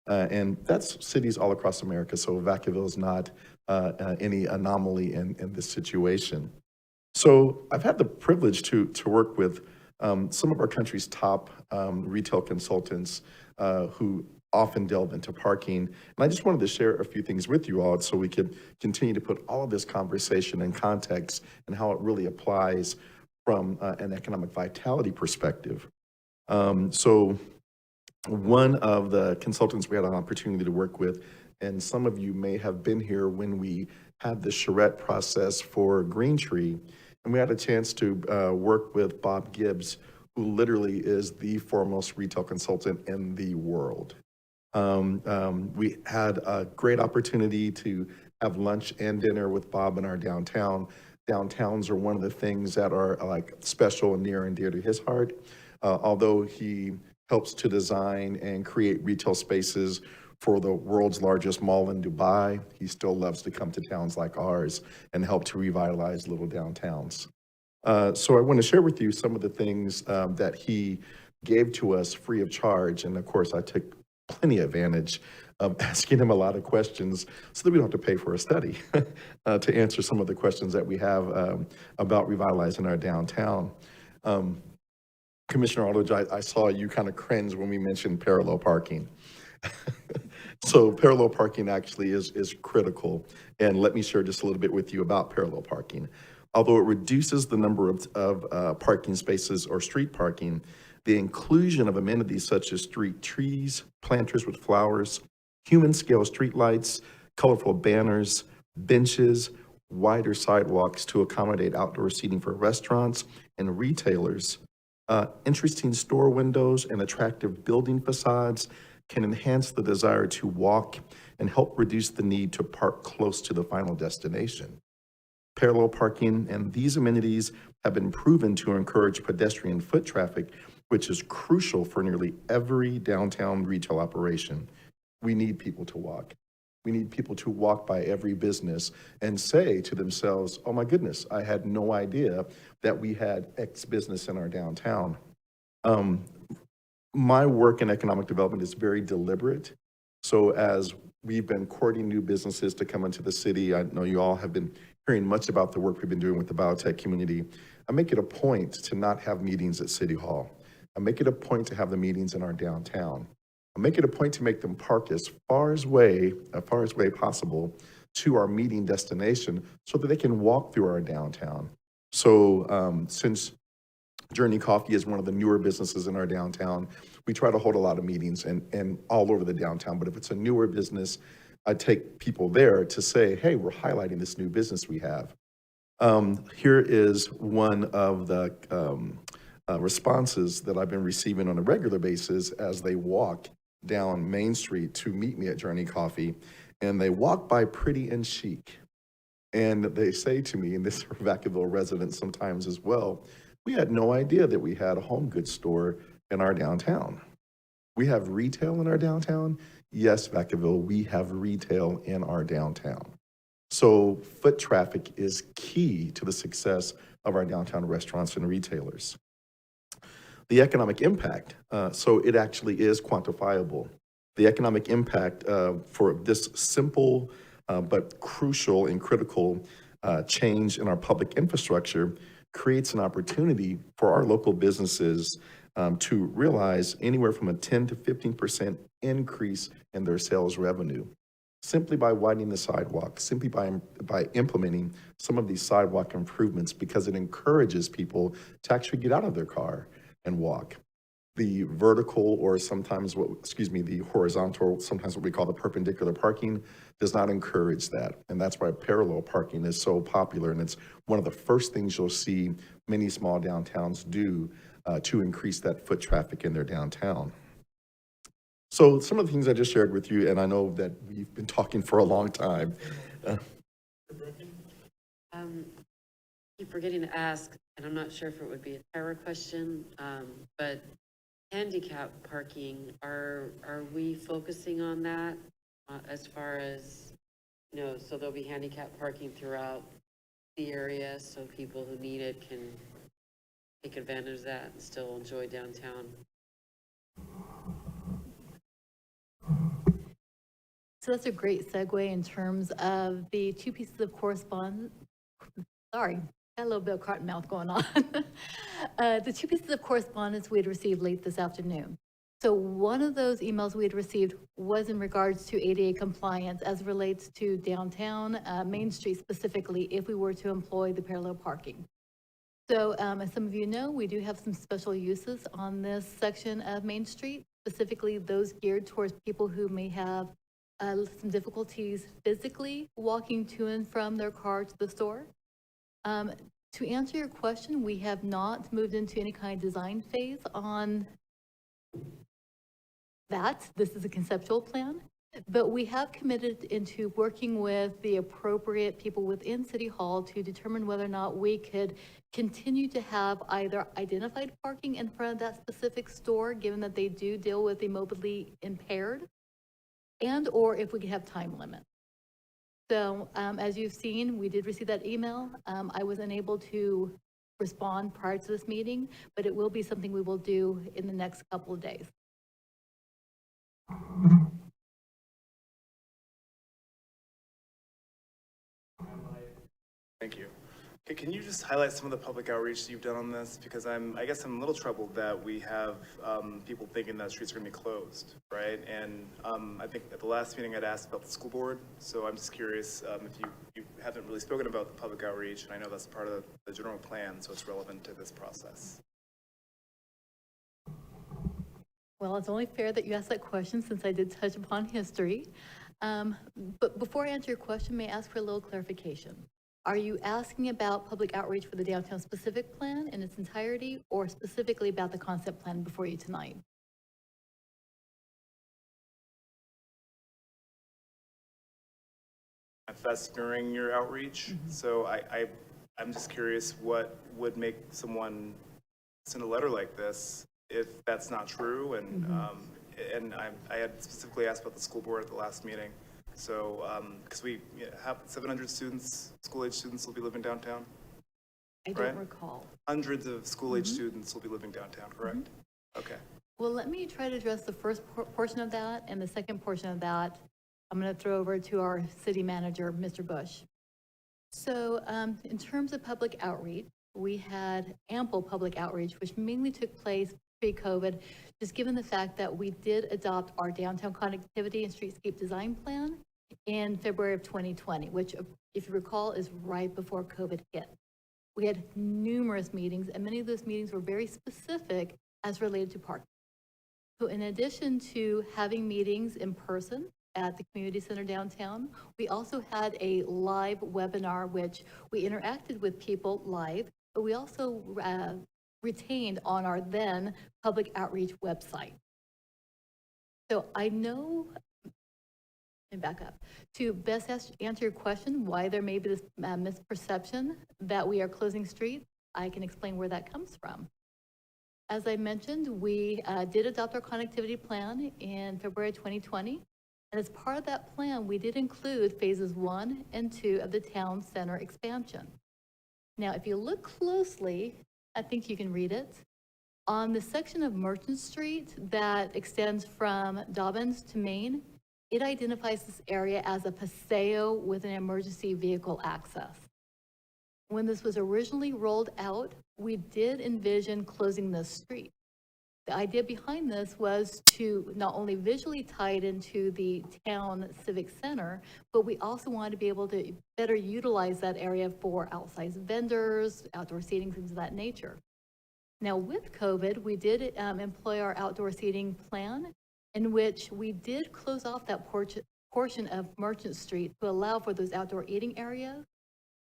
And that's cities all across America. So Vacaville is not any anomaly in this situation. So I've had the privilege to work with some of our country's top retail consultants who often delve into parking. And I just wanted to share a few things with you all so we could continue to put all of this conversation in context and how it really applies from an economic vitality perspective. So one of the consultants we had an opportunity to work with, and some of you may have been here when we had the charrette process for Green Tree, And we had a chance to work with Bob Gibbs, who literally is the foremost retail consultant in the world. We had a great opportunity to have lunch and dinner with Bob in our downtown. Downtowns are one of the things that are like special and near and dear to his heart. Although he helps to design and create retail spaces for the world's largest mall in Dubai, he still loves to come to towns like ours and help to revitalize little downtowns. So I want to share with you some of the things that he gave to us free of charge. And of course, I took plenty of advantage of asking him a lot of questions so that we don't have to pay for a study to answer some of the questions that we have about revitalizing our downtown. Commissioner Aldridge, I saw you kind of cringe when we mentioned parallel parking. So parallel parking actually is critical. And let me share just a little bit with you about parallel parking. Although it reduces the number of parking spaces or street parking, the inclusion of amenities such as street trees, planters with flowers, human-scale streetlights, colorful banners, benches, wider sidewalks to accommodate outdoor seating for restaurants and retailers, interesting store windows and attractive building facades can enhance the desire to walk and help reduce the need to park close to the final destination. Parallel parking and these amenities have been proven to encourage pedestrian foot traffic, which is crucial for nearly every downtown retail operation. We need people to walk. We need people to walk by every business and say to themselves, oh my goodness, I had no idea that we had X business in our downtown. My work in economic development is very deliberate. So as we've been courting new businesses to come into the city, I know you all have been hearing much about the work we've been doing with the biotech community. I make it a point to not have meetings at City Hall. I make it a point to have the meetings in our downtown. I make it a point to make them park as far as way possible to our meeting destination so that they can walk through our downtown. So since Journey Coffee is one of the newer businesses in our downtown, we try to hold a lot of meetings and all over the downtown. But if it's a newer business, I take people there to say, hey, we're highlighting this new business we have. Here is one of the responses that I've been receiving on a regular basis as they walk down Main Street to meet me at Journey Coffee. And they walk by pretty and chic. And they say to me, and this is a Vacaville resident sometimes as well, we had no idea that we had a home goods store in our downtown. We have retail in our downtown. Yes, Vacaville, we have retail in our downtown. So foot traffic is key to the success of our downtown restaurants and retailers. The economic impact, so it actually is quantifiable. The economic impact for this simple but crucial and critical change in our public infrastructure creates an opportunity for our local businesses to realize anywhere from a 10 to 15% increase in their sales revenue, simply by widening the sidewalk, simply by implementing some of these sidewalk improvements, because it encourages people to actually get out of their car and walk. The vertical, or sometimes the horizontal, sometimes what we call the perpendicular parking, does not encourage that. And that's why parallel parking is so popular. And it's one of the first things you'll see many small downtowns do to increase that foot traffic in their downtown. So some of the things I just shared with you, and I know that we've been talking for a long time. Keep forgetting to ask, and I'm not sure if it would be a Tara question, but handicap parking, are we focusing on that as far as, so there'll be handicap parking throughout the area so people who need it can take advantage of that and still enjoy downtown? So that's a great segue in terms of the two pieces of correspondence. Sorry, got a little bit of cotton mouth going on. The two pieces of correspondence we had received late this afternoon. So one of those emails we had received was in regards to ADA compliance as relates to downtown Main Street specifically, if we were to employ the parallel parking. So as some of you know, we do have some special uses on this section of Main Street, specifically those geared towards people who may have some difficulties physically walking to and from their car to the store. To answer your question, we have not moved into any kind of design phase on that. This is a conceptual plan, but we have committed into working with the appropriate people within City Hall to determine whether or not we could continue to have either identified parking in front of that specific store, given that they do deal with the mobility impaired, and or if we could have time limits. So as you've seen, we did receive that email. I was unable to respond prior to this meeting, but it will be something we will do in the next couple of days. Thank you. Okay, can you just highlight some of the public outreach that you've done on this? Because I guess I'm a little troubled that we have people thinking that streets are going to be closed, right? And I think at the last meeting I'd asked about the school board, so I'm just curious if you haven't really spoken about the public outreach, and I know that's part of the general plan, so it's relevant to this process. Well, it's only fair that you asked that question since I did touch upon history. But before I answer your question, may I ask for a little clarification? Are you asking about public outreach for the downtown specific plan in its entirety, or specifically about the concept plan before you tonight? That's during your outreach, so I'm just curious what would make someone send a letter like this if that's not true, and I had specifically asked about the school board at the last meeting. So, because we have 700 students, school-age students will be living downtown. I don't recall. Hundreds of school-age students will be living downtown, correct? Okay. Well, let me try to address the first portion of that, and the second portion of that, I'm going to throw over to our city manager, Mr. Bush. So, in terms of public outreach, we had ample public outreach, which mainly took place pre-COVID, just given the fact that we did adopt our downtown connectivity and streetscape design plan in February of 2020, which, if you recall, is right before COVID hit. We had numerous meetings, and many of those meetings were very specific as related to parking. So in addition to having meetings in person at the community center downtown, we also had a live webinar, which we interacted with people live, but we also retained on our then public outreach website. So I know, and back up, to best answer your question, why there may be this misperception that we are closing streets, I can explain where that comes from. As I mentioned, we did adopt our connectivity plan in February 2020. And as part of that plan, we did include phases 1 and 2 of the town center expansion. Now, if you look closely, I think you can read it. On the section of Merchant Street that extends from Dobbins to Main, it identifies this area as a paseo with an emergency vehicle access. When this was originally rolled out, we did envision closing this street. The idea behind this was to not only visually tie it into the town civic center, but we also wanted to be able to better utilize that area for outside vendors, outdoor seating, things of that nature. Now with COVID, we did employ our outdoor seating plan, in which we did close off that portion of Merchant Street to allow for those outdoor eating areas.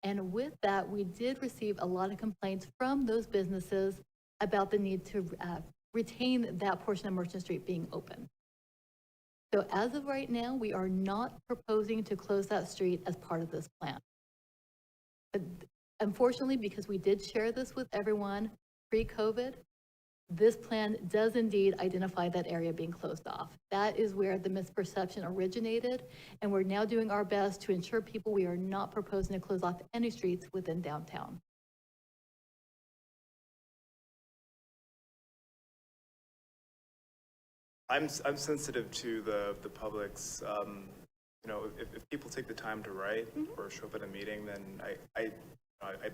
And with that, we did receive a lot of complaints from those businesses about the need to retain that portion of Merchant Street being open. So as of right now, we are not proposing to close that street as part of this plan. But unfortunately, because we did share this with everyone pre-COVID, this plan does indeed identify that area being closed off. That is where the misperception originated, and we're now doing our best to ensure people we are not proposing to close off any streets within downtown. I'm sensitive to the public's, you know, if people take the time to write or show up at a meeting, then I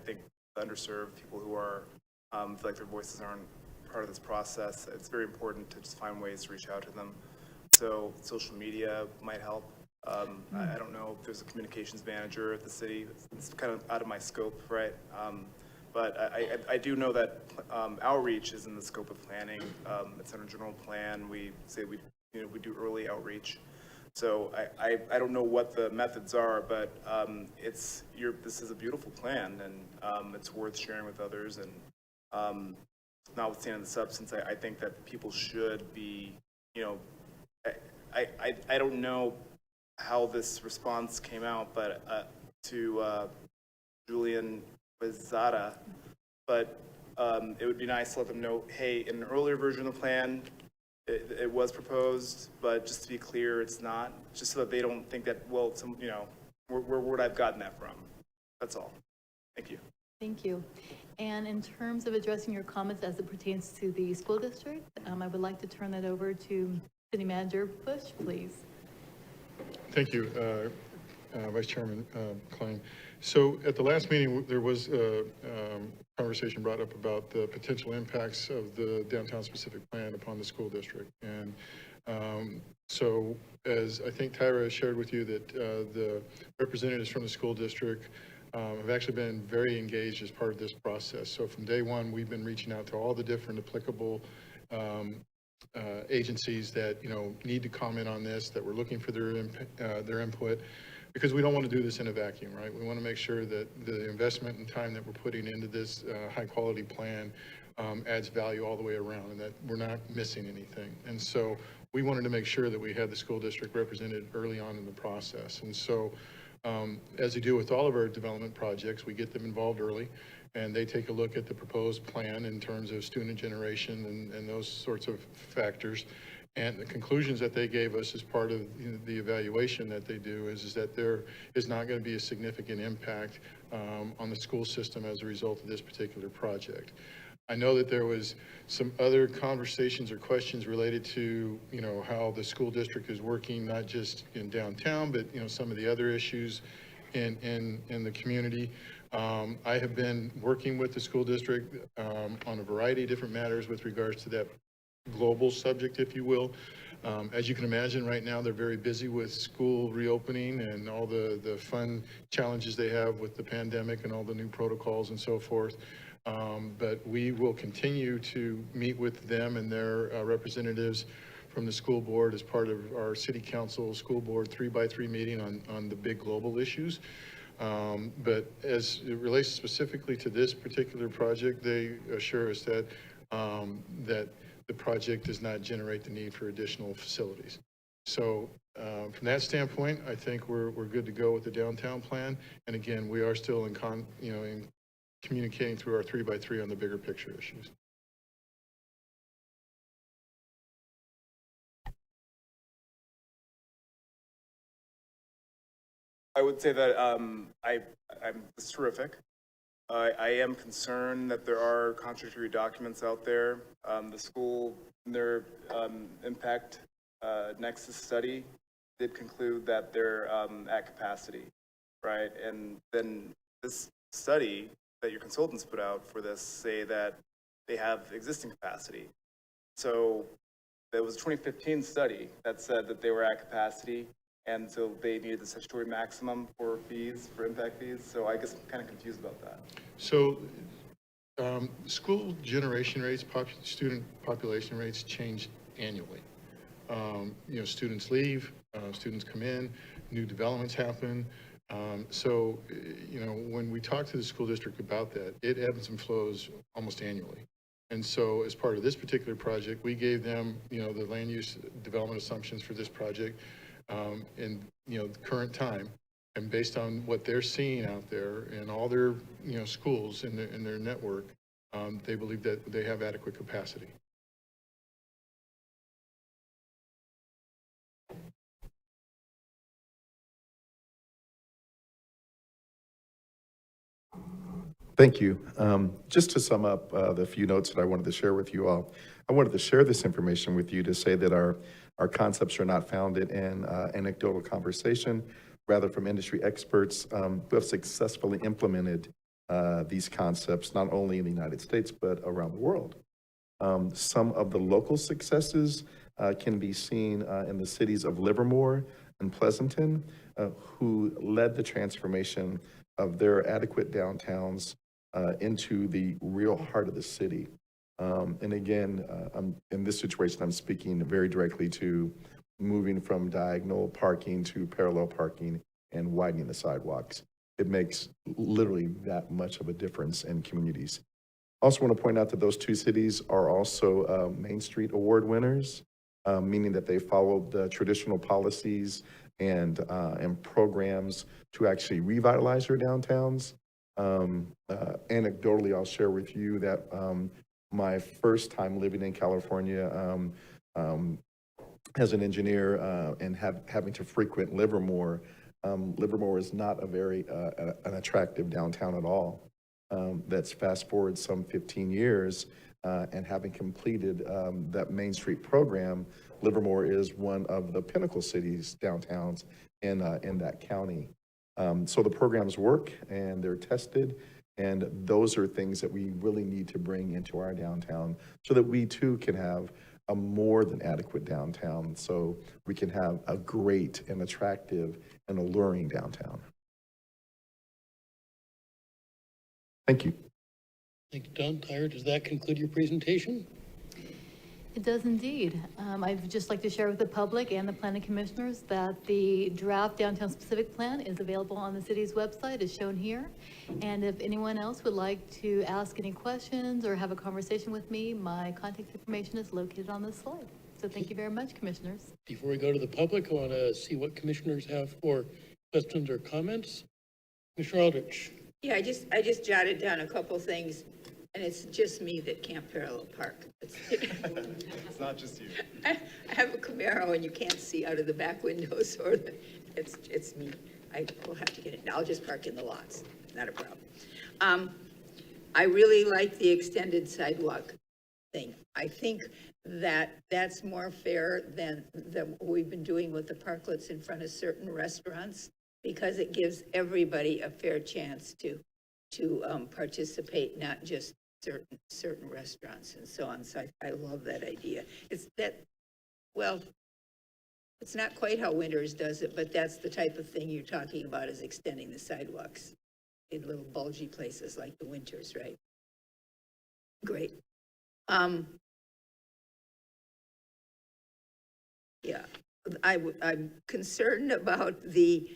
think the underserved people who are, feel like their voices aren't part of this process, it's very important to just find ways to reach out to them. So social media might help. I don't know if there's a communications manager at the city. It's kind of out of my scope, right? But I do know that outreach is in the scope of planning. It's in our general plan. We say we do early outreach. So I don't know what the methods are, but this is a beautiful plan, and it's worth sharing with others. And notwithstanding the substance, I think that people should be, you know, I don't know how this response came out, but to Julian Pizzata, but it would be nice to let them know, hey, in an earlier version of the plan, it was proposed, but just to be clear, it's not, just so that they don't think that, well, you know, where would I've gotten that from? That's all. Thank you. Thank you. And in terms of addressing your comments as it pertains to the school district, I would like to turn that over to City Manager Bush, please. Thank you, Vice Chairman Klein. So at the last meeting, there was a conversation brought up about the potential impacts of the downtown specific plan upon the school district. And so as I think Tyra has shared with you that the representatives from the school district have actually been very engaged as part of this process. So from day one, we've been reaching out to all the different applicable agencies that, you know, need to comment on this, that we're looking for their input, because we don't want to do this in a vacuum, right? We want to make sure that the investment and time that we're putting into this high quality plan adds value all the way around, and that we're not missing anything. And so we wanted to make sure that we had the school district represented early on in the process. And so as we do with all of our development projects, we get them involved early, and they take a look at the proposed plan in terms of student generation and those sorts of factors. And the conclusions that they gave us as part of the evaluation that they do is that there is not going to be a significant impact on the school system as a result of this particular project. I know that there was some other conversations or questions related to, you know, how the school district is working, not just in downtown, but, you know, some of the other issues in the community. I have been working with the school district on a variety of different matters with regards to that global subject, if you will. As you can imagine, right now they're very busy with school reopening and all the fun challenges they have with the pandemic and all the new protocols and so forth. But we will continue to meet with them and their representatives from the school board as part of our city council school board 3x3 meeting on the big global issues. But as it relates specifically to this particular project, they assure us that that the project does not generate the need for additional facilities. So from that standpoint, I think we're good to go with the downtown plan. And again, we are still in communicating through our 3x3 on the bigger picture issues. I would say that it's terrific. I am concerned that there are contradictory documents out there. The school, their impact nexus study did conclude that they're at capacity, right? And then this study that your consultants put out for this say that they have existing capacity. So there was a 2015 study that said that they were at capacity, and so they needed the statutory maximum for fees, for impact fees. So I guess I'm kind of confused about that. So school generation rates, student population rates change annually. You know, students leave, students come in, new developments happen. So, you know, when we talk to the school district about that, it ebbs and flows almost annually. And so as part of this particular project, we gave them, you know, the land use development assumptions for this project in, you know, the current time. And based on what they're seeing out there in all their, you know, schools in their network, they believe that they have adequate capacity. Thank you. Just to sum up the few notes that I wanted to share with you all, I wanted to share this information with you to say that our concepts are not founded in anecdotal conversation, rather from industry experts who have successfully implemented these concepts, not only in the United States, but around the world. Some of the local successes can be seen in the cities of Livermore and Pleasanton, who led the transformation of their adequate downtowns into the real heart of the city. And again, in this situation, I'm speaking very directly to moving from diagonal parking to parallel parking and widening the sidewalks. It makes literally that much of a difference in communities. Also want to point out that those two cities are also Main Street Award winners, meaning that they followed the traditional policies and programs to actually revitalize their downtowns. Anecdotally, I'll share with you that my first time living in California as an engineer and having to frequent Livermore, Livermore is not a very an attractive downtown at all. That's fast forward some 15 years and having completed that Main Street program, Livermore is one of the pinnacle cities downtowns in that county. So the programs work and they're tested, and those are things that we really need to bring into our downtown so that we too can have a more than adequate downtown, so we can have a great and attractive and alluring downtown. Thank you. Thank you, Don. Tyra, does that conclude your presentation? It does indeed. I'd just like to share with the public and the planning commissioners that the draft downtown specific plan is available on the city's website as shown here. And if anyone else would like to ask any questions or have a conversation with me, my contact information is located on this slide. So thank you very much, commissioners. Before we go to the public, I want to see what commissioners have for questions or comments. Commissioner Aldrich. Yeah, I just jotted down a couple things, and it's just me that can't parallel park. It's not just you. I have a Camaro and you can't see out of the back windows, or it's me. I will have to get it. I'll just park in the lots. Not a problem. I really like the extended sidewalk thing. I think that that's more fair than what we've been doing with the parklets in front of certain restaurants, because it gives everybody a fair chance to participate, not just certain restaurants and so on. So I love that idea. Well, it's not quite how Winters does it, but that's the type of thing you're talking about, is extending the sidewalks in little bulgy places like the Winters, right? Great. Yeah, I'm concerned about the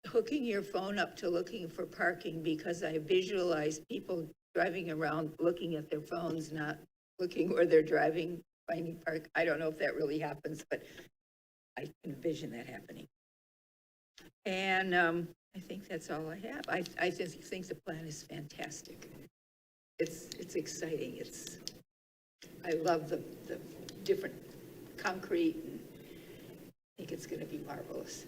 hooking your phone up to looking for parking, because I visualize people driving around looking at their phones, not looking where they're driving, finding park. I don't know if that really happens, but I can envision that happening. And I think that's all I have. I just think the plan is fantastic. It's exciting. I love the different concrete, and I think it's going to be marvelous.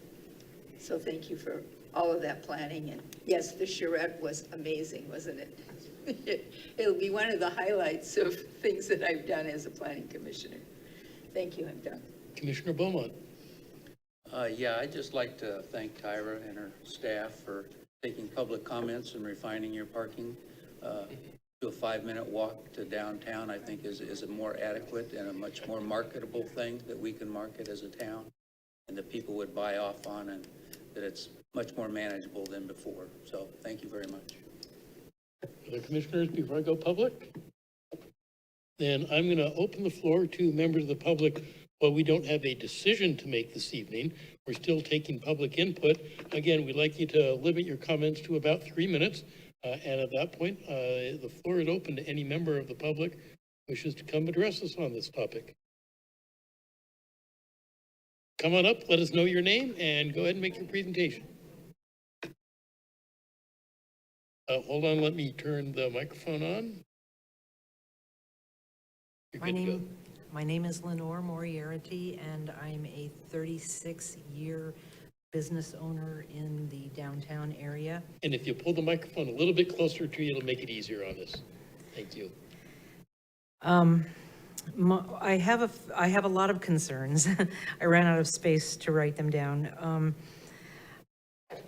So thank you for all of that planning. And yes, the charrette was amazing, wasn't it? It'll be one of the highlights of things that I've done as a planning commissioner. Thank you, I'm done. Commissioner Beaumont. Yeah, I'd just like to thank Tyra and her staff for taking public comments and refining your parking. To a 5-minute walk to downtown, I think is a more adequate and a much more marketable thing that we can market as a town, and that people would buy off on, and that it's much more manageable than before. So thank you very much. Other commissioners, before I go public? Then I'm going to open the floor to members of the public. While we don't have a decision to make this evening, we're still taking public input. Again, we'd like you to limit your comments to about 3 minutes. And at that point, the floor is open to any member of the public who wishes to come address us on this topic. Come on up, let us know your name, and go ahead and make your presentation. Hold on, let me turn the microphone on. You're good to go. My name is Lenore Moriarty, and I'm a 36-year business owner in the downtown area. And if you pull the microphone a little bit closer to you, it'll make it easier on us. Thank you. I have a lot of concerns. I ran out of space to write them down.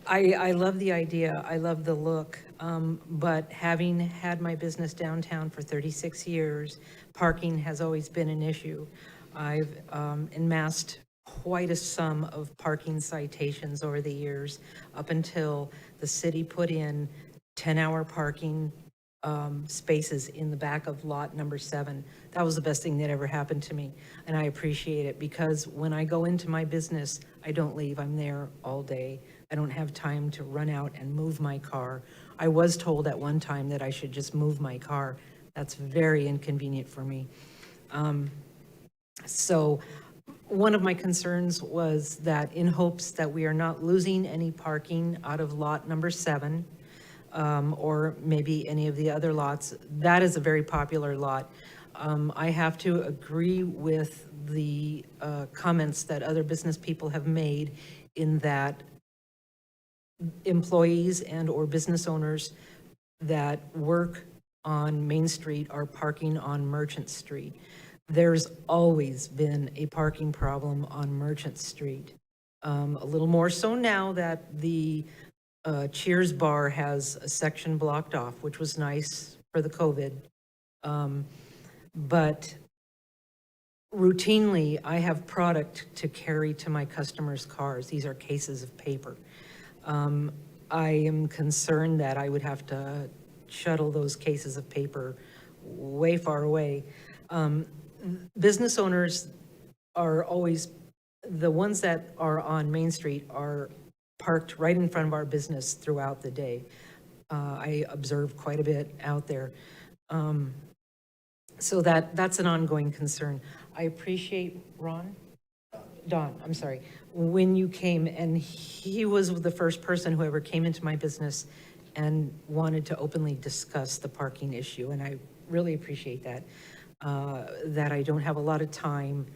I love the idea. I love the look. But having had my business downtown for 36 years, parking has always been an issue. I've amassed quite a sum of parking citations over the years, up until the city put in 10-hour parking spaces in the back of lot number 7. That was the best thing that ever happened to me. And I appreciate it because when I go into my business, I don't leave. I'm there all day. I don't have time to run out and move my car. I was told at one time that I should just move my car. That's very inconvenient for me. So one of my concerns was that in hopes that we are not losing any parking out of lot number 7, or maybe any of the other lots, that is a very popular lot. I have to agree with the comments that other business people have made in that employees and or business owners that work on Main Street are parking on Merchant Street. There's always been a parking problem on Merchant Street. A little more so now that the Cheers bar has a section blocked off, which was nice for the COVID. But routinely, I have product to carry to my customers' cars. These are cases of paper. I am concerned that I would have to shuttle those cases of paper way far away. Business owners are always, the ones that are on Main Street are parked right in front of our business throughout the day. I observe quite a bit out there. So that's an ongoing concern. I appreciate Don, I'm sorry, when you came, and he was the first person who ever came into my business and wanted to openly discuss the parking issue, and I really appreciate that. That I don't have a lot of time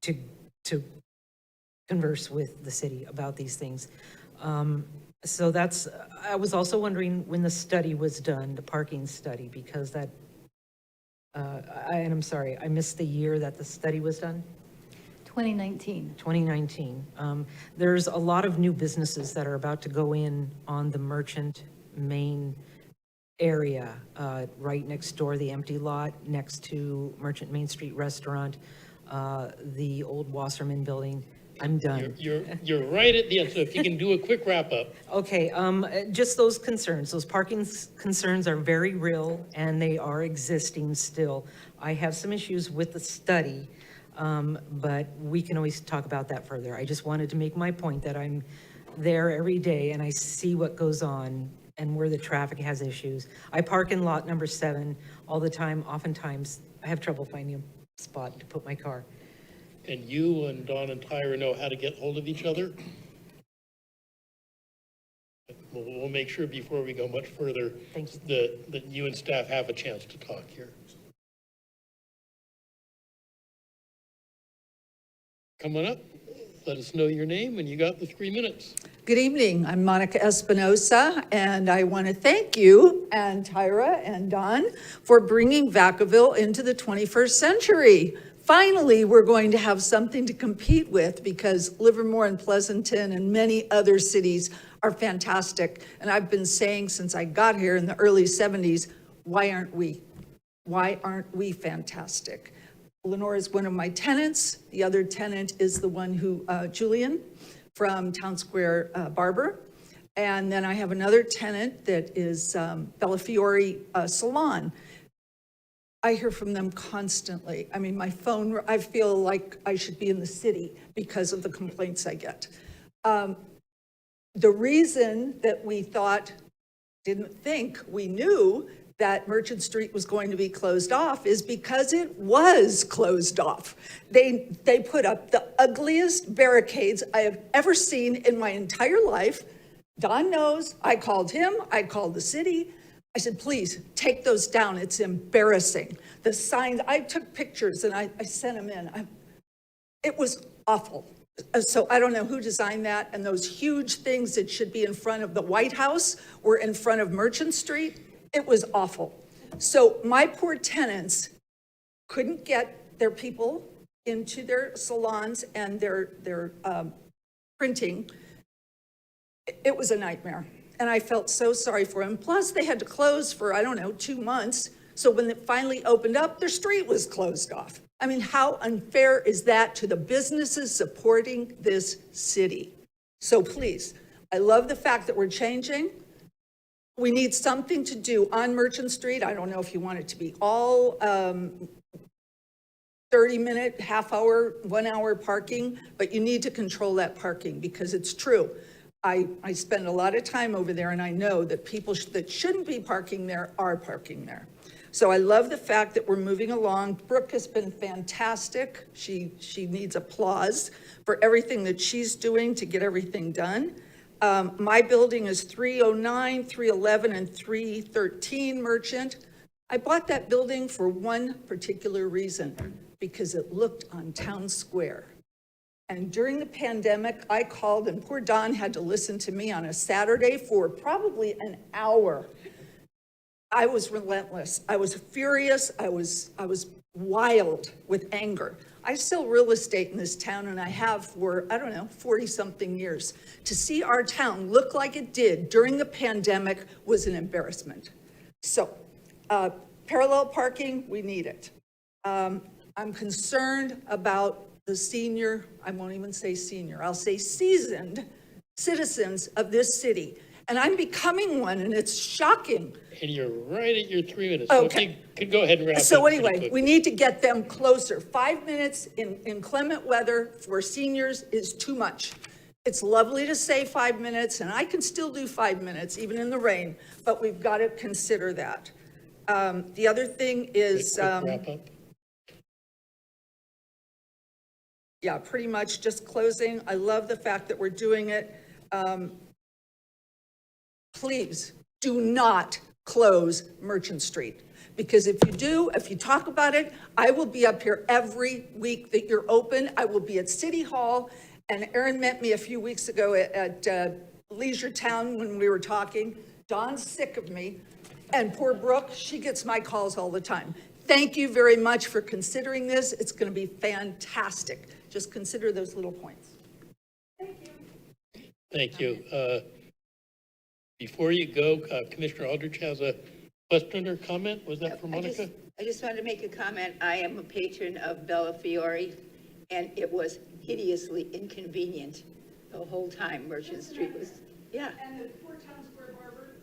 to converse with the city about these things. So that's, I was also wondering when the study was done, the parking study, because that, and I'm sorry, I missed the year that the study was done. 2019. 2019. There's a lot of new businesses that are about to go in on the Merchant Main area, right next door, the empty lot next to Merchant Main Street Restaurant, the old Wasserman building. I'm done. You're right at the end, so if you can do a quick wrap up. Okay, just those concerns, those parking concerns are very real and they are existing still. I have some issues with the study, but we can always talk about that further. I just wanted to make my point that I'm there every day and I see what goes on and where the traffic has issues. I park in lot number 7 all the time. Oftentimes, I have trouble finding a spot to put my car. And you and Dawn and Tyra know how to get hold of each other? We'll make sure before we go much further that you and staff have a chance to talk here. Come on up, let us know your name, and you got the 3 minutes. Good evening, I'm Monica Espinosa, and I want to thank you and Tyra and Don for bringing Vacaville into the 21st century. Finally, we're going to have something to compete with because Livermore and Pleasanton and many other cities are fantastic. And I've been saying since I got here in the early 70s, why aren't we? Why aren't we fantastic? Lenore is one of my tenants. The other tenant is the one who, Julian from Town Square Barber. And then I have another tenant that is Bellafiore Salon. I hear from them constantly. I mean, my phone, I feel like I should be in the city because of the complaints I get. The reason that we we knew that Merchant Street was going to be closed off is because it was closed off. They put up the ugliest barricades I have ever seen in my entire life. Don knows, I called him, I called the city. I said, please take those down. It's embarrassing. The signs, I took pictures and I sent them in. It was awful. So I don't know who designed that. And those huge things that should be in front of the White House were in front of Merchant Street. It was awful. So my poor tenants couldn't get their people into their salons and their printing. It was a nightmare. And I felt so sorry for them. Plus, they had to close for, 2 months. So when it finally opened up, their street was closed off. I mean, how unfair is that to the businesses supporting this city? So please, I love the fact that we're changing. We need something to do on Merchant Street. I don't know if you want it to be all 30-minute, half-hour, 1-hour parking, but you need to control that parking because it's true. I spend a lot of time over there and I know that people that shouldn't be parking there are parking there. So I love the fact that we're moving along. Brooke has been fantastic. She needs applause for everything that she's doing to get everything done. My building is 309, 311, and 313 Merchant. I bought that building for one particular reason, because it looked on Town Square. And during the pandemic, I called, and poor Don had to listen to me on a Saturday for probably an hour. I was relentless. I was furious. I was wild with anger. I sell real estate in this town, and I have for, I don't know, 40-something years. To see our town look like it did during the pandemic was an embarrassment. So, parallel parking, we need it. I'm concerned about the senior, I won't even say senior, I'll say seasoned citizens of this city. And I'm becoming one, and it's shocking. And you're right at your 3 minutes. Okay. So could go ahead and wrap up. So pretty anyway, quickly. we need to get them closer. 5 minutes in inclement weather for seniors is too much. It's lovely to say 5 minutes, and I can still do 5 minutes, even in the rain, but we've got to consider that. The other thing is, Wrap up. yeah, pretty much just closing. I love the fact that we're doing it. Please do not close Merchant Street, because if you do, if you talk about it, I will be up here every week that you're open. I will be at City Hall, and Aaron met me a few weeks ago at Leisure Town when we were talking. Don's sick of me, and poor Brooke, she gets my calls all the time. Thank you very much for considering this. It's going to be fantastic. Just consider those little points. Thank you. Before you go, Commissioner Aldrich has a question or comment. Was that for Monica? I just wanted to make a comment. I am a patron of Bella Fiore, and it was hideously inconvenient the whole time Merchant Street was, yeah. And the poor Town Square barber?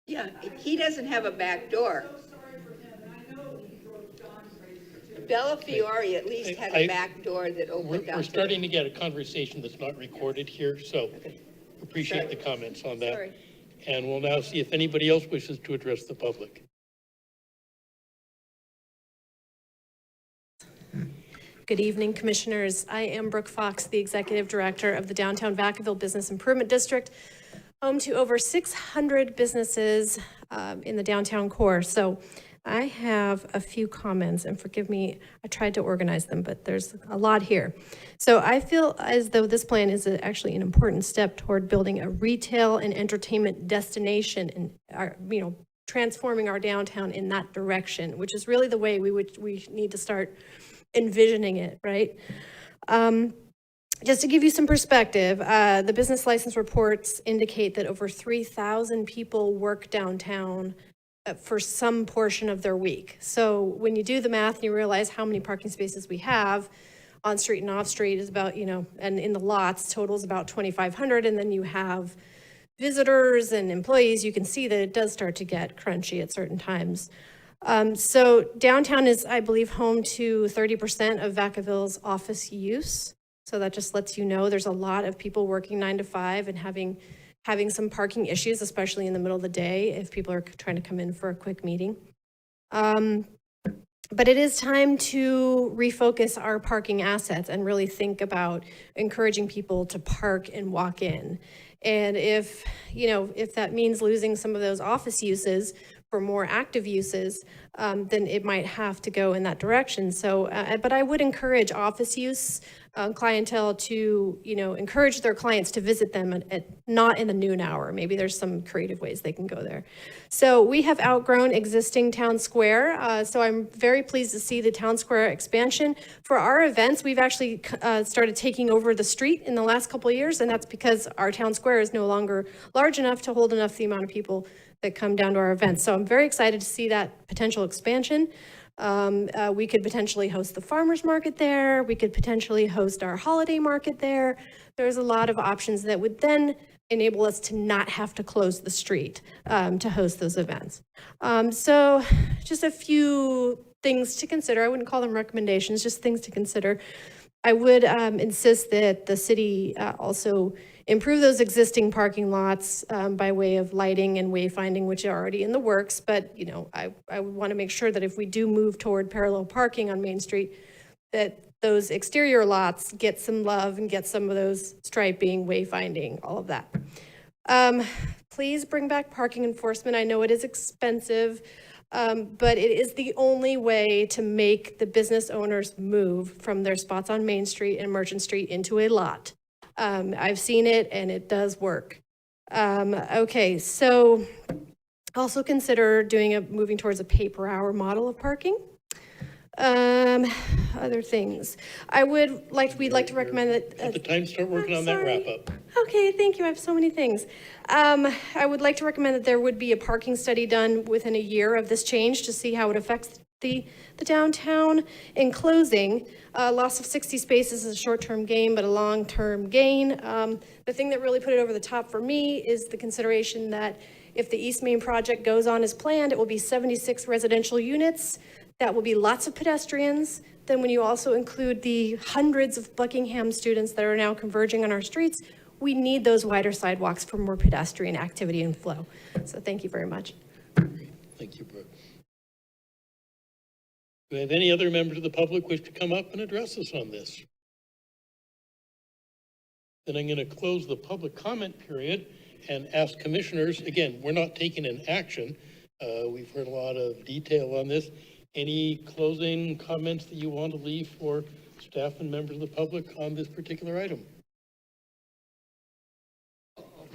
Yeah, he doesn't have a back door. I'm so sorry for him, and I know he drove John crazy too. Bella Fiore at least had a back door that opened out. We're starting to get a conversation that's not recorded here, so appreciate the comments on that. Sorry. And we'll now see if anybody else wishes to address the public. Good evening, Commissioners. I am Brooke Fox, the Executive Director of the Downtown Vacaville Business Improvement District, home to over 600 businesses in the downtown core. So I have a few comments, and forgive me, I tried to organize them, but there's a lot here. So I feel as though this plan is actually an important step toward building a retail and entertainment destination and, transforming our downtown in that direction, which is really the way we need to start envisioning it, right? Just to give you some perspective, the business license reports indicate that over 3,000 people work downtown for some portion of their week. So when you do the math and you realize how many parking spaces we have on street and off street is about, and in the lots total is about 2,500, and then you have visitors and employees, you can see that it does start to get crunchy at certain times. So downtown is, I believe, home to 30% of Vacaville's office use. So that just lets you know there's a lot of people working 9 to 5 and having some parking issues, especially in the middle of the day if people are trying to come in for a quick meeting. But it is time to refocus our parking assets and really think about encouraging people to park and walk in. And if that means losing some of those office uses for more active uses, then it might have to go in that direction. So, but I would encourage office use clientele to, encourage their clients to visit them at not in the noon hour. Maybe there's some creative ways they can go there. So we have outgrown existing town square. So I'm very pleased to see the town square expansion. For our events, we've actually started taking over the street in the last couple of years, and that's because our town square is no longer large enough to hold enough the amount of people that come down to our events. So I'm very excited to see that potential expansion. We could potentially host the farmers market there. We could potentially host our holiday market there. There's a lot of options that would then enable us to not have to close the street to host those events. So just a few things to consider. I wouldn't call them recommendations, just things to consider. I would insist that the city also improve those existing parking lots by way of lighting and wayfinding, which are already in the works. But, you know, I would want to make sure that if we do move toward parallel parking on Main Street, that those exterior lots get some love and get some of those striping, wayfinding, all of that. Please bring back parking enforcement. I know it is expensive, but it is the only way to make the business owners move from their spots on Main Street and Merchant Street into a lot. I've seen it and it does work. Okay, so also consider moving towards a pay-per-hour model of parking. Other things. We'd like to recommend that. At the time, start working on that wrap up. Okay, thank you. I have so many things. I would like to recommend that there would be a parking study done within a year of this change to see how it affects the downtown. In closing, loss of 60 spaces is a short-term gain, but a long-term gain. The thing that really put it over the top for me is the consideration that if the East Main project goes on as planned, it will be 76 residential units. That will be lots of pedestrians. Then when you also include the hundreds of Buckingham students that are now converging on our streets, we need those wider sidewalks for more pedestrian activity and flow. So thank you very much. Thank you, Brooke. Do we have any other members of the public wish to come up and address us on this? Then I'm going to close the public comment period and ask commissioners, again, we're not taking an action. We've heard a lot of detail on this. Any closing comments that you want to leave for staff and members of the public on this particular item?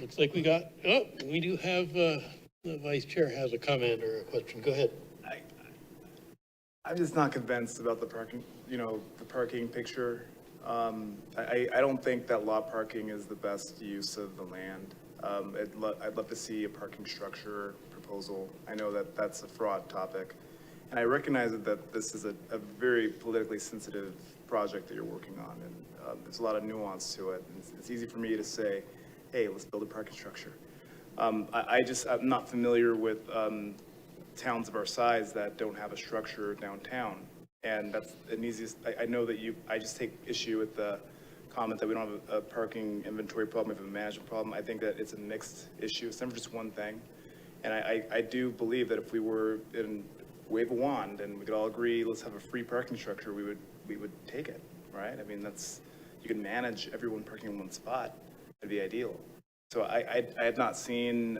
Looks like we do have, the vice chair has a comment or a question. Go ahead. I'm just not convinced about the parking, the parking picture. I don't think that lot parking is the best use of the land. I'd love to see a parking structure proposal. I know that that's a fraught topic. And I recognize that this is a very politically sensitive project that you're working on, and there's a lot of nuance to it. And it's easy for me to say, hey, let's build a parking structure. I'm not familiar with towns of our size that don't have a structure downtown. And that's an easiest, I know that I just take issue with the comment that we don't have a parking inventory problem, we have a management problem. I think that it's a mixed issue. It's never just one thing. And I do believe that if we were in wave a wand and we could all agree, let's have a free parking structure, we would take it, right? I mean, you can manage everyone parking in one spot, it'd be ideal. So I have not seen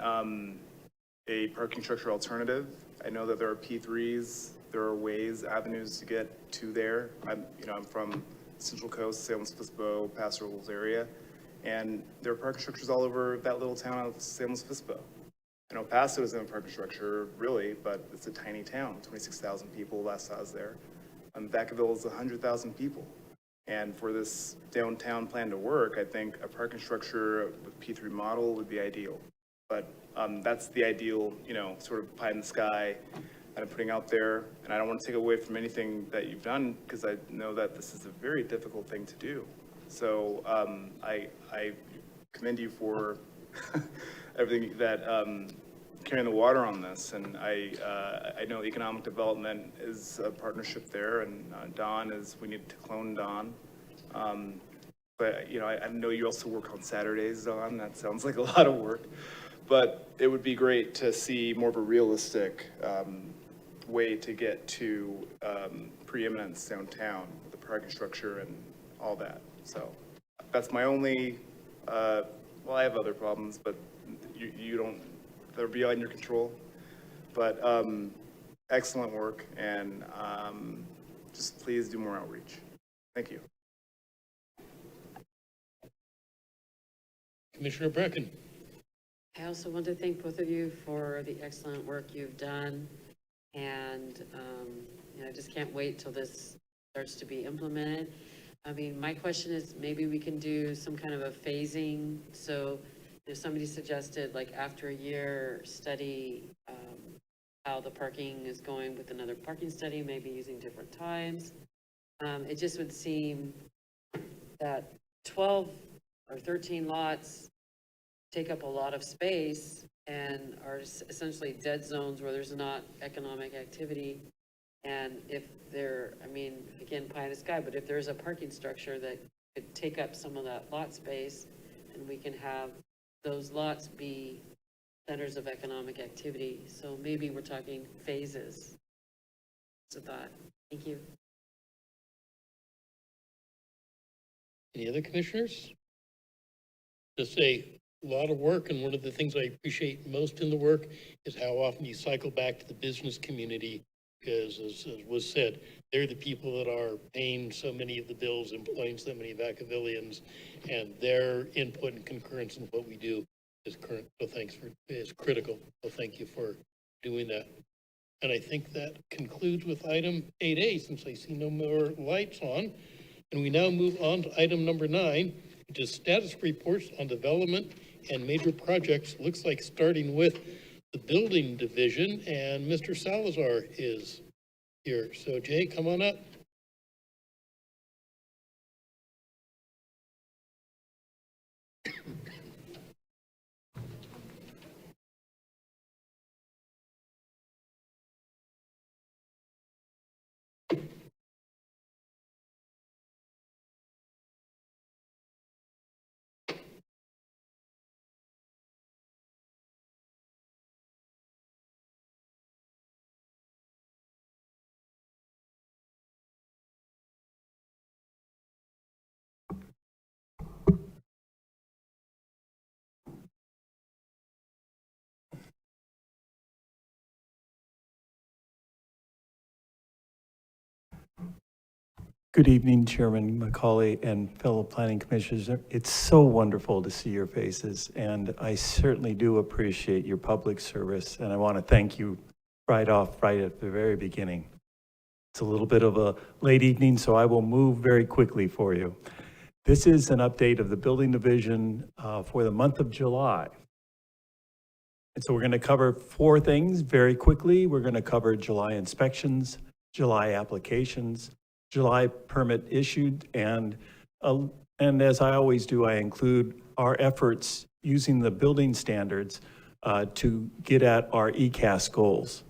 a parking structure alternative. I know that there are P3s, there are avenues to get to there. I'm from Central Coast, San Luis Obispo, Paso Robles area, and there are parking structures all over that little town of San Luis Obispo. I know Paso isn't a parking structure, really, but it's a tiny town, 26,000 people last I was there. Vacaville is 100,000 people. And for this downtown plan to work, I think a parking structure with P3 model would be ideal. But that's the ideal, sort of pie in the sky that I'm putting out there. And I don't want to take away from anything that you've done, because I know that this is a very difficult thing to do. So I commend you for everything that carrying the water on this. And I know economic development is a partnership there, and we need to clone Don. But I know you also work on Saturdays, Don. That sounds like a lot of work, but it would be great to see more of a realistic way to get to preeminence downtown, the parking structure and all that. So that's my only, I have other problems, but they're beyond your control. But excellent work, and just please do more outreach. Thank you. Commissioner Brecken. I also want to thank both of you for the excellent work you've done. And I just can't wait till this starts to be implemented. I mean, my question is, maybe we can do some kind of a phasing. So if somebody suggested, like, after a year, study how the parking is going with another parking study, maybe using different times. It just would seem that 12 or 13 lots take up a lot of space and are essentially dead zones where there's not economic activity. And if there, I mean, again, pie in the sky, but if there's a parking structure that could take up some of that lot space, and we can have those lots be centers of economic activity. So maybe we're talking phases. That's a thought. Thank you. Any other commissioners? Just a lot of work, and one of the things I appreciate most in the work is how often you cycle back to the business community, because as was said, they're the people that are paying so many of the bills, employing so many Vacavillians, and their input and concurrence in what we do is critical. So thank you for doing that. And I think that concludes with item 8A, since I see no more lights on. And we now move on to item number 9, which is status reports on development and major projects. Looks like starting with the building division, and Mr. Salazar is here. So Jay, come on up. Good evening, Chairman Macaulay and fellow planning commissioners. It's so wonderful to see your faces, and I certainly do appreciate your public service, and I want to thank you right at the very beginning. It's a little bit of a late evening, so I will move very quickly for you. This is an update of the building division for the month of July. And so we're going to cover 4 things very quickly. We're going to cover July inspections, July applications, July permit issued, and as I always do, I include our efforts using the building standards to get at our ECAS goals.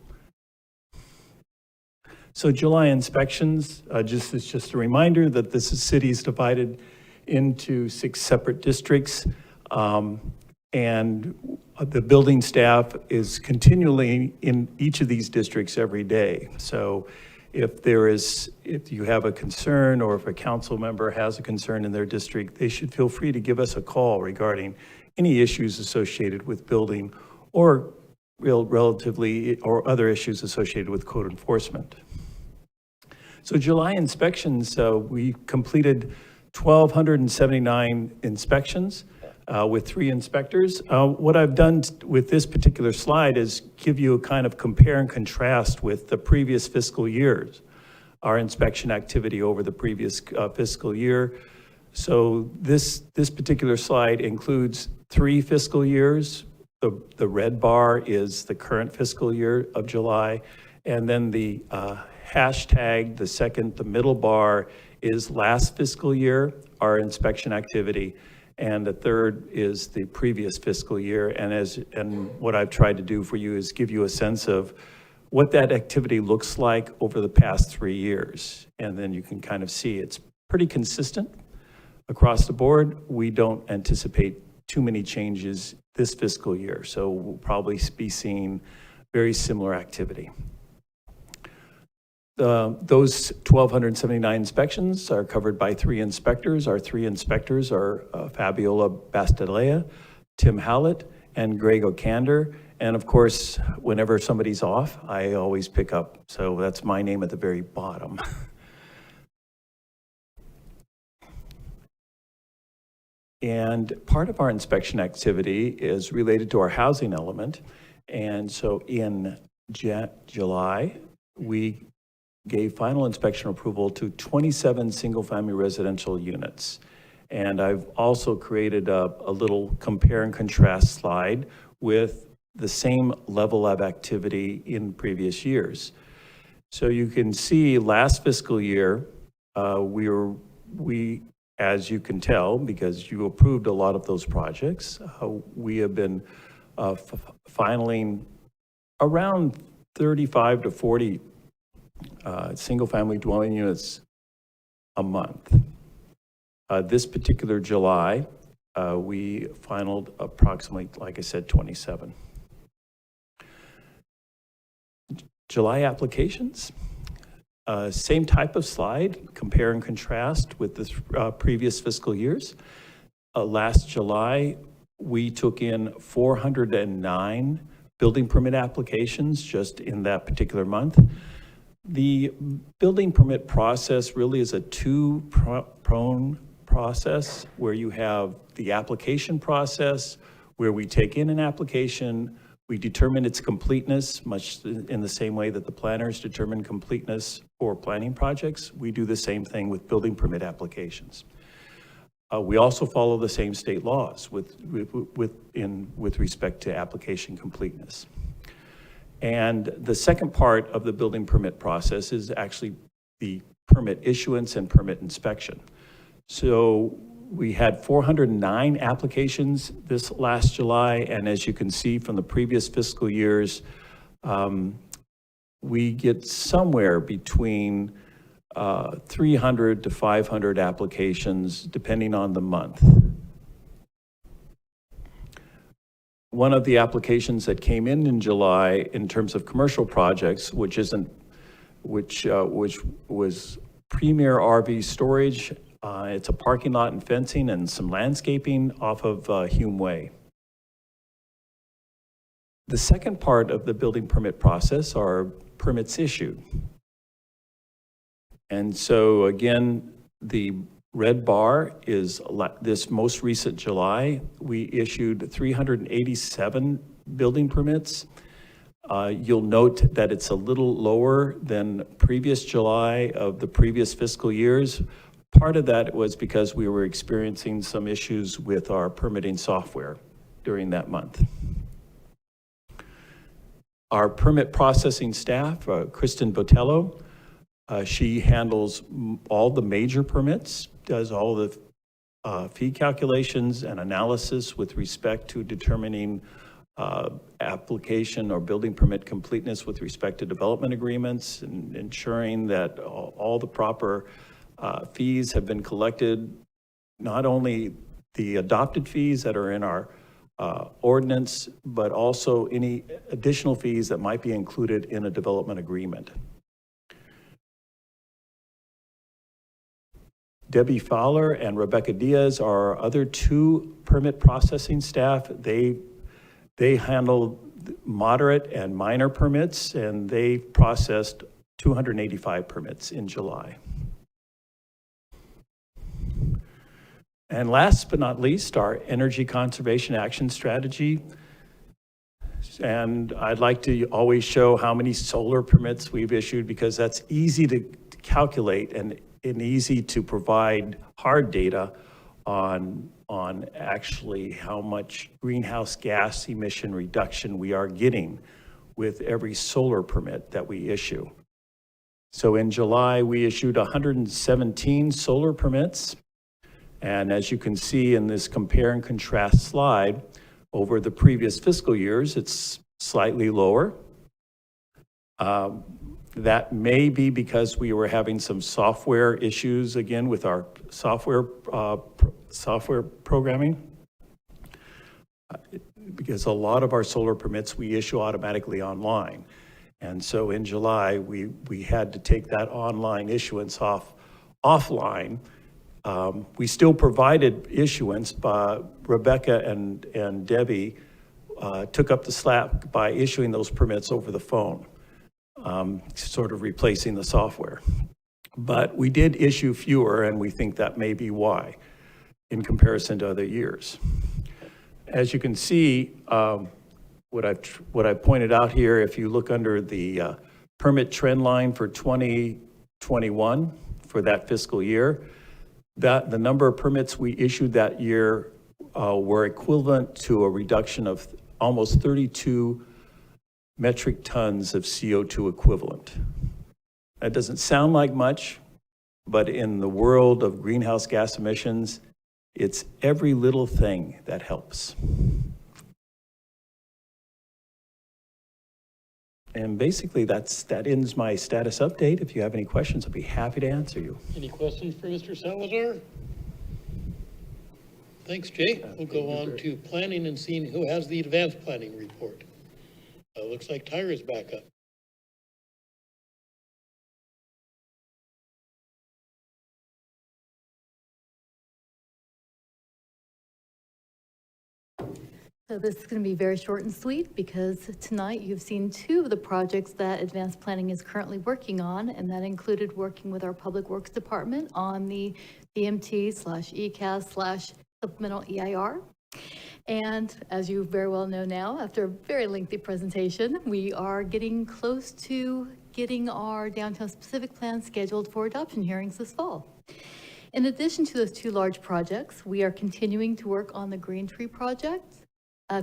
So July inspections, just a reminder that this city is divided into 6 separate districts, and the building staff is continually in each of these districts every day. So if you have a concern, or if a council member has a concern in their district, they should feel free to give us a call regarding any issues associated with building or or other issues associated with code enforcement. So July inspections, we completed 1,279 inspections with 3 inspectors. What I've done with this particular slide is give you a kind of compare and contrast with the previous fiscal years, our inspection activity over the previous fiscal year. So this particular slide includes 3 fiscal years. The red bar is the current fiscal year of July, and then the hashtag, the middle bar is last fiscal year, our inspection activity. And the third is the previous fiscal year. And what I've tried to do for you is give you a sense of what that activity looks like over the past 3 years. And then you can kind of see it's pretty consistent across the board. We don't anticipate too many changes this fiscal year. So we'll probably be seeing very similar activity. Those 1,279 inspections are covered by 3 inspectors. Our 3 inspectors are Fabiola Bastalea, Tim Hallett, and Greg O'Kander. And of course, whenever somebody's off, I always pick up. So that's my name at the very bottom. And part of our inspection activity is related to our housing element. And so in July, we gave final inspection approval to 27 single-family residential units. And I've also created a little compare and contrast slide with the same level of activity in previous years. So you can see last fiscal year, we as you can tell, because you approved a lot of those projects, we have been filing around 35 to 40 single-family dwelling units a month. This particular July, we finalized approximately, like I said, 27. July applications, same type of slide, compare and contrast with the previous fiscal years. Last July, we took in 409 building permit applications just in that particular month. The building permit process really is a two-pronged process where you have the application process, where we take in an application, we determine its completeness, much in the same way that the planners determine completeness for planning projects. We do the same thing with building permit applications. We also follow the same state laws with respect to application completeness. And the second part of the building permit process is actually the permit issuance and permit inspection. So we had 409 applications this last July, and as you can see from the previous fiscal years, we get somewhere between 300 to 500 applications depending on the month. One of the applications that came in July in terms of commercial projects, which was Premier RV Storage. It's a parking lot and fencing and some landscaping off of Hume Way. The second part of the building permit process are permits issued. And so again, the red bar is this most recent July. We issued 387 building permits. You'll note that it's a little lower than previous July of the previous fiscal years. Part of that was because we were experiencing some issues with our permitting software during that month. Our permit processing staff, Kristen Botello, she handles all the major permits, does all the fee calculations and analysis with respect to determining application or building permit completeness with respect to development agreements and ensuring that all the proper fees have been collected, not only the adopted fees that are in our ordinance, but also any additional fees that might be included in a development agreement. Debbie Fowler and Rebecca Diaz are our other two permit processing staff. They handle moderate and minor permits, and they processed 285 permits in July. And last but not least, our energy conservation action strategy. And I'd like to always show how many solar permits we've issued, because that's easy to calculate and easy to provide hard data on actually how much greenhouse gas emission reduction we are getting with every solar permit that we issue. So in July, we issued 117 solar permits. And as you can see in this compare and contrast slide, over the previous fiscal years, it's slightly lower. That may be because we were having some software issues again with our software programming. Because a lot of our solar permits we issue automatically online. And so in July, we had to take that online issuance offline. We still provided issuance, but Rebecca and Debbie took up the slack by issuing those permits over the phone, sort of replacing the software. But we did issue fewer, and we think that may be why in comparison to other years. As you can see, what I pointed out here, if you look under the permit trend line for 2021 for that fiscal year, that the number of permits we issued that year were equivalent to a reduction of almost 32 metric tons of CO2 equivalent. That doesn't sound like much, But in the world of greenhouse gas emissions, it's every little thing that helps. And basically, that ends my status update. If you have any questions, I'll be happy to answer you. Any questions for Mr. Salazar? Thanks, Jay. We'll go on to planning and seeing who has the advanced planning report. Looks like Tyra's back up. So this is going to be very short and sweet because tonight you've seen two of the projects that Advanced Planning is currently working on, and that included working with our Public Works Department on the BMT/ECAS/supplemental EIR. And as you very well know now, after a very lengthy presentation, we are getting close to getting our downtown specific plan scheduled for adoption hearings this fall. In addition to those two large projects, we are continuing to work on the Green Tree project.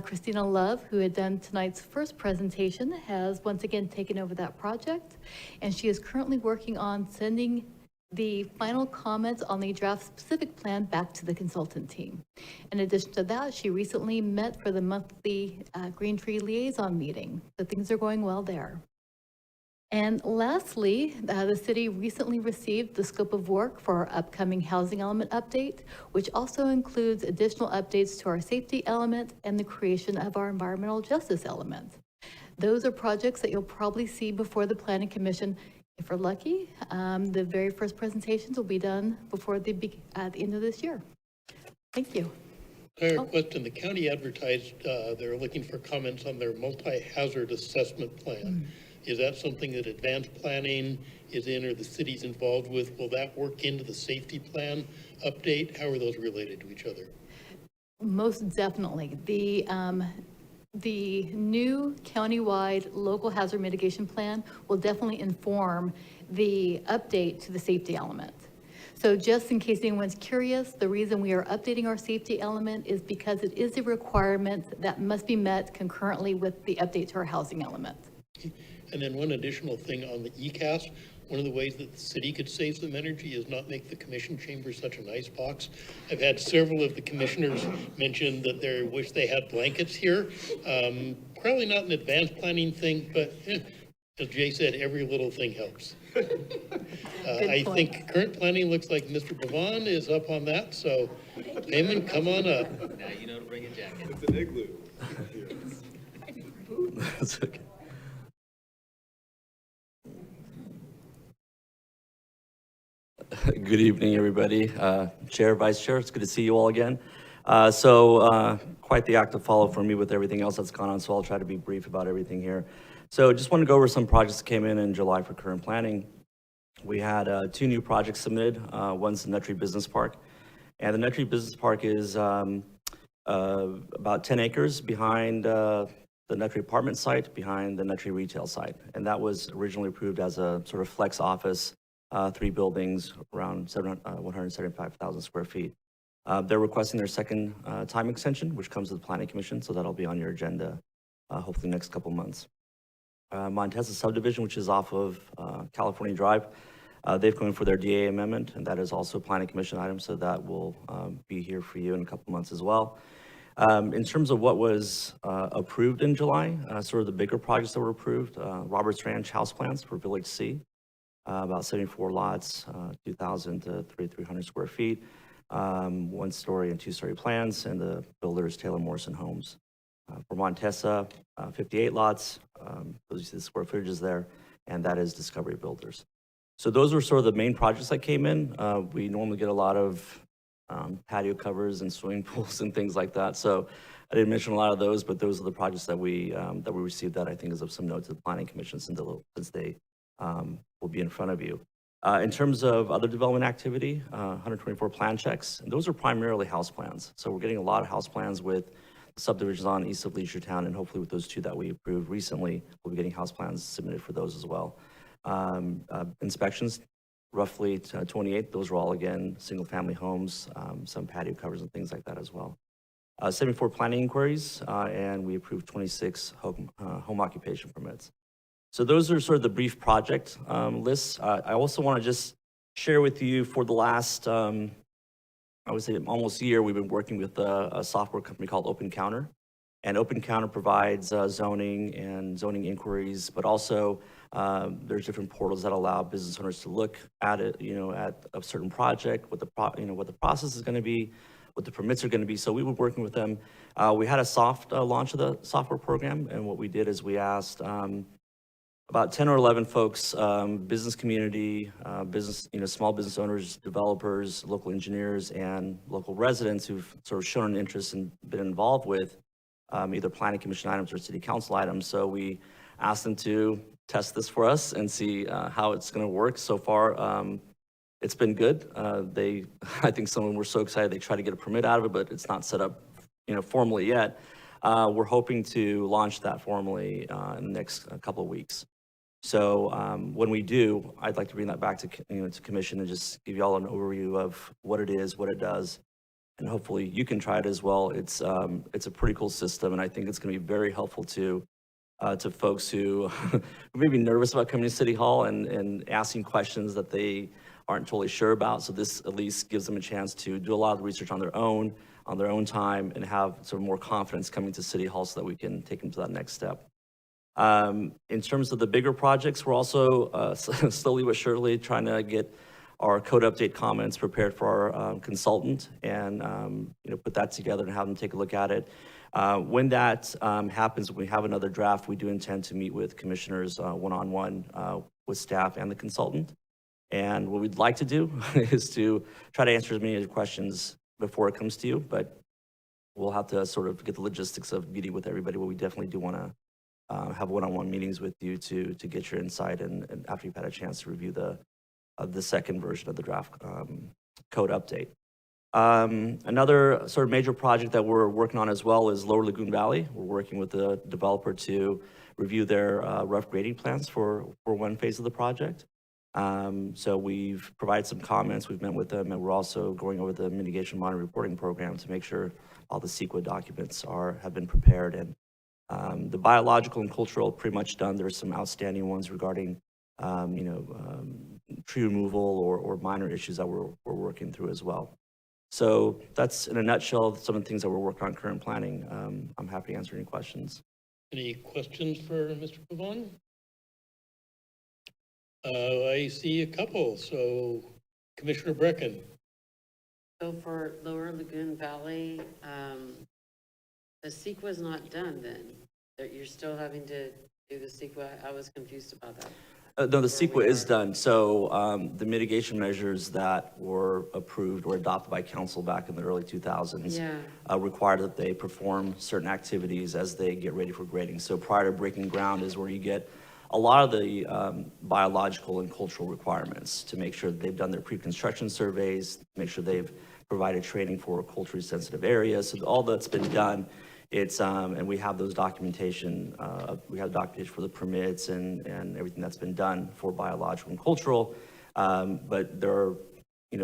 Christina Love, who had done tonight's first presentation, has once again taken over that project, and she is currently working on sending the final comments on the draft specific plan back to the consultant team. In addition to that, she recently met for the monthly Green Tree liaison meeting, so things are going well there. And lastly, the city recently received the scope of work for our upcoming housing element update, which also includes additional updates to our safety element and the creation of our environmental justice element. Those are projects that you'll probably see before the Planning Commission. If we're lucky, the very first presentations will be done before at the end of this year. Thank you. Question, the county advertised they're looking for comments on their multi-hazard assessment plan. Is that something that advanced planning is in or the city's involved with? Will that work into the safety plan update? How are those related to each other? Most definitely. The new countywide local hazard mitigation plan will definitely inform the update to the safety element. So just in case anyone's curious, the reason we are updating our safety element is because it is a requirement that must be met concurrently with the update to our housing element. And then one additional thing on the ECAS, one of the ways that the city could save some energy is not make the commission chamber such a nice box. I've had several of the commissioners mention that they wish they had blankets here. Probably not an advanced planning thing, but as Jay said, every little thing helps. I think current planning looks like Mr. Bavon is up on that, so Damon, come on up. Now you know to bring a jacket. It's an igloo. That's okay. Good evening, everybody. Chair, Vice Chair, it's good to see you all again. Quite the act to follow for me with everything else that's gone on, so I'll try to be brief about everything here. So just want to go over some projects that came in July for current planning. We had two new projects submitted. One's the Nutry Business Park. And the Nutry Business Park is about 10 acres behind the Nutry apartment site, behind the Nutry retail site. And that was originally approved as a sort of flex office, 3 buildings, around 175,000 square feet. They're requesting their second time extension, which comes to the Planning Commission, so that'll be on your agenda hopefully next couple months. Montesa subdivision, which is off of California Drive, they've come in for their DA amendment, and that is also a Planning Commission item, so that will be here for you in a couple months as well. In terms of what was approved in July, sort of the bigger projects that were approved, Roberts Ranch house plans for Village C, about 74 lots, 2,000 to 3,300 square feet, 1-story and 2-story plans, and the builders Taylor Morrison Homes. For Montesa, 58 lots, those you see the square footages there, and that is Discovery Builders. So those were sort of the main projects that came in. We normally get a lot of patio covers and swimming pools and things like that. So I didn't mention a lot of those, but those are the projects that we received that I think is of some note to the Planning Commission since they will be in front of you. In terms of other development activity, 124 plan checks, and those are primarily house plans. So we're getting a lot of house plans with subdivisions on east of Leisure Town, and hopefully with those 2 that we approved recently, we'll be getting house plans submitted for those as well. Inspections, roughly 28, those are all, again, single-family homes, some patio covers and things like that as well. 74 planning inquiries, and we approved 26 home occupation permits. So those are sort of the brief project lists. I also want to just share with you for the last, I would say almost a year, we've been working with a software company called Open Counter. And Open Counter provides zoning and zoning inquiries, but also there's different portals that allow business owners to look at it, at a certain project, what the process is going to be, what the permits are going to be. So we were working with them. We had a soft launch of the software program, and what we did is we asked about 10 or 11 folks, business community, small business owners, developers, local engineers, and local residents who've sort of shown an interest and been involved with either planning commission items or city council items. So we asked them to test this for us and see how it's going to work. So far, it's been good. I think some of them were so excited they tried to get a permit out of it, but it's not set up, formally yet. We're hoping to launch that formally in the next couple of weeks. So when we do, I'd like to bring that back to to commission and just give you all an overview of what it is, what it does, and hopefully you can try it as well. It's a pretty cool system, and I think it's going to be very helpful to folks who may be nervous about coming to City Hall and asking questions that they aren't totally sure about. So this at least gives them a chance to do a lot of research on their own time, and have sort of more confidence coming to City Hall so that we can take them to that next step. In terms of the bigger projects, we're also slowly but surely trying to get our code update comments prepared for our consultant, and put that together and have them take a look at it. When that happens, when we have another draft, we do intend to meet with commissioners one-on-one with staff and the consultant. And what we'd like to do is to try to answer as many of your questions before it comes to you, but we'll have to sort of get the logistics of meeting with everybody. But we definitely do want to have one-on-one meetings with you to get your insight, and after you've had a chance to review the second version of the draft code update. Another sort of major project that we're working on as well is Lower Lagoon Valley. We're working with the developer to review their rough grading plans for one phase of the project. So we've provided some comments, we've met with them, and we're also going over the mitigation monitoring reporting program to make sure all the CEQA documents have been prepared. And the biological and cultural are pretty much done. There's some outstanding ones regarding tree removal or minor issues that we're working through as well. So that's, in a nutshell, some of the things that we're working on current planning. I'm happy to answer any questions. Any questions for Mr. Pavon? I see a couple. So Commissioner Brecken. So for Lower Lagoon Valley, the CEQA is not done then? You're still having to do the CEQA? I was confused about that. No, the CEQA is done. So the mitigation measures that were approved or adopted by council back in the early 2000s required that they perform certain activities as they get ready for grading. So prior to breaking ground is where you get a lot of the biological and cultural requirements to make sure that they've done their pre-construction surveys, make sure they've provided training for culturally sensitive areas. So all that's been done. It's and we have those documentation. We have documentation for the permits and everything that's been done for biological and cultural. But there are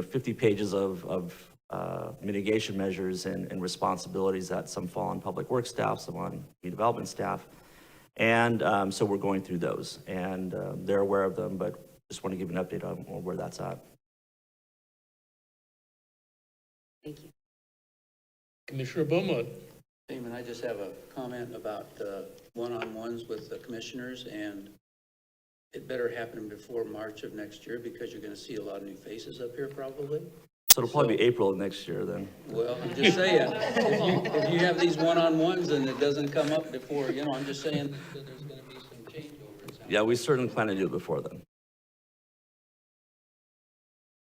50 pages of mitigation measures and responsibilities that some fall on public works staff, some on redevelopment staff, and so we're going through those, and they're aware of them. But just want to give an update on where that's at. Thank you, Commissioner Beaumont. Damon, I just have a comment about one-on-ones with the commissioners, and it better happen before March of next year because you're going to see a lot of new faces up here probably. So it'll probably be April of next year then. Well, I'm just saying, if you have these one-on-ones and it doesn't come up before, I'm just saying that there's going to be some changeover. Yeah, we certainly plan to do it before then.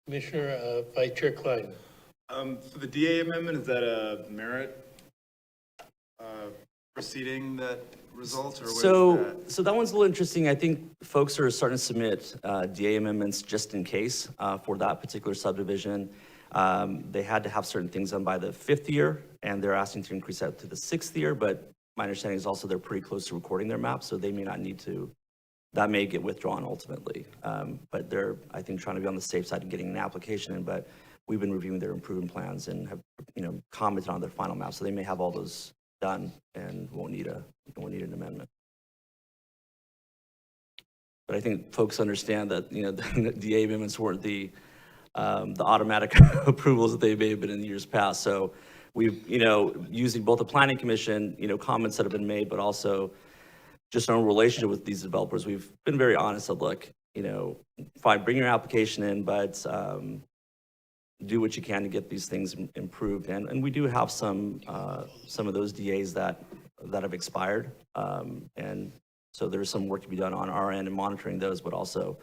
Commissioner Vice Chair Klein. So the DA amendment, is that a merit proceeding that results, or what so that one's a little interesting. I think folks are starting to submit DA amendments just in case for that particular subdivision. They had to have certain things done by the 5th year, and they're asking to increase that to the 6th year. But my understanding is also they're pretty close to recording their map, so they may not need to. That may get withdrawn ultimately. But they're, I think, trying to be on the safe side and getting an application in. But we've been reviewing their improvement plans and have, commented on their final map, so they may have all those done and won't need an amendment. But I think folks understand that the DA amendments weren't the the automatic approvals that they may have been in years past. So we've, using both the planning commission, comments that have been made, but also just our own relationship with these developers, we've been very honest of, look, fine, bring your application in, but do what you can to get these things improved. And we do have some of those DAs that have expired. And so there's some work to be done on our end in monitoring those, but also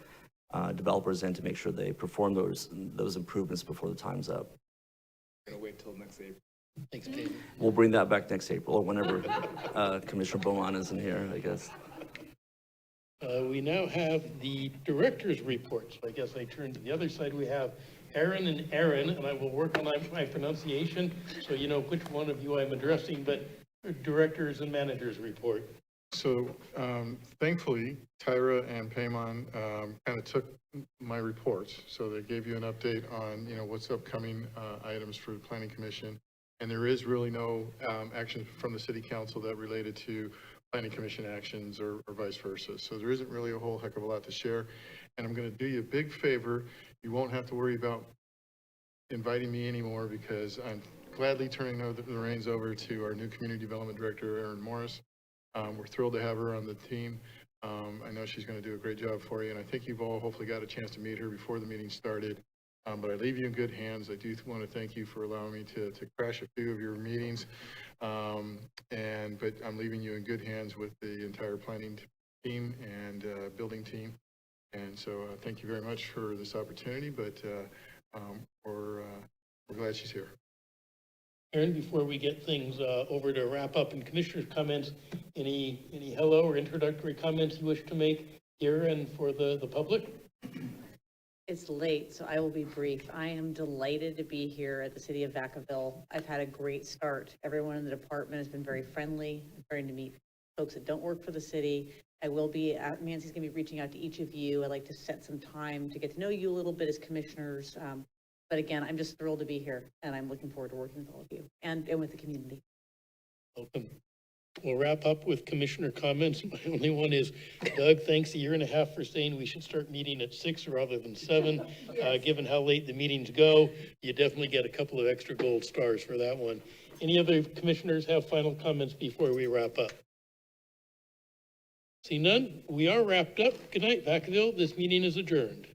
developers end to make sure they perform those improvements before the time's up. Gonna wait till next April. Thanks, Dave. We'll bring that back next April or whenever Commissioner Beaumont isn't here, I guess. We now have the director's report. So I guess I turn to the other side. We have Aaron and Aaron, and I will work on my pronunciation so you know which one of you I'm addressing, but directors and managers report. So thankfully, Tyra and Paymon kind of took my reports. So they gave you an update on, what's upcoming items for the Planning Commission. And there is really no action from the City Council that related to Planning Commission actions or vice versa. So there isn't really a whole heck of a lot to share. And I'm going to do you a big favor. You won't have to worry about inviting me anymore because I'm gladly turning the reins over to our new Community Development Director, Erin Morris. We're thrilled to have her on the team. I know she's going to do a great job for you, and I think you've all hopefully got a chance to meet her before the meeting started. But I leave you in good hands. I do want to thank you for allowing me to crash a few of your meetings. But I'm leaving you in good hands with the entire planning team and building team. And so thank you very much for this opportunity, but we're glad she's here. Aaron, before we get things over to wrap up and commissioners' comments, any hello or introductory comments you wish to make here and for the public? It's late, so I will be brief. I am delighted to be here at the City of Vacaville. I've had a great start. Everyone in the department has been very friendly. I'm starting to meet folks that don't work for the city. I will be, Nancy's going to be reaching out to each of you. I'd like to set some time to get to know you a little bit as commissioners. But again, I'm just thrilled to be here, and I'm looking forward to working with all of you and with the community. Welcome. We'll wrap up with commissioner comments. My only one is, Doug, thanks a year and a half for saying we should start meeting at 6 rather than 7. Given how late the meetings go, you definitely get a couple of extra gold stars for that one. Any other commissioners have final comments before we wrap up? See none? We are wrapped up. Good night, Vacaville. This meeting is adjourned.